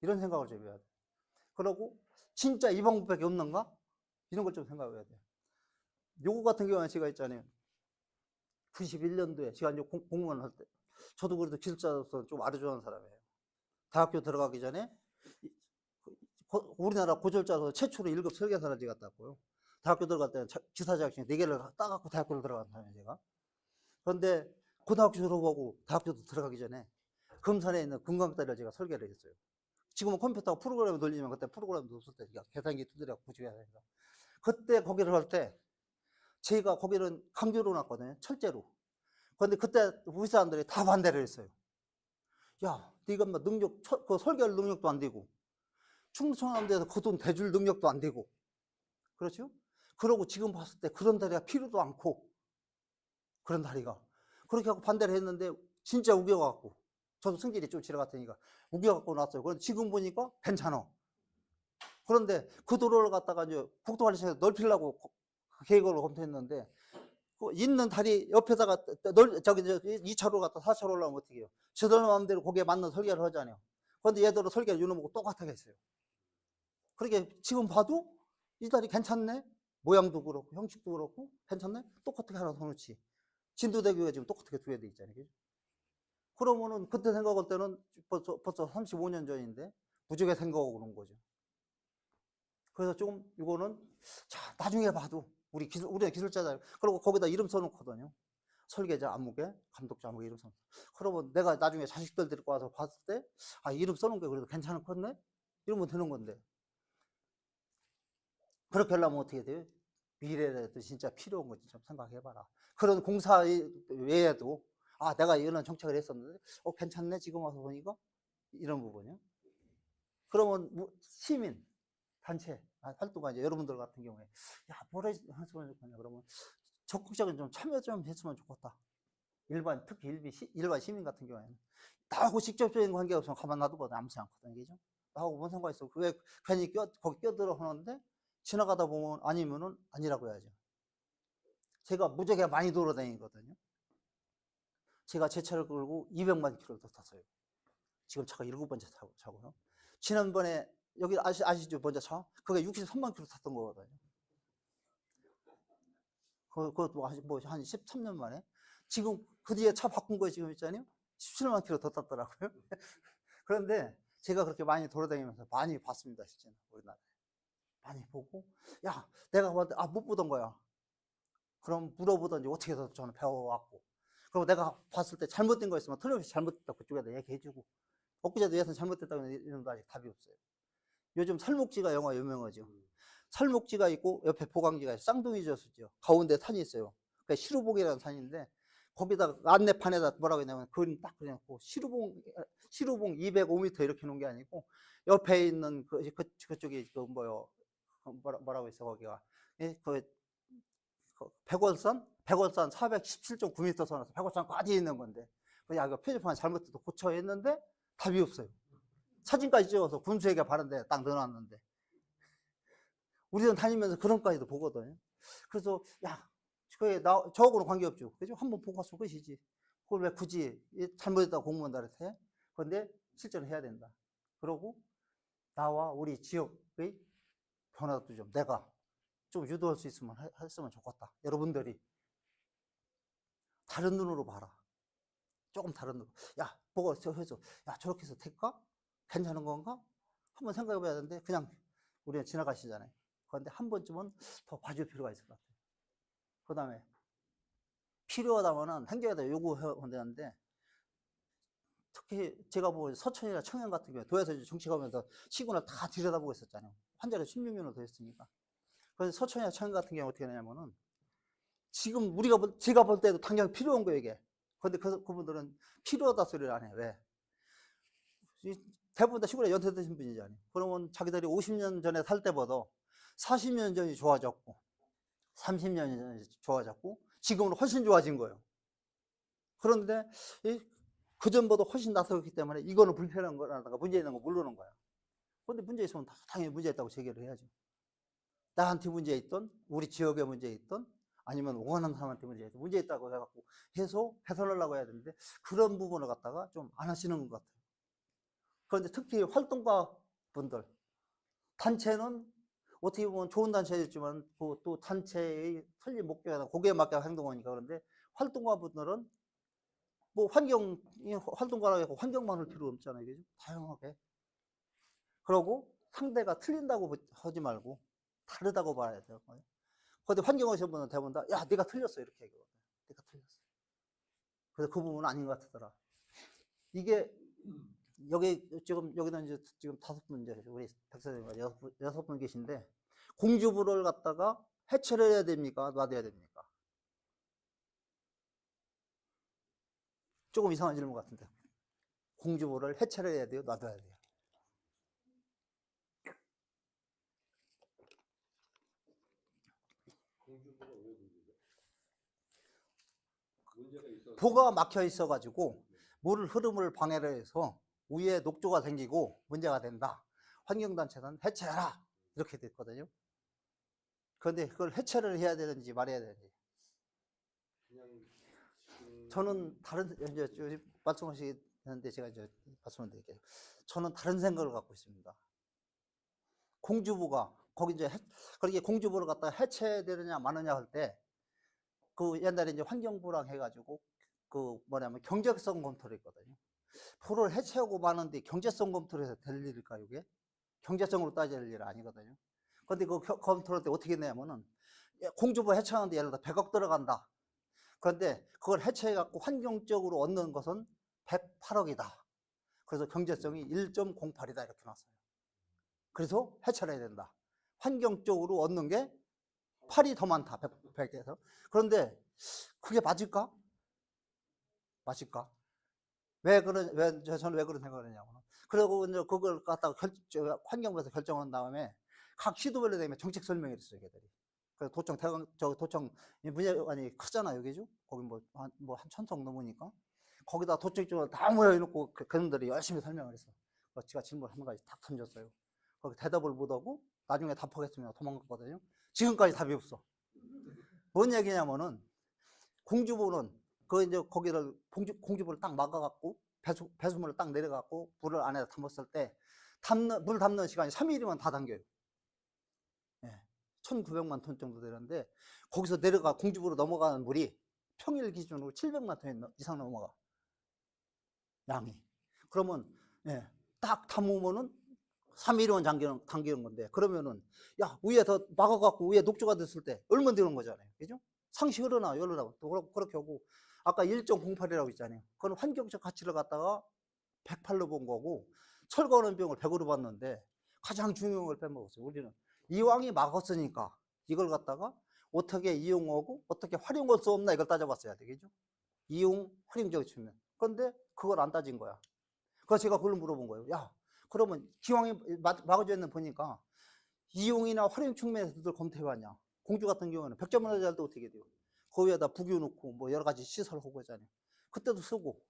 이런 생각을 좀 해야 돼. 그리고 진짜 이 방법밖에 없는가? 이런 걸 좀 생각해야 돼요. 요거 같은 경우는 제가 있잖아요. 91년도에 제가 이제 공무원 할 때, 저도 그래도 기술자로서 좀 아주 좋아하는 사람이에요. 대학교 들어가기 전에 우리나라 고졸자로 최초로 1급 설계사를 제가 땄고요. 대학교 들어갈 때는 기사 자격증 4개를 따갖고 대학교를 들어간 사람이에요, 제가. 그런데 고등학교 졸업하고 대학교도 들어가기 전에 금산에 있는 금강다리를 제가 설계를 했어요. 지금은 컴퓨터가 프로그램을 돌리면 그때 프로그램도 없을 때 계산기 두드려갖고 구직해야 돼서. 그때 거기를 할 때 제가 거기는 강제로 놨거든요. 철제로. 그런데 그때 우리 사람들이 다 반대를 했어요. 야, 네가 뭐 그 설계할 능력도 안 되고, 충청남도에서 그 돈 대줄 능력도 안 되고, 그렇죠? 그러고 지금 봤을 때 그런 다리가 필요도 않고, 그런 다리가. 그렇게 하고 반대를 했는데, 진짜 우겨갖고, 저도 승질이 좀 지나갔으니까, 우겨갖고 나왔어요. 그런데 지금 보니까 괜찮아. 그런데 그 도로를 갖다가 이제 국토관리청에서 넓히려고 계획을 검토했는데, 그 있는 다리 옆에다가 저기 2차로 갔다 4차로 올라오면 어떻게 해요? 저들 마음대로 거기에 맞는 설계를 하잖아요. 그런데 얘들은 설계를 유놈하고 똑같게 했어요. 그렇게 지금 봐도 이 다리 괜찮네? 모양도 그렇고 형식도 그렇고 괜찮네? 똑같게 하나 더 놓지. 진도대교가 지금 똑같게 두야 돼 있잖아요. 그죠? 그러면은 그때 생각할 때는 벌써 35년 전인데 부족하게 생각하고 그런 거죠. 그래서 조금 이거는 자 나중에 봐도 우리가 기술자잖아요. 그리고 거기다 이름 써놓거든요. 설계자 안무개, 감독자 안무개 이름 써놓고. 그러면 내가 나중에 자식들 데리고 와서 봤을 때 아 이름 써놓은 게 그래도 괜찮은 컸네? 이러면 되는 건데. 그렇게 하려면 어떻게 돼요? 미래에도 진짜 필요한 거지 좀 생각해봐라. 그런 공사 외에도 아 내가 이런 정책을 했었는데 괜찮네 지금 와서 보니까 이런 부분이요. 그러면 시민 단체 활동가 이제 여러분들 같은 경우에 야 뭐라 했으면 좋겠냐 그러면 적극적인 좀 참여 좀 했으면 좋겠다. 특히 일반 시민 같은 경우에는 나하고 직접적인 관계가 없으면 가만 놔두거든 아무렇지 않거든 그죠? 나하고 뭔 상관 있어? 왜 괜히 거기 껴들어 하는데 지나가다 보면 아니면은 아니라고 해야죠. 제가 무지하게 많이 돌아다니거든요. 제가 제 차를 끌고 200만 킬로를 더 탔어요. 지금 차가 7번째 차고요. 지난번에 여기 아시죠? 먼저 차? 그게 63만 킬로 탔던 거거든요. 그것도 한 13년 만에. 지금 그 뒤에 차 바꾼 거 지금 있잖아요. 17만 킬로 더 탔더라고요. 그런데 제가 그렇게 많이 돌아다니면서 많이 봤습니다, 진짜. 우리나라에. 많이 보고, 야, 내가 봤는데, 못 보던 거야. 그럼 물어보던지 어떻게 해서 저는 배워왔고. 그리고 내가 봤을 때 잘못된 거 있으면 틀림없이 잘못됐다고 그쪽에다 얘기해주고. 엊그제도 예선 잘못됐다고 이러는데 아직 답이 없어요. 요즘 살목지가 영화 유명하죠. 살목지가 있고 옆에 보강지가 있어요. 쌍둥이 저수지요. 가운데 산이 있어요. 그러니까 시루봉이라는 산인데 거기다 안내판에다 뭐라고 했냐면 그림 딱 그려놓고 시루봉 205m 이렇게 놓은 게 아니고 옆에 있는 그쪽이 뭐라고 했어 거기가 백월산 417.9m 선에서 백월산 꽈디에 있는 건데 야 이거 표지판 잘못해서 고쳐 했는데 답이 없어요. 사진까지 찍어서 군수에게 바른데 딱 넣어놨는데 우리는 다니면서 그런 까지도 보거든요. 그래서 야 그게 저하고는 관계없죠. 그죠? 한번 보고 갔으면 끝이지. 그걸 왜 굳이 잘못했다고 공무원 달한테 해? 그런데 실전을 해야 된다. 그러고 나와 우리 지역의 변화도 좀 내가 좀 유도할 수 있으면 했으면 좋겠다. 여러분들이 다른 눈으로 봐라. 조금 다른 눈으로. 야 보고 해서 야 저렇게 해서 될까? 괜찮은 건가? 한번 생각해 봐야 되는데 그냥 우리는 지나가시잖아요. 그런데 한 번쯤은 더 봐줄 필요가 있을 것 같아요. 그 다음에 필요하다면은 행정에다 요구해야 되는데 특히 제가 뭐 서천이나 청양 같은 경우에 도에서 정치하면서 시군을 다 들여다보고 있었잖아요. 환자를 16년을 더 했으니까. 그래서 서천이나 청양 같은 경우 어떻게 되냐면은 지금 제가 볼 때도 당장 필요한 거예요, 이게. 근데 그분들은 필요하다 소리를 안 해요. 왜? 대부분 다 시골에 연세 드신 분이잖아요. 그러면 자기들이 50년 전에 살 때보다 40년 전이 좋아졌고, 30년 전이 좋아졌고, 지금은 훨씬 좋아진 거예요. 그런데 그전보다 훨씬 나서기 때문에 이거는 불편한 거라든가 문제 있는 거 모르는 거야. 그런데 문제 있으면 당연히 문제 있다고 제기를 해야죠. 나한테 문제 있던, 우리 지역에 문제 있던, 아니면 원하는 사람한테 문제 있다고 해갖고 해서 개선하려고 해야 되는데 그런 부분을 갖다가 좀 안 하시는 것 같아요. 그런데 특히 활동가 분들, 단체는 어떻게 보면 좋은 단체였지만 또 단체의 설립 목표나 거기에 맞게 행동하니까 그런데 활동가 분들은 뭐 활동가라고 해서 환경만을 필요 없잖아요. 그죠? 다양하게. 그러고 상대가 틀린다고 하지 말고 다르다고 봐야 돼요. 근데 환경오신 분은 대부분 다, 야, 네가 틀렸어. 이렇게 얘기하거든요. 네가 틀렸어. 그래서 그 부분은 아닌 것 같더라. 이게, 여기는 이제 지금 5분, 이제 우리 백사장님과 6분 계신데, 공주부를 갖다가 해체를 해야 됩니까? 놔둬야 됩니까? 조금 이상한 질문 같은데. 공주부를 해체를 해야 돼요? 놔둬야 돼요? 보가 막혀 있어가지고 물 흐름을 방해를 해서 위에 녹조가 생기고 문제가 된다. 환경단체는 해체해라. 이렇게 됐거든요. 그런데 그걸 해체를 해야 되는지 말아야 되는지. 저는 다른, 이제 말씀하시는데 제가 이제 말씀을 드릴게요. 저는 다른 생각을 갖고 있습니다. 공주부가, 거기 이제, 그렇게 공주부를 갖다가 해체되느냐 마느냐 할 때, 그 옛날에 이제 환경부랑 해가지고, 그 뭐냐면 경제성 검토를 했거든요. 부를 해체하고 마는데 경제성 검토를 해서 될 일일까요, 이게? 경제성으로 따질 일 아니거든요. 근데 그 검토를 때 어떻게 했냐면은, 공주부 해체하는데 예를 들어 100억 들어간다. 그런데 그걸 해체해갖고 환경적으로 얻는 것은 108억이다. 그래서 경제성이 1.08이다. 이렇게 놨어요. 그래서 해체를 해야 된다. 환경적으로 얻는 게 8이 더 많다. 100에서. 그런데 그게 맞을까? 맞을까? 저는 왜 그런 생각을 했냐고요. 그리고 이제 그걸 갖다가 환경부에서 결정한 다음에 각 시도별로 되면 정책 설명이 있어요, 걔들이. 그래서 도청, 문예관이 크잖아요, 여기죠? 거기 한 1000석 넘으니까. 거기다 도청 쪽을 다 모여놓고 그놈들이 열심히 설명을 했어. 제가 질문 한 가지 딱 던졌어요. 거기 대답을 못하고 나중에 답하겠습니다. 도망갔거든요. 지금까지 답이 없어. 뭔 얘기냐면은, 공주부는 이제 거기를 공주부를 딱 막아갖고 배수물을 딱 내려갖고 물을 안에다 담았을 때 물 담는 시간이 3일이면 다 담겨요. 1900만 톤 정도 되는데, 거기서 내려가 공주부로 넘어가는 물이 평일 기준으로 700만 톤 이상 넘어가, 양이. 그러면 딱 담으면은 3일이면 당기는 건데, 그러면은 야, 위에 더 막아갖고 위에 녹조가 됐을 때 얼마 되는 거잖아요, 그죠? 상시 흐르나 열르나 또 그렇게 하고, 아까 1.08이라고 있잖아요. 그건 환경적 가치를 갖다가 108로 본 거고, 철거하는 비용을 100으로 봤는데 가장 중요한 걸 빼먹었어요. 우리는 이왕이 막았으니까 이걸 갖다가 어떻게 이용하고 어떻게 활용할 수 없나, 이걸 따져봤어야 되겠죠. 이용 활용적 측면. 그런데 그걸 안 따진 거야. 그래서 제가 그걸 물어본 거예요. 야, 그러면 기왕이 막아져 있는 보니까 이용이나 활용 측면에서도 검토해봤냐. 공주 같은 경우는 100점 만점에 할 때 어떻게 돼요? 거기에다 부교 넣고 뭐 여러 가지 시설하고 하잖아요. 그때도 쓰고,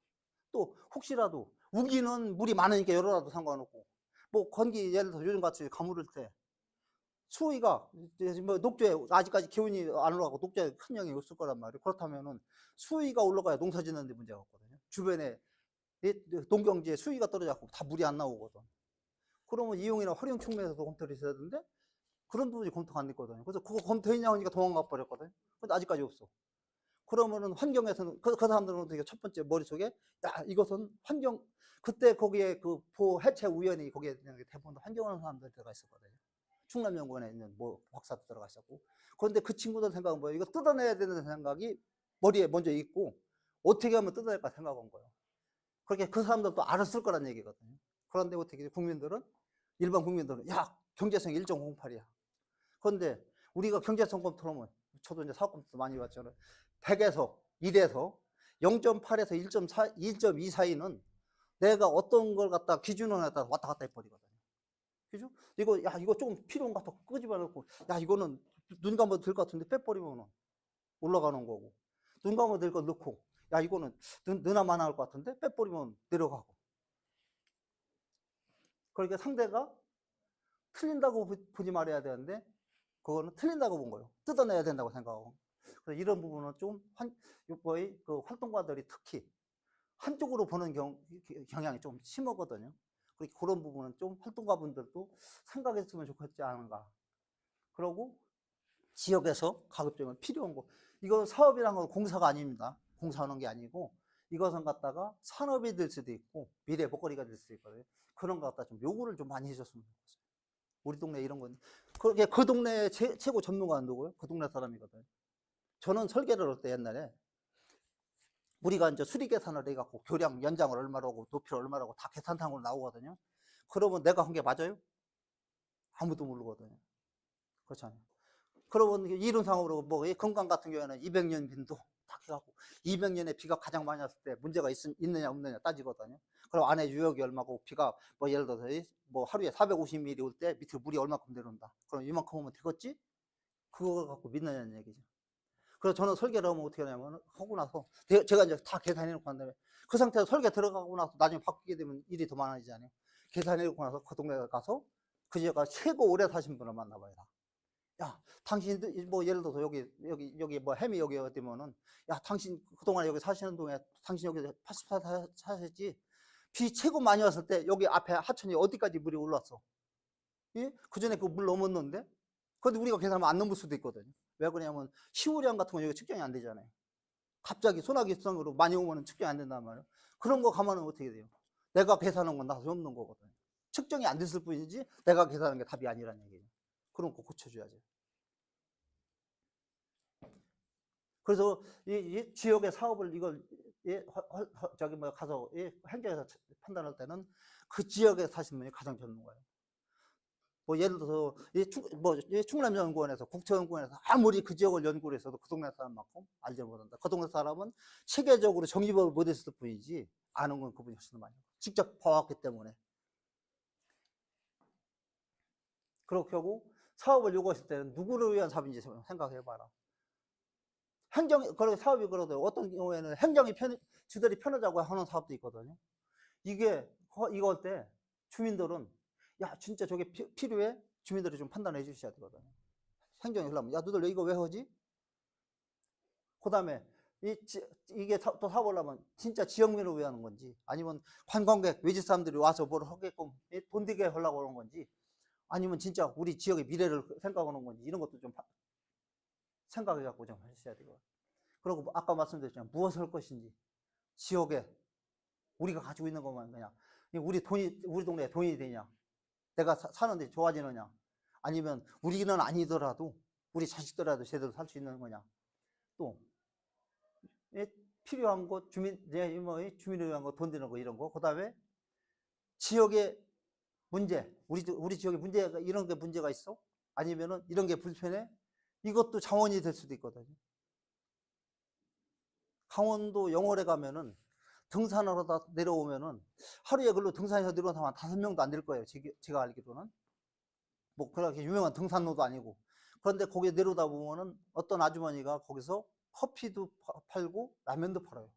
또 혹시라도 우기는 물이 많으니까 열어놔도 상관없고, 뭐 건기, 예를 들어 요즘 같이 가물을 때 수위가 뭐 녹조에 아직까지 기온이 안 올라가고 녹조에 큰 영향이 없을 거란 말이에요. 그렇다면은 수위가 올라가야 농사 짓는 데 문제가 없거든요. 주변에 농경지에 수위가 떨어져갖고 다 물이 안 나오거든. 그러면 이용이나 활용 측면에서도 검토를 있어야 되는데 그런 부분이 검토가 안 됐거든요. 그래서 그거 검토했냐 하니까 도망가 버렸거든요. 근데 아직까지 없어. 그러면은 환경에서는 그 사람들은 어떻게, 첫 번째 머릿속에, 야, 이것은 환경, 그때 거기에 그 해체 우연히 거기에 대부분 환경하는 사람들 들어가 있었거든요. 충남연구원에 있는 뭐 박사도 들어가 있었고. 그런데 그 친구들 생각은 뭐예요? 이거 뜯어내야 되는 생각이 머리에 먼저 있고, 어떻게 하면 뜯어낼까 생각한 거예요. 그렇게 그 사람들도 알았을 거란 얘기거든요. 그런데 어떻게 국민들은, 일반 국민들은, 야, 경제성이 1.08이야. 그런데 우리가 경제성 검토하면, 저도 이제 사업 검토 많이 봤잖아요. 100에서 1에서 0.8에서 1.4, 1.2 사이는 내가 어떤 걸 갖다 기준으로 갖다 왔다 갔다 해버리거든요. 그죠? 이거, 야, 이거 조금 필요한 것 같아. 끄집어 놓고, 야, 이거는 눈 감아도 될 것 같은데 빼버리면 올라가는 거고, 눈 감아도 될 거 넣고, 야, 이거는 너나만 할 것 같은데 빼버리면 내려가고. 그러니까 상대가 틀린다고 보지 말아야 되는데, 그거는 틀린다고 본 거예요. 뜯어내야 된다고 생각하고. 그래서 이런 부분은 좀 거의 그 활동가들이 특히 한쪽으로 보는 경향이 좀 심하거든요. 그런 부분은 좀 활동가분들도 생각했으면 좋겠지 않은가. 그리고 지역에서 가급적이면 필요한 거. 이거 사업이란 건 공사가 아닙니다. 공사하는 게 아니고, 이것은 갖다가 산업이 될 수도 있고 미래 먹거리가 될 수도 있거든요. 그런 거 갖다 좀 요구를 좀 많이 해줬으면 좋겠어요. 우리 동네 이런 건. 그게 그 동네 최고 전문가는 누구예요? 그 동네 사람이거든. 저는 설계를 할 때 옛날에 우리가 이제 수리 계산을 해갖고 교량 연장을 얼마로 하고 높이를 얼마로 하고 다 계산상으로 나오거든요. 그러면 내가 한 게 맞아요? 아무도 모르거든요. 그렇잖아요. 그러면 이론상으로 뭐 건강 같은 경우에는 200년 빈도 딱 해갖고 200년에 비가 가장 많이 왔을 때 문제가 있느냐 없느냐 따지거든요. 그럼 안에 유역이 얼마고 비가 뭐 예를 들어서 뭐 하루에 450mm 올 때 밑에 물이 얼마큼 내려온다. 그럼 이만큼 오면 되겠지? 그거 갖고 믿느냐는 얘기죠. 그래서 저는 설계를 하면 어떻게 하냐면 하고 나서 제가 이제 다 계산해 놓고 난 다음에 그 상태에서 설계 들어가고 나서 나중에 바뀌게 되면 일이 더 많아지잖아요. 계산해 놓고 나서 그 동네에 가서 그 지역가 최고 오래 사신 분을 만나봐요. 야, 당신 뭐 예를 들어서 여기 뭐 햄이 여기 어디면은 야, 당신 그동안 여기 사시는 동안 당신 여기 84 사셨지? 비 최고 많이 왔을 때 여기 앞에 하천이 어디까지 물이 올랐어? 예? 그 전에 그 물 넘었는데? 근데 우리가 계산하면 안 넘을 수도 있거든요. 왜 그러냐면 시우량 같은 건 여기 측정이 안 되잖아요. 갑자기 소나기성으로 많이 오면 측정이 안 된단 말이에요. 그런 거 가면은 어떻게 돼요? 내가 계산한 건 나 소용없는 거거든요. 측정이 안 됐을 뿐이지 내가 계산한 게 답이 아니라는 얘기예요. 그런 거 고쳐줘야죠. 그래서 이 지역의 사업을 이걸 저기 뭐 가서 행정에서 판단할 때는 그 지역에 사신 분이 가장 전문가예요. 뭐 예를 들어서 충남연구원에서 국토연구원에서 아무리 그 지역을 연구를 했어도 그 동네 사람만큼 알지 못한다. 그 동네 사람은 체계적으로 정립을 못했을 뿐이지 아는 건 그분이 훨씬 많이 직접 봐왔기 때문에. 그렇게 하고 사업을 요구했을 때는 누구를 위한 사업인지 생각해봐라. 그렇게 사업이 그러도 어떤 경우에는 행정이 주들이 편하자고 하는 사업도 있거든요. 이거 할 때 주민들은 야, 진짜 저게 필요해? 주민들이 좀 판단해 주셔야 되거든요. 행정이 하려면 야, 너들 이거 왜 하지? 그 다음에 이게 또 사업을 하려면 진짜 지역민을 위한 건지 아니면 관광객 외지 사람들이 와서 뭘 하게끔 돈 되게 하려고 하는 건지 아니면 진짜 우리 지역의 미래를 생각하는 건지 이런 것도 좀 생각해 갖고 좀 하셔야 되고. 그리고 아까 말씀드렸지만 무엇을 할 것인지 지역에 우리가 가지고 있는 것만 그냥 우리 동네에 돈이 되냐, 내가 사는데 좋아지느냐, 아니면 우리는 아니더라도 우리 자식들이라도 제대로 살 수 있는 거냐. 또 필요한 것 주민을 위한 거 돈 드는 거 이런 거. 그다음에 지역의 문제, 우리 지역에 문제가 이런 게 문제가 있어? 아니면은 이런 게 불편해? 이것도 자원이 될 수도 있거든요. 강원도 영월에 가면은 등산을 하다 내려오면은 하루에 글로 등산해서 내려온 사람 한 5명도 안 될 거예요. 제가 알기로는. 뭐 그렇게 유명한 등산로도 아니고. 그런데 거기에 내려오다 보면은 어떤 아주머니가 거기서 커피도 팔고 라면도 팔아요.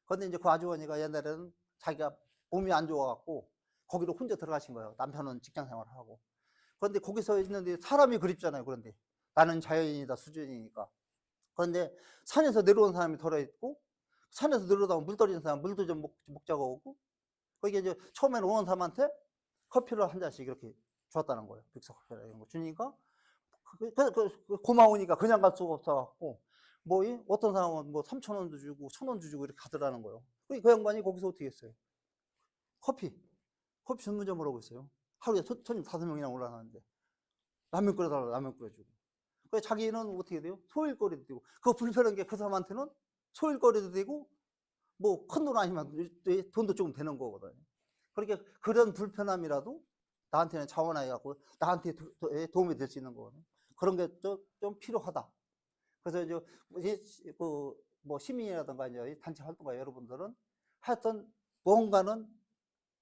그런데 이제 그 아주머니가 옛날에는 자기가 몸이 안 좋아갖고 거기로 혼자 들어가신 거예요. 남편은 직장 생활을 하고. 그런데 거기서 있는데 사람이 그립잖아요. 그런데 나는 자연인이다 수준이니까. 그런데 산에서 내려온 사람이 덜어 있고 산에서 내려오다 물 떨어진 사람 물도 좀 먹자고 오고 거기에 이제 처음에는 오는 사람한테 커피를 한 잔씩 이렇게 줬다는 거예요. 빅서 커피라 이런 거 주니까 고마우니까 그냥 갈 수가 없어갖고 뭐 어떤 사람은 뭐 3,000원도 주고 1,000원도 주고 이렇게 가더라는 거예요. 그 양반이 거기서 어떻게 했어요? 커피 전문점을 하고 있어요. 하루에 손님 5명이나 올라가는데 라면 끓여달라고 라면 끓여주고. 그래서 자기는 어떻게 돼요? 소일거리도 되고. 그거 불편한 게 그 사람한테는 소일거리도 되고, 뭐 큰 돈 아니면 돈도 조금 되는 거거든요. 그렇게 그런 불편함이라도 나한테는 자원해갖고 나한테 도움이 될 수 있는 거거든요. 그런 게 좀 필요하다. 그래서 이제 뭐 시민이라든가 이제 단체 활동가 여러분들은 하여튼 뭔가는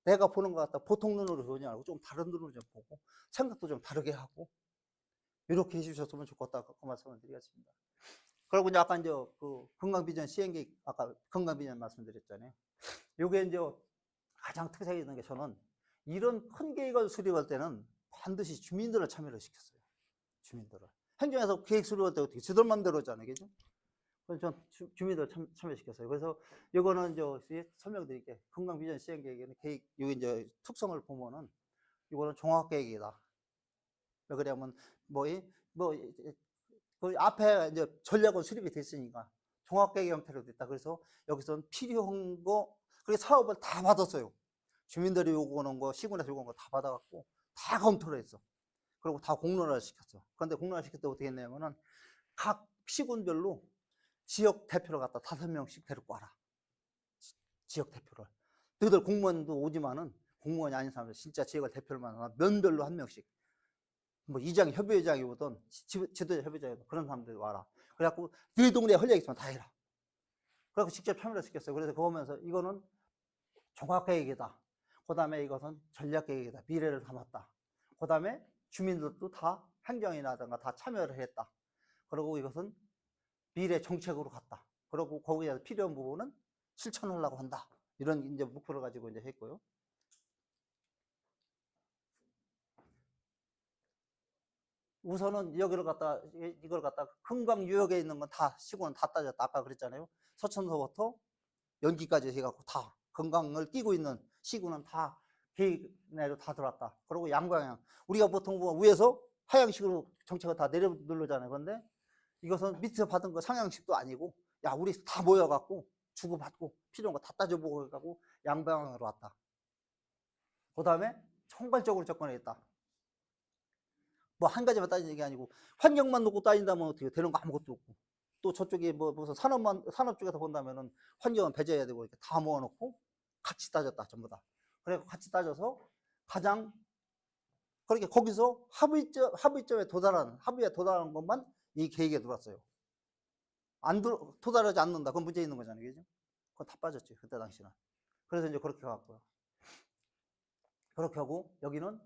내가 보는 것 같다. 보통 눈으로 보지 말고 좀 다른 눈으로 좀 보고 생각도 좀 다르게 하고 이렇게 해주셨으면 좋겠다. 그 말씀을 드리겠습니다. 그리고 이제 아까 이제 그 건강비전 시행계획 아까 건강비전 말씀드렸잖아요. 요게 이제 가장 특색이 있는 게 저는 이런 큰 계획을 수립할 때는 반드시 주민들을 참여를 시켰어요. 주민들을. 행정에서 계획 수립할 때 어떻게 지들 맘대로 하잖아요. 그죠? 그래서 전 주민들을 참여시켰어요. 그래서 이거는 이제 설명드릴게요. 건강비전 시행계획에는 여기 이제 특성을 보면은 이거는 종합계획이다. 왜 그러냐면 그 앞에 이제 전략은 수립이 됐으니까 종합계획 형태로 됐다. 그래서 여기서는 필요한 거, 그리고 사업을 다 받았어요. 주민들이 요구하는 거, 시군에서 요구하는 거 다 받아갖고 다 검토를 했어. 그리고 다 공론화를 시켰어. 그런데 공론화 시킬 때 어떻게 했냐면은 각 시군별로 지역 대표를 갖다 5명씩 데리고 와라. 지역 대표를. 너희들 공무원도 오지만은 공무원이 아닌 사람들 진짜 지역을 대표를 만나 면별로 한 명씩. 뭐 이장 협의회장이 오든 지도자 협의장이든 그런 사람들 와라. 그래갖고 너희 동네에 할 얘기 있으면 다 해라. 그래갖고 직접 참여를 시켰어요. 그래서 그거 보면서 이거는 종합계획이다. 그 다음에 이것은 전략계획이다. 미래를 담았다. 그 다음에 주민들도 다 행정이라든가 다 참여를 했다. 그리고 이것은 미래 정책으로 갔다. 그리고 거기에 필요한 부분은 실천하려고 한다. 이런 이제 목표를 가지고 이제 했고요. 우선은 여기를 갖다 이걸 갖다 금강 유역에 있는 건 다 시군은 다 따졌다. 아까 그랬잖아요. 서천서부터 연기까지 해갖고 다 금강을 끼고 있는 시군은 다 계획 내로 다 들어왔다. 그리고 양방향 우리가 보통 위에서 하향식으로 정책을 다 내려 누르잖아요. 그런데 이것은 밑에서 받은 거 상향식도 아니고 야 우리 다 모여갖고 주고받고 필요한 거 다 따져보고 해갖고 양방향으로 왔다. 그 다음에 총괄적으로 접근했다. 뭐 한 가지만 따지는 게 아니고 환경만 놓고 따진다면 어떻게 되는 거 아무것도 없고 또 저쪽에 뭐 무슨 산업 쪽에서 본다면은 환경은 배제해야 되고 이렇게 다 모아놓고 같이 따졌다 전부 다. 그래 같이 따져서 가장 그렇게 거기서 합의점에 도달한 것만 이 계획에 들어왔어요. 도달하지 않는다. 그건 문제 있는 거잖아요. 그죠? 그건 다 빠졌지 그때 당시는. 그래서 이제 그렇게 갔고요. 그렇게 하고 여기는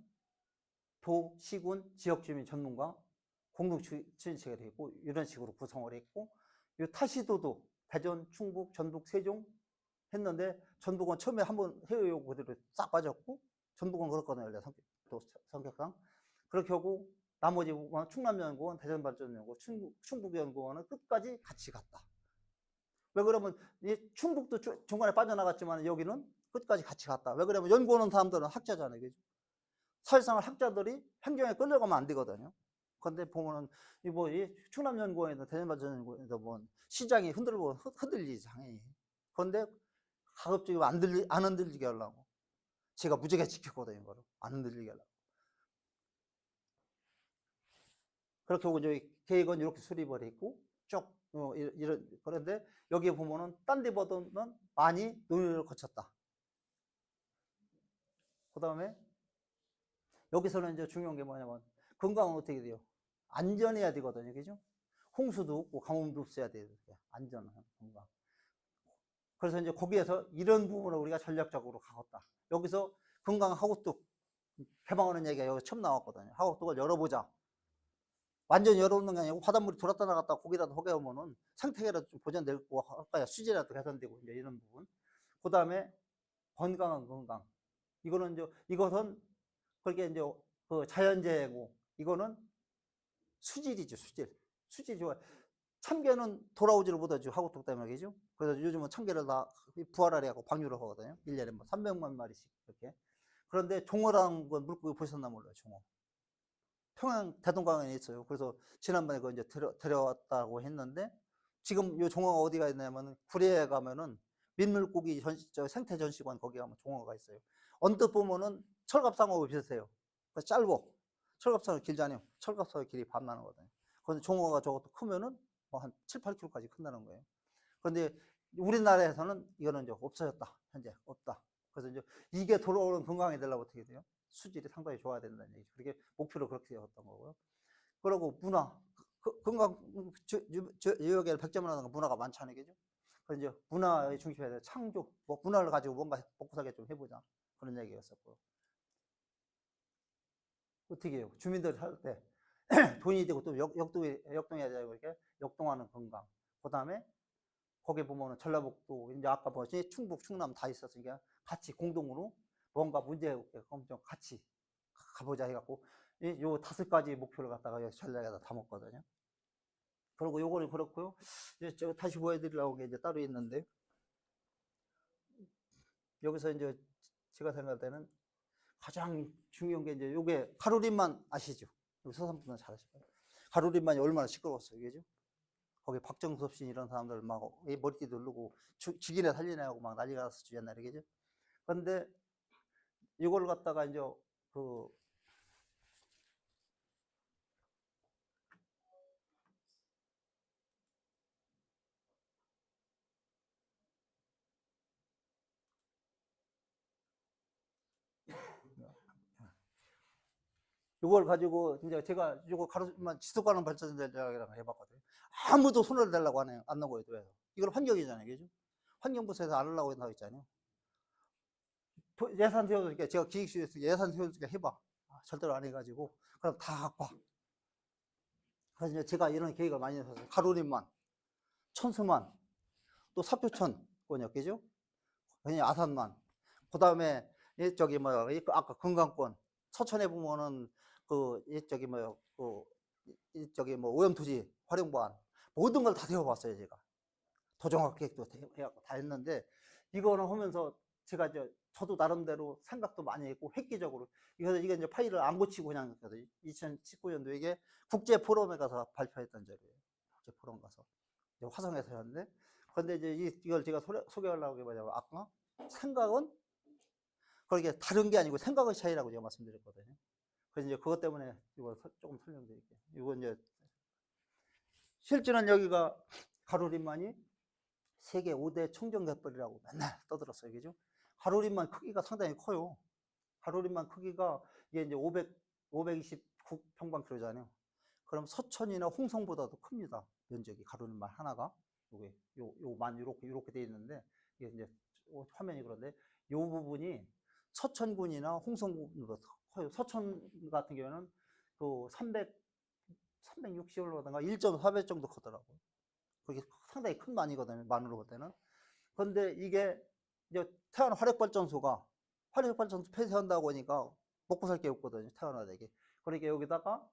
도, 시군, 지역주민 전문가 공동 추진체가 되어 있고 이런 식으로 구성을 했고 이 타시도도 대전, 충북, 전북, 세종 했는데 전북은 처음에 한번 해외 요구 그대로 싹 빠졌고 전북은 그렇거든요. 원래 성격상 그렇게 하고 나머지 충남연구원, 대전발전연구원, 충북연구원은 끝까지 같이 갔다. 왜 그러면 충북도 중간에 빠져나갔지만 여기는 끝까지 같이 갔다. 왜 그러면 연구하는 사람들은 학자잖아요. 그죠? 사실상 학자들이 행정에 끌려가면 안 되거든요. 그런데 보면은 이 충남연구원이나 대전발전연구원이나 뭐 시장이 흔들리지 당연히. 그런데 가급적이면 안 흔들리게 하려고 제가 무지하게 지켰거든요. 이거를 안 흔들리게 하려고. 그렇게 하고 이제 계획은 이렇게 수립을 했고 쭉 이런 그런데 여기에 보면은 딴 데보다는 많이 논의를 거쳤다. 그 다음에 여기서는 이제 중요한 게 뭐냐면 건강은 어떻게 돼요? 안전해야 되거든요. 그죠? 홍수도 없고 가뭄도 없어야 돼요. 안전한 건강. 그래서 이제 거기에서 이런 부분을 우리가 전략적으로 가겠다. 여기서 건강 하우뚝 개방하는 얘기가 여기 처음 나왔거든요. 하우뚝을 열어보자. 완전히 열어놓는 게 아니고 바닷물이 돌았다 나갔다 거기라도 허게 오면은 생태계라도 좀 보존되고 할까요? 수질이라도 개선되고 이제 이런 부분. 그 다음에 건강한 건강. 이거는 이제 이것은 그렇게 이제 그 자연재해고 이거는 수질이죠. 수질 좋아. 참개는 돌아오지를 못하죠. 하우뚝 때문에 그죠? 그래서 요즘은 참개를 다 부활하려 하고 방류를 하거든요. 1년에 뭐 300만 마리씩 이렇게. 그런데 종어라는 건 물고기 보셨나 몰라요. 종어. 평양 대동강에 있어요. 그래서 지난번에 그 이제 데려왔다고 했는데 지금 요 종어가 어디가 있냐면 구례에 가면은 민물고기 생태 전시관 거기 가면 종어가 있어요. 언뜻 보면은 철갑상어하고 비슷해요. 그래서 짧고 철갑상어 길잖아요. 철갑상어 길이 반만 하거든요. 그런데 종어가 저것도 크면은 뭐 한 7, 8kg까지 큰다는 거예요. 그런데 우리나라에서는 이거는 이제 없어졌다. 현재 없다. 그래서 이제 이게 돌아오는 건강이 되려면 어떻게 돼요? 수질이 상당히 좋아야 된다는 얘기죠. 그렇게 목표로 그렇게 되었던 거고요. 그리고 문화, 건강 유역에 100점을 하는 문화가 많잖아요. 그죠? 그래서 이제 문화의 중심에 대해 창조, 뭐 문화를 가지고 뭔가 먹고 살게 좀 해보자. 그런 얘기였었고. 어떻게 해요? 주민들이 살 때 돈이 되고 또 역동해야 되고 이렇게 역동하는 건강. 그 다음에 거기 보면은 전라북도 이제 아까 뭐지 충북, 충남 다 있었으니까 같이 공동으로 뭔가 문제 엄청 같이 가보자 해갖고 요 5가지 목표를 갖다가 여기 전략에다 담았거든요. 그리고 요거는 그렇고요. 이제 제가 다시 보여드리려고 게 이제 따로 있는데 여기서 이제 제가 생각할 때는 가장 중요한 게 이제 요게 가루림만 아시죠? 여기 서산분은 잘 아실 거예요. 가루림만이 얼마나 시끄러웠어요, 그죠? 거기 박정섭씨 이런 사람들 막 머리띠 누르고 죽이네 살리네 하고 막 난리가 났었죠 옛날에 그죠? 그런데 이걸 갖다가 이제 그 이걸 가지고 이제 제가 이거 가로만 지속가능 발전전략이라고 해봤거든요. 아무도 손을 대려고 안 해요. 안 나고요. 왜? 이걸 환경이잖아요. 그죠? 환경부서에서 안 하려고 나와 있잖아요. 예산 세워줄게. 제가 기획실에서 예산 세워줄게 해봐. 절대로 안 해가지고. 그럼 다 갖고 와. 그래서 이제 제가 이런 계획을 많이 해서 가로림만, 천수만, 또 사표천권이요. 그죠? 그냥 아산만. 그 다음에, 저기, 뭐야, 아까 금강권, 서천에 보면은, 저기, 뭐야, 저기, 뭐, 오염토지 활용 보안. 모든 걸 다 세워봤어요, 제가. 도정학 계획도 해갖고 다 했는데, 이거는 하면서 제가 저도 나름대로 생각도 많이 했고, 획기적으로. 이게 이제 파일을 안 고치고 그냥, 2019년도 이게 국제 포럼에 가서 발표했던 자리예요. 국제 포럼 가서. 화성에서 했는데, 그런데 이제 이걸 제가 소개하려고 뭐냐면, 아까 생각은 그렇게 다른 게 아니고 생각의 차이라고 제가 말씀드렸거든요. 그래서 이제 그것 때문에 이거 조금 설명드릴게요. 이거 이제 실제는 여기가 가로림만이 세계 5대 청정갯벌이라고 맨날 떠들었어요. 그죠? 가로림만 크기가 상당히 커요. 가로림만 크기가 이게 이제 529평방킬로잖아요. 그럼 서천이나 홍성보다도 큽니다. 면적이 가로림만 하나가. 요만 요렇게 돼 있는데 이게 이제 화면이 그런데 요 부분이 서천군이나 홍성군보다 커요. 서천 같은 경우에는 그 360이라든가 1.4배 정도 크더라고요. 그게 상당히 큰 만이거든요. 만으로 볼 때는. 그런데 이게 이제 태안 화력발전소가 화력발전소 폐쇄한다고 하니까 먹고 살 게 없거든요. 태안화되게. 그러니까 여기다가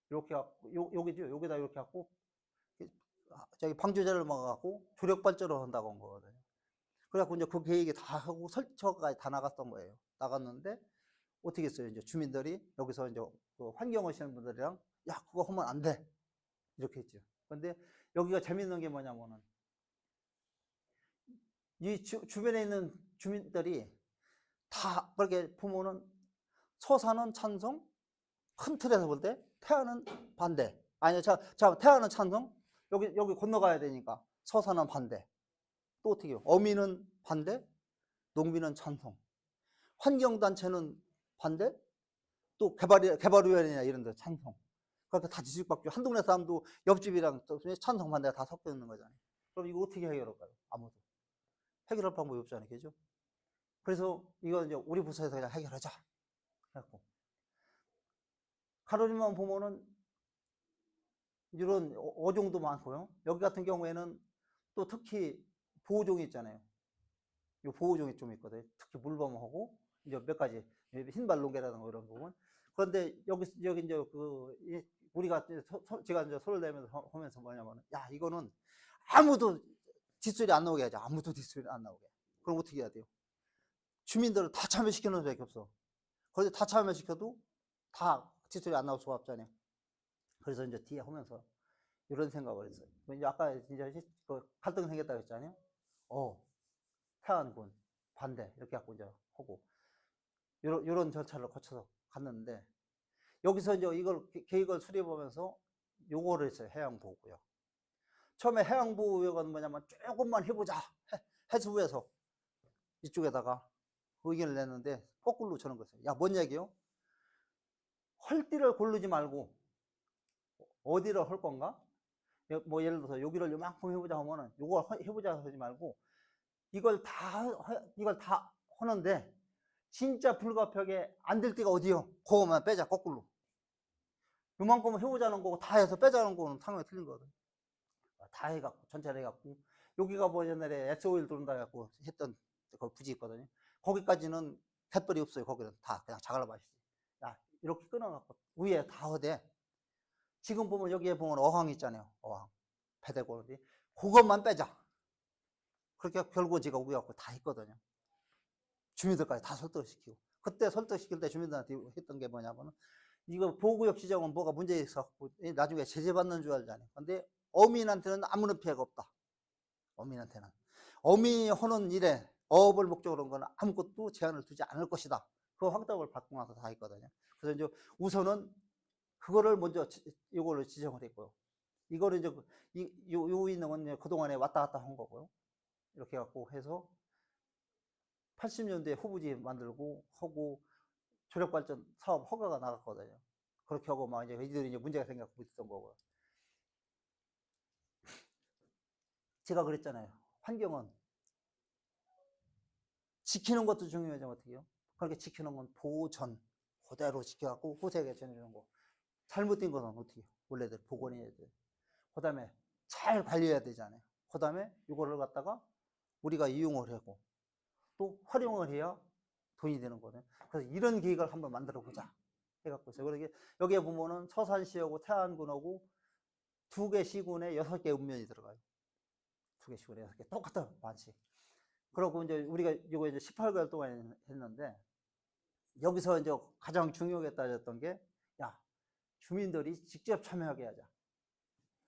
이렇게 갖고 여기죠. 여기다 이렇게 갖고 저기 방조제를 막아갖고 조력발전을 한다고 한 거거든요. 그래갖고 이제 그 계획이 다 하고 설치까지 다 나갔던 거예요. 나갔는데 어떻게 했어요? 이제 주민들이 여기서 이제 그 환경 하시는 분들이랑 야 그거 하면 안 돼. 이렇게 했죠. 근데 여기가 재밌는 게 뭐냐면은 이 주변에 있는 주민들이 다 그렇게 보면은 서산은 찬성, 큰 틀에서 볼 때 태안은 반대. 아니요, 자 태안은 찬성, 여기 건너가야 되니까 서산은 반대. 또 어떻게 해요? 어민은 반대, 농민은 찬성. 환경단체는 반대, 또 개발위원회나 이런 데 찬성. 그렇게 다 뒤집박죠. 한 동네 사람도 옆집이랑 찬성 반대가 다 섞여 있는 거잖아요. 그럼 이거 어떻게 해결할까요? 아무도. 해결할 방법이 없잖아요. 그죠? 그래서 이거 이제 우리 부서에서 그냥 해결하자. 그래갖고. 가로림만 보면은 이런 어종도 많고요. 여기 같은 경우에는 또 특히 보호종이 있잖아요. 이 보호종이 좀 있거든요. 특히 물범하고 이제 몇 가지 흰발롱개라든가 이런 부분. 그런데 여기 이제 우리가 제가 이제 손을 대면서 하면서 뭐냐면 야 이거는 아무도 뒷소리 안 나오게 하자. 아무도 뒷소리 안 나오게. 그럼 어떻게 해야 돼요? 주민들을 다 참여시키는 수밖에 없어. 그런데 다 참여시켜도 다 뒷소리 안 나올 수가 없잖아요. 그래서 이제 뒤에 하면서 이런 생각을 했어요. 이제 아까 이제 그 갈등 생겼다고 했잖아요. 태안군 반대 이렇게 갖고 이제 하고 이런 절차를 거쳐서 갔는데 여기서 이제 이걸 계획을 수립해 보면서 요거를 했어요. 해양보호구역. 처음에 해양보호구역은 뭐냐면 조금만 해보자. 해수부에서 이쪽에다가 의견을 냈는데 거꾸로 저는 거였어요. 야, 뭔 얘기요? 헐띠를 고르지 말고 어디를 할 건가? 뭐 예를 들어서 여기를 요만큼 해보자 하면은 요거 해보자 하지 말고 이걸 다 하는데 진짜 불가피하게 안 될 때가 어디요? 그거만 빼자 거꾸로. 요만큼은 해보자는 거고 다 해서 빼자는 거는 상황이 틀린 거거든. 다 해갖고 전체를 해갖고 여기가 뭐 옛날에 SO일 들어온다 해갖고 했던 그 부지 있거든요. 거기까지는 갯벌이 없어요. 거기는 다 그냥 자갈로 마시지. 야 이렇게 끊어갖고 위에 다 허대. 지금 보면 여기에 보면 어항 있잖아요. 어항 배대고는데 그것만 빼자. 그렇게 결국 제가 우겨갖고 다 했거든요. 주민들까지 다 설득시키고 그때 설득시킬 때 주민들한테 했던 게 뭐냐면은 이거 보호구역 지정은 뭐가 문제 있었고 나중에 제재받는 줄 알잖아요. 근데 어민한테는 아무런 피해가 없다. 어민한테는 어민이 하는 일에 어업을 목적으로 한 거는 아무것도 제한을 두지 않을 것이다. 그 확답을 받고 나서 다 했거든요. 그래서 이제 우선은 그거를 먼저 이거를 지정을 했고요. 이거를 이제 요 있는 건 그동안에 왔다 갔다 한 거고요. 이렇게 갖고 해서 80년대 후부지 만들고 하고 조력발전 사업 허가가 나갔거든요. 그렇게 하고 막 이제 이들이 이제 문제가 생겨서 있었던 거고요. 제가 그랬잖아요. 환경은 지키는 것도 중요하지만 어떻게 해요? 그렇게 지키는 건 보전, 그대로 지켜갖고 후세에게 전해주는 거. 잘못된 것은 어떻게 해요? 원래대로 복원해야 돼요. 그 다음에 잘 관리해야 되잖아요. 그 다음에 이거를 갖다가 우리가 이용을 하고 또 활용을 해야 돈이 되는 거거든요. 그래서 이런 계획을 한번 만들어 보자 해갖고 있어요. 그러게 여기에 보면은 서산시하고 태안군하고 2개 시군에 6개 읍면이 들어가요. 2개 시군에 6개 똑같아요, 반씩. 그러고 이제 우리가 이거 이제 18개월 동안 했는데 여기서 이제 가장 중요하게 따졌던 게, 야, 주민들이 직접 참여하게 하자.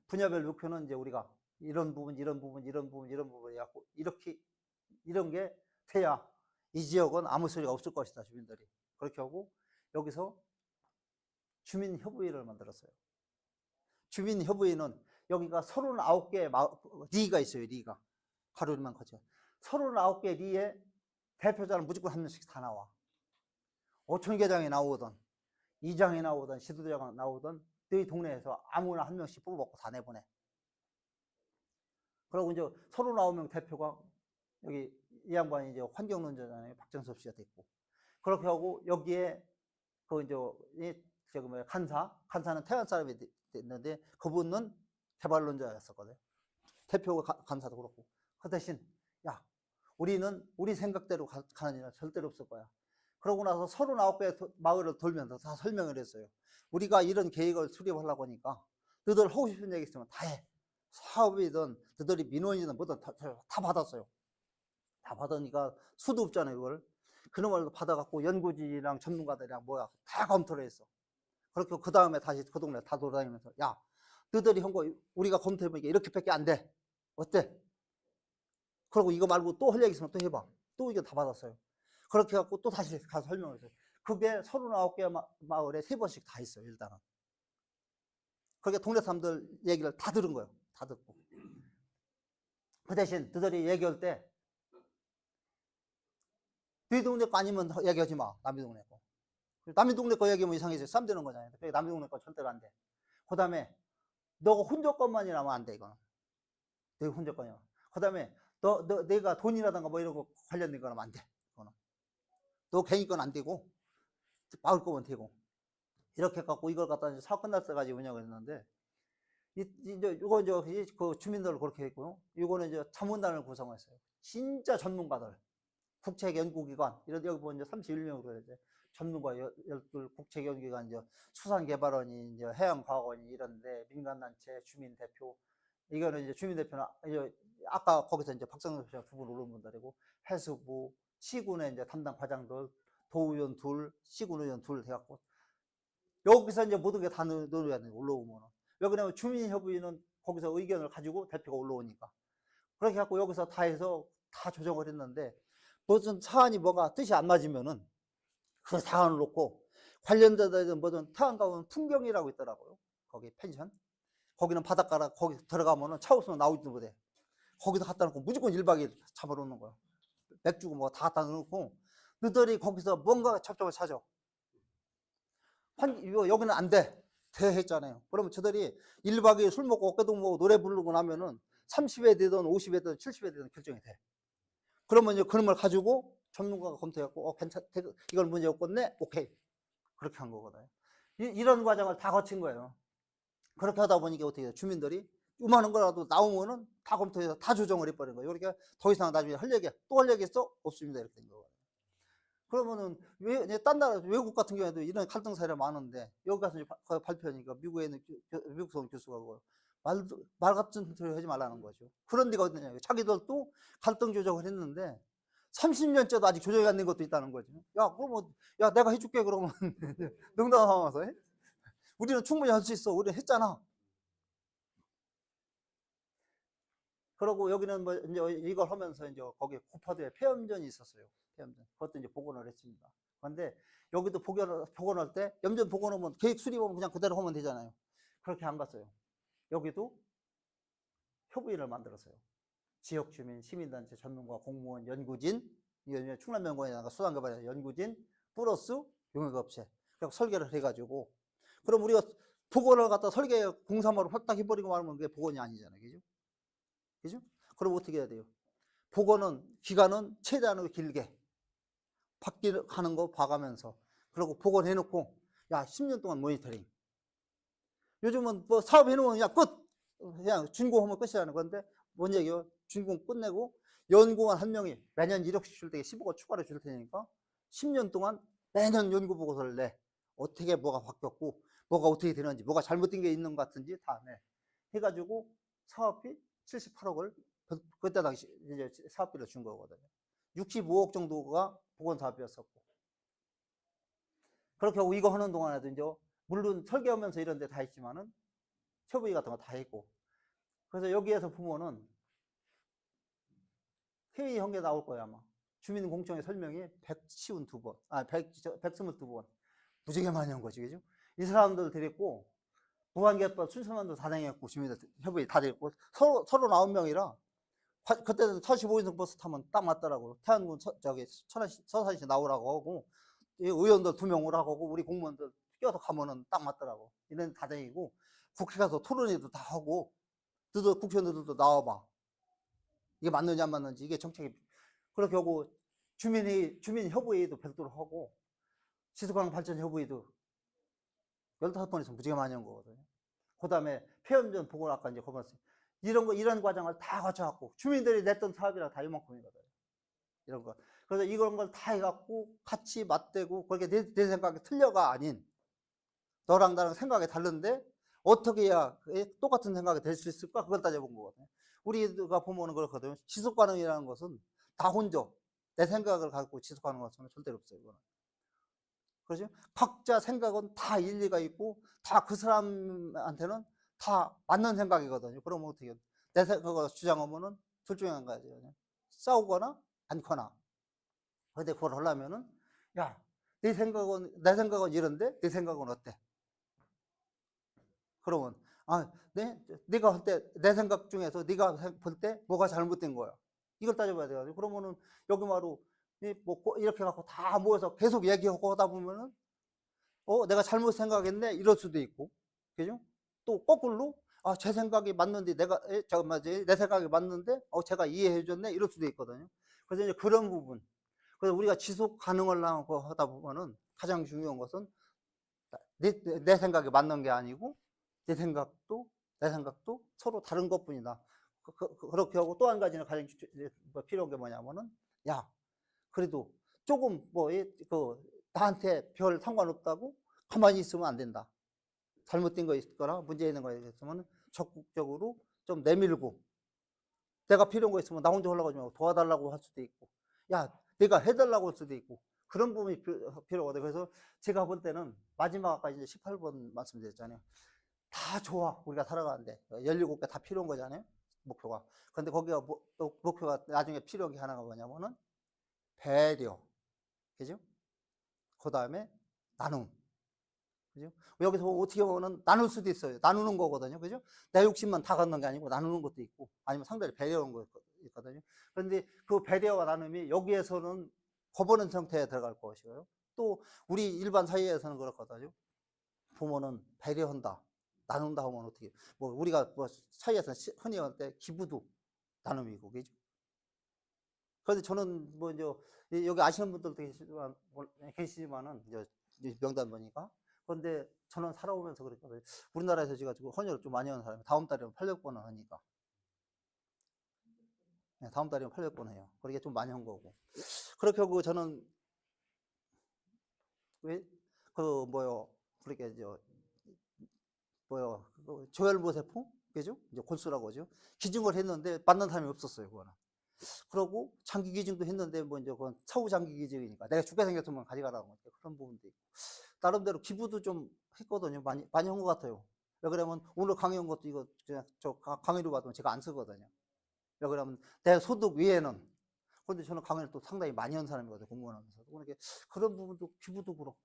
분야별 목표는 이제 우리가 이런 부분, 이런 부분, 이런 부분, 이런 부분 해갖고 이렇게 이런 게 돼야 이 지역은 아무 소리가 없을 것이다, 주민들이. 그렇게 하고 여기서 주민협의회를 만들었어요. 주민협의회는 여기가 39개 리가 있어요, 리가. 가로리만 거쳐. 39개 리에 대표자는 무조건 한 명씩 다 나와. 어촌계장이 나오든, 이장이 나오든, 시도자가 나오든, 너희 동네에서 아무나 한 명씩 뽑아먹고 다 내보내. 그리고 이제 39명 대표가 여기 이 양반이 이제 환경론자잖아요. 박정섭 씨가 됐고. 그렇게 하고 여기에 그 이제 저기 뭐야 간사는 태안 사람이 됐는데 그분은 개발론자였었거든요. 대표가 간사도 그렇고. 그 대신 야, 우리는 우리 생각대로 가는 일은 절대로 없을 거야. 그러고 나서 39개 마을을 돌면서 다 설명을 했어요. 우리가 이런 계획을 수립하려고 하니까 너들 하고 싶은 얘기 있으면 다 해. 사업이든 너들이 민원이든 뭐든 다 받았어요. 다 받으니까 수도 없잖아요, 이걸. 그놈을 받아갖고 연구진이랑 전문가들이랑 뭐야 다 검토를 했어. 그렇게 그 다음에 다시 그 동네 다 돌아다니면서 야, 너들이 한 거 우리가 검토해보니까 이렇게밖에 안 돼. 어때? 그리고 이거 말고 또 할 얘기 있으면 또 해봐. 또 이거 다 받았어요. 그렇게 해갖고 또 다시 가서 설명을 했어요. 그게 39개 마을에 3번씩 다 했어요, 일단은. 그렇게 동네 사람들 얘기를 다 들은 거예요. 다 듣고. 그 대신 너들이 얘기할 때 네 동네 거 아니면 얘기하지 마. 남의 동네 거. 남의 동네 거 얘기하면 이상해져. 쌈 되는 거잖아요. 남의 동네 거 절대로 안 돼. 그 다음에 너가 혼자 것만이라면 안 돼, 이거는. 내가 혼자 거냐. 그 다음에 내가 돈이라든가 뭐 이런 거 관련된 거는 안 돼. 이거는. 너 개인 건 안 되고 마을 거면 되고. 이렇게 해갖고 이걸 갖다 이제 사업 끝날 때까지 운영을 했는데 이제 이거 이제 그 주민들을 그렇게 했고요. 이거는 이제 자문단을 구성했어요. 진짜 전문가들. 국책연구기관, 이런 여기 보면 이제 31명으로 이제 전문가 12 국책연구기관, 이제 수산개발원이, 이제 해양과학원이 이런데, 민간단체, 주민대표, 이거는 이제 주민대표는 이제 아까 거기서 이제 박성섭 씨가 2분 오른 분들이고, 해수부, 시군의 이제 담당 과장들, 도의원 2, 시군의원 2 돼갖고, 여기서 이제 모든 게 다 넣어야 돼, 올라오면은. 왜 그러냐면 주민협의회는 거기서 의견을 가지고 대표가 올라오니까. 그렇게 해갖고 여기서 다 해서 다 조정을 했는데, 무슨 사안이 뭐가 뜻이 안 맞으면은 그 사안을 놓고 관련자들은 뭐든 태안 가면 풍경이라고 있더라고요. 거기 펜션. 거기는 바닷가라, 거기 들어가면은 차 없으면 나오지도 못해. 거기서 갖다 놓고 무조건 1박 2일 잡아놓는 거야. 맥주고 뭐 다 갖다 놓고 너들이 거기서 뭔가 접촉을 찾아. 여기는 안 돼. 돼 했잖아요. 그러면 저들이 1박 2일 술 먹고 어깨동 먹고 노래 부르고 나면은 30에 되든 50에 되든 70에 되든 결정이 돼. 그러면 이제 그런 걸 가지고 전문가가 검토해갖고, 이건 문제 없겠네? 오케이. 그렇게 한 거거든요. 이런 과정을 다 거친 거예요. 그렇게 하다 보니까 어떻게 해요? 주민들이 요만한 거라도 나오면은 다 검토해서 다 조정을 해버린 거예요. 그러니까 더 이상 나중에 또 할 얘기 있어? 없습니다. 이렇게 된 거거든요. 그러면은, 딴 나라, 외국 같은 경우에도 이런 갈등 사례가 많은데, 여기 가서 발표하니까 미국에 있는 미국성 교수가 말 같은 소리 하지 말라는 거죠. 그런 데가 어디냐. 자기들도 갈등 조정을 했는데 30년째도 아직 조정이 안 된 것도 있다는 거죠. 야, 그러면, 야, 내가 해줄게, 그러면. 농담 삼아서. 우리는 충분히 할 수 있어. 우리는 했잖아. 그러고 여기는 뭐, 이제 이걸 하면서 이제 거기 고파도에 폐염전이 있었어요. 폐염전. 그것도 이제 복원을 했습니다. 그런데 여기도 복원할 때, 염전 복원하면 계획 수립하면 그냥 그대로 하면 되잖아요. 그렇게 안 갔어요. 여기도 협의회를 만들었어요. 지역 주민, 시민단체, 전문가, 공무원, 연구진, 충남연구원에다가 수산개발에 연구진, 플러스 용역업체. 그래서 설계를 해가지고 그럼 우리가 복원을 갖다 설계 공사마로 홀딱 해버리고 말하면 그게 복원이 아니잖아요. 그죠? 그죠? 그럼 어떻게 해야 돼요? 복원은, 기간은 최대한으로 길게. 바뀌는 거 봐가면서. 그리고 복원해놓고, 야, 10년 동안 모니터링. 요즘은 뭐 사업해놓으면 그냥 끝! 그냥 준공하면 끝이라는 건데, 뭔 얘기예요? 준공 끝내고, 연구원 한 명이 매년 1억씩 줄 때 10억을 추가로 줄 테니까, 10년 동안 매년 연구 보고서를 내. 어떻게 뭐가 바뀌었고, 뭐가 어떻게 되는지, 뭐가 잘못된 게 있는 것 같은지 다 내. 해가지고 사업비 78억을 그때 당시 이제 사업비로 준 거거든요. 65억 정도가 보건 사업비였었고. 그렇게 하고 이거 하는 동안에도 이제 물론 설계하면서 이런 데 다 했지만은 협의 같은 거 다 했고. 그래서 여기에서 보면은 회의한 게 나올 거야, 아마. 주민공청회 설명이 152번, 122번. 무지개 많이 한 거지, 그죠? 이 사람들 데리고 무한개법 순서만도 다 당했고, 주민들 협의 다 됐고, 서로 9명이라, 그때는 45인승 버스 타면 딱 맞더라고. 태안군 서산시 나오라고 하고, 의원들 2명 오라고 하고, 우리 공무원들 끼어서 가면은 딱 맞더라고. 이런 다 다니고, 국회 가서 토론회도 다 하고, 국회의원들도 나와봐. 이게 맞는지 안 맞는지, 이게 정책이. 그렇게 하고, 주민협의회도 별도로 하고, 지속가능 발전 협의회도 15번에서 무지개 많이 한 거거든요. 그 다음에 폐연전 보고 아까 이제 거봤어요. 이런 과정을 다 거쳐갖고, 주민들이 냈던 사업이랑 다 이만큼이거든요. 이런 거. 그래서 이런 걸 다 해갖고, 같이 맞대고, 그렇게 내 생각이 틀려가 아닌, 너랑 나랑 생각이 다른데, 어떻게 해야 똑같은 생각이 될 수 있을까? 그걸 따져본 거거든요. 우리가 보면은 그렇거든요. 지속 가능이라는 것은 다 혼자 내 생각을 갖고 지속 가능한 것은 절대로 없어요. 이거는. 그렇죠? 각자 생각은 다 일리가 있고 다 그 사람한테는 다 맞는 생각이거든요. 그러면 어떻게 해요? 내 생각을 주장하면은 둘 중에 한 가지예요. 싸우거나 않거나. 근데 그걸 하려면은 야, 내 생각은 이런데 내 생각은 어때? 그러면 내가 할 때 내 생각 중에서 네가 볼 때 뭐가 잘못된 거야. 이걸 따져봐야 돼가지고 그러면은 여기 바로 뭐 이렇게 갖고 다 모여서 계속 얘기하고 하다 보면은 내가 잘못 생각했네 이럴 수도 있고, 그죠? 또 거꾸로 제 생각이 맞는데 내 생각이 맞는데 제가 이해해줬네 이럴 수도 있거든요. 그래서 이제 그런 부분. 그래서 우리가 지속 가능하려고 하다 보면은 가장 중요한 것은 내 생각이 맞는 게 아니고 내 생각도 서로 다른 것뿐이다. 그렇게 하고 또 한 가지는 가장 필요한 게 뭐냐면은 야, 그래도 조금 나한테 별 상관없다고 가만히 있으면 안 된다. 잘못된 거 있거나 문제 있는 거 있으면 적극적으로 좀 내밀고, 내가 필요한 거 있으면 나 혼자 하려고 하지 말고 도와달라고 할 수도 있고, 야, 내가 해달라고 할 수도 있고, 그런 부분이 필요하거든요. 그래서 제가 볼 때는 마지막 아까 이제 18번 말씀드렸잖아요. 다 좋아. 우리가 살아가는데 17개 다 필요한 거잖아요. 목표가. 근데 거기가 또 목표가 나중에 필요한 게 하나가 뭐냐면은 배려. 그죠? 그 다음에 나눔. 그죠? 여기서 어떻게 보면 나눌 수도 있어요. 나누는 거거든요. 그죠? 내 욕심만 다 갖는 게 아니고 나누는 것도 있고, 아니면 상대를 배려하는 거 있거든요. 그런데 그 배려와 나눔이 여기에서는 거부는 형태에 들어갈 것이고요. 또 우리 일반 사회에서는 그렇거든요. 부모는 배려한다, 나눈다 하면 어떻게, 우리가 사회에서 흔히 할 때 기부도 나눔이고, 그죠? 그런데 저는 이제 여기 아시는 분들도 계시지만은 이제 명단 보니까. 그런데 저는 살아오면서 그러니까 우리나라에서 제가 헌혈을 좀 많이 하는 사람이 다음 달이면 800번을 하니까. 네, 다음 달이면 800번 해요. 그렇게 좀 많이 한 거고. 그렇게 하고 저는 그렇게 조혈모세포? 그죠? 이제 골수라고 하죠. 기증을 했는데 맞는 사람이 없었어요, 그거는. 그러고 장기 기증도 했는데 이제 그건 차후 장기 기증이니까 내가 죽게 생겼으면 가져가라고 하니까 그런 부분도 있고. 나름대로 기부도 좀 했거든요. 많이 한 것 같아요. 왜 그러면 오늘 강의한 것도 이거 그냥 강의로 받으면 제가 안 쓰거든요. 왜 그러면 내 소득 위에는. 그런데 저는 강의를 또 상당히 많이 한 사람이거든요. 공무원하면서. 그러니까 그런 부분도 기부도 그렇고.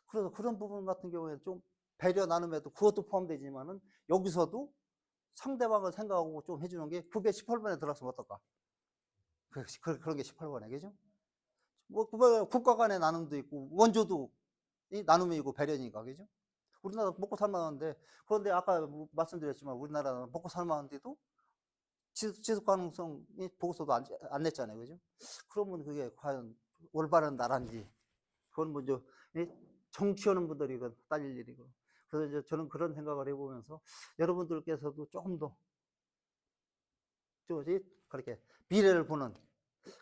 그래서 그런 부분 같은 경우에는 좀 배려 나눔에도 그것도 포함되지만은 여기서도 상대방을 생각하고 좀 해주는 게 그게 18번에 들어갔으면 어떨까? 그런 게 18번에, 그죠? 국가 간의 나눔도 있고, 원조도 이 나눔이고 배려니까, 그죠? 우리나라 먹고 살만한데, 그런데 아까 말씀드렸지만 우리나라는 먹고 살만한데도 지속 가능성이 보고서도 안 냈잖아요. 그죠? 그러면 그게 과연 올바른 나라인지, 그건 먼저 정치하는 분들이 따질 일이고. 그래서 이제 저는 그런 생각을 해보면서 여러분들께서도 조금 더 그렇게 미래를 보는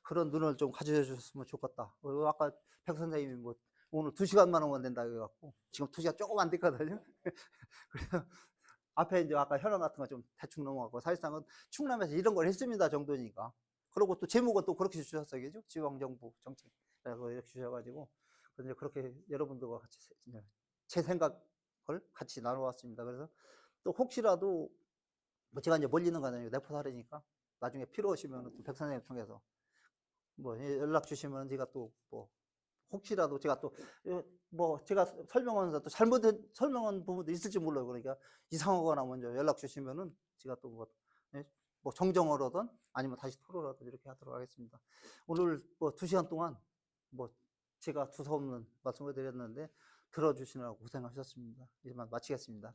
그런 눈을 좀 가져주셨으면 좋겠다. 아까 백 선생님이 뭐 오늘 2시간만 오면 된다 해갖고 지금 2시간 조금 안 됐거든요. 그래서 앞에 이제 아까 현황 같은 거 좀 대충 넘어가고, 사실상은 충남에서 이런 걸 했습니다 정도니까. 그리고 또 제목은 또 그렇게 주셨어요. 그죠? 지방정부 정책이라고 이렇게 주셔가지고, 이제 그렇게 여러분들과 같이 제 생각을 같이 나눠왔습니다. 그래서 또 혹시라도 뭐 제가 이제 멀리는 거 아니에요. 내포사례니까 나중에 필요하시면 또 백 선생님 통해서 뭐 연락 주시면 제가 또 뭐 혹시라도 제가 또 뭐 제가 설명하면서 또 잘못된 설명한 부분도 있을지 몰라요. 그러니까 이상하거나 먼저 연락 주시면은 제가 또 뭐 정정을 아니면 다시 토론하든 이렇게 하도록 하겠습니다. 오늘 뭐 2시간 동안 뭐 제가 두서없는 말씀을 드렸는데 들어주시느라고 고생하셨습니다. 이만 마치겠습니다.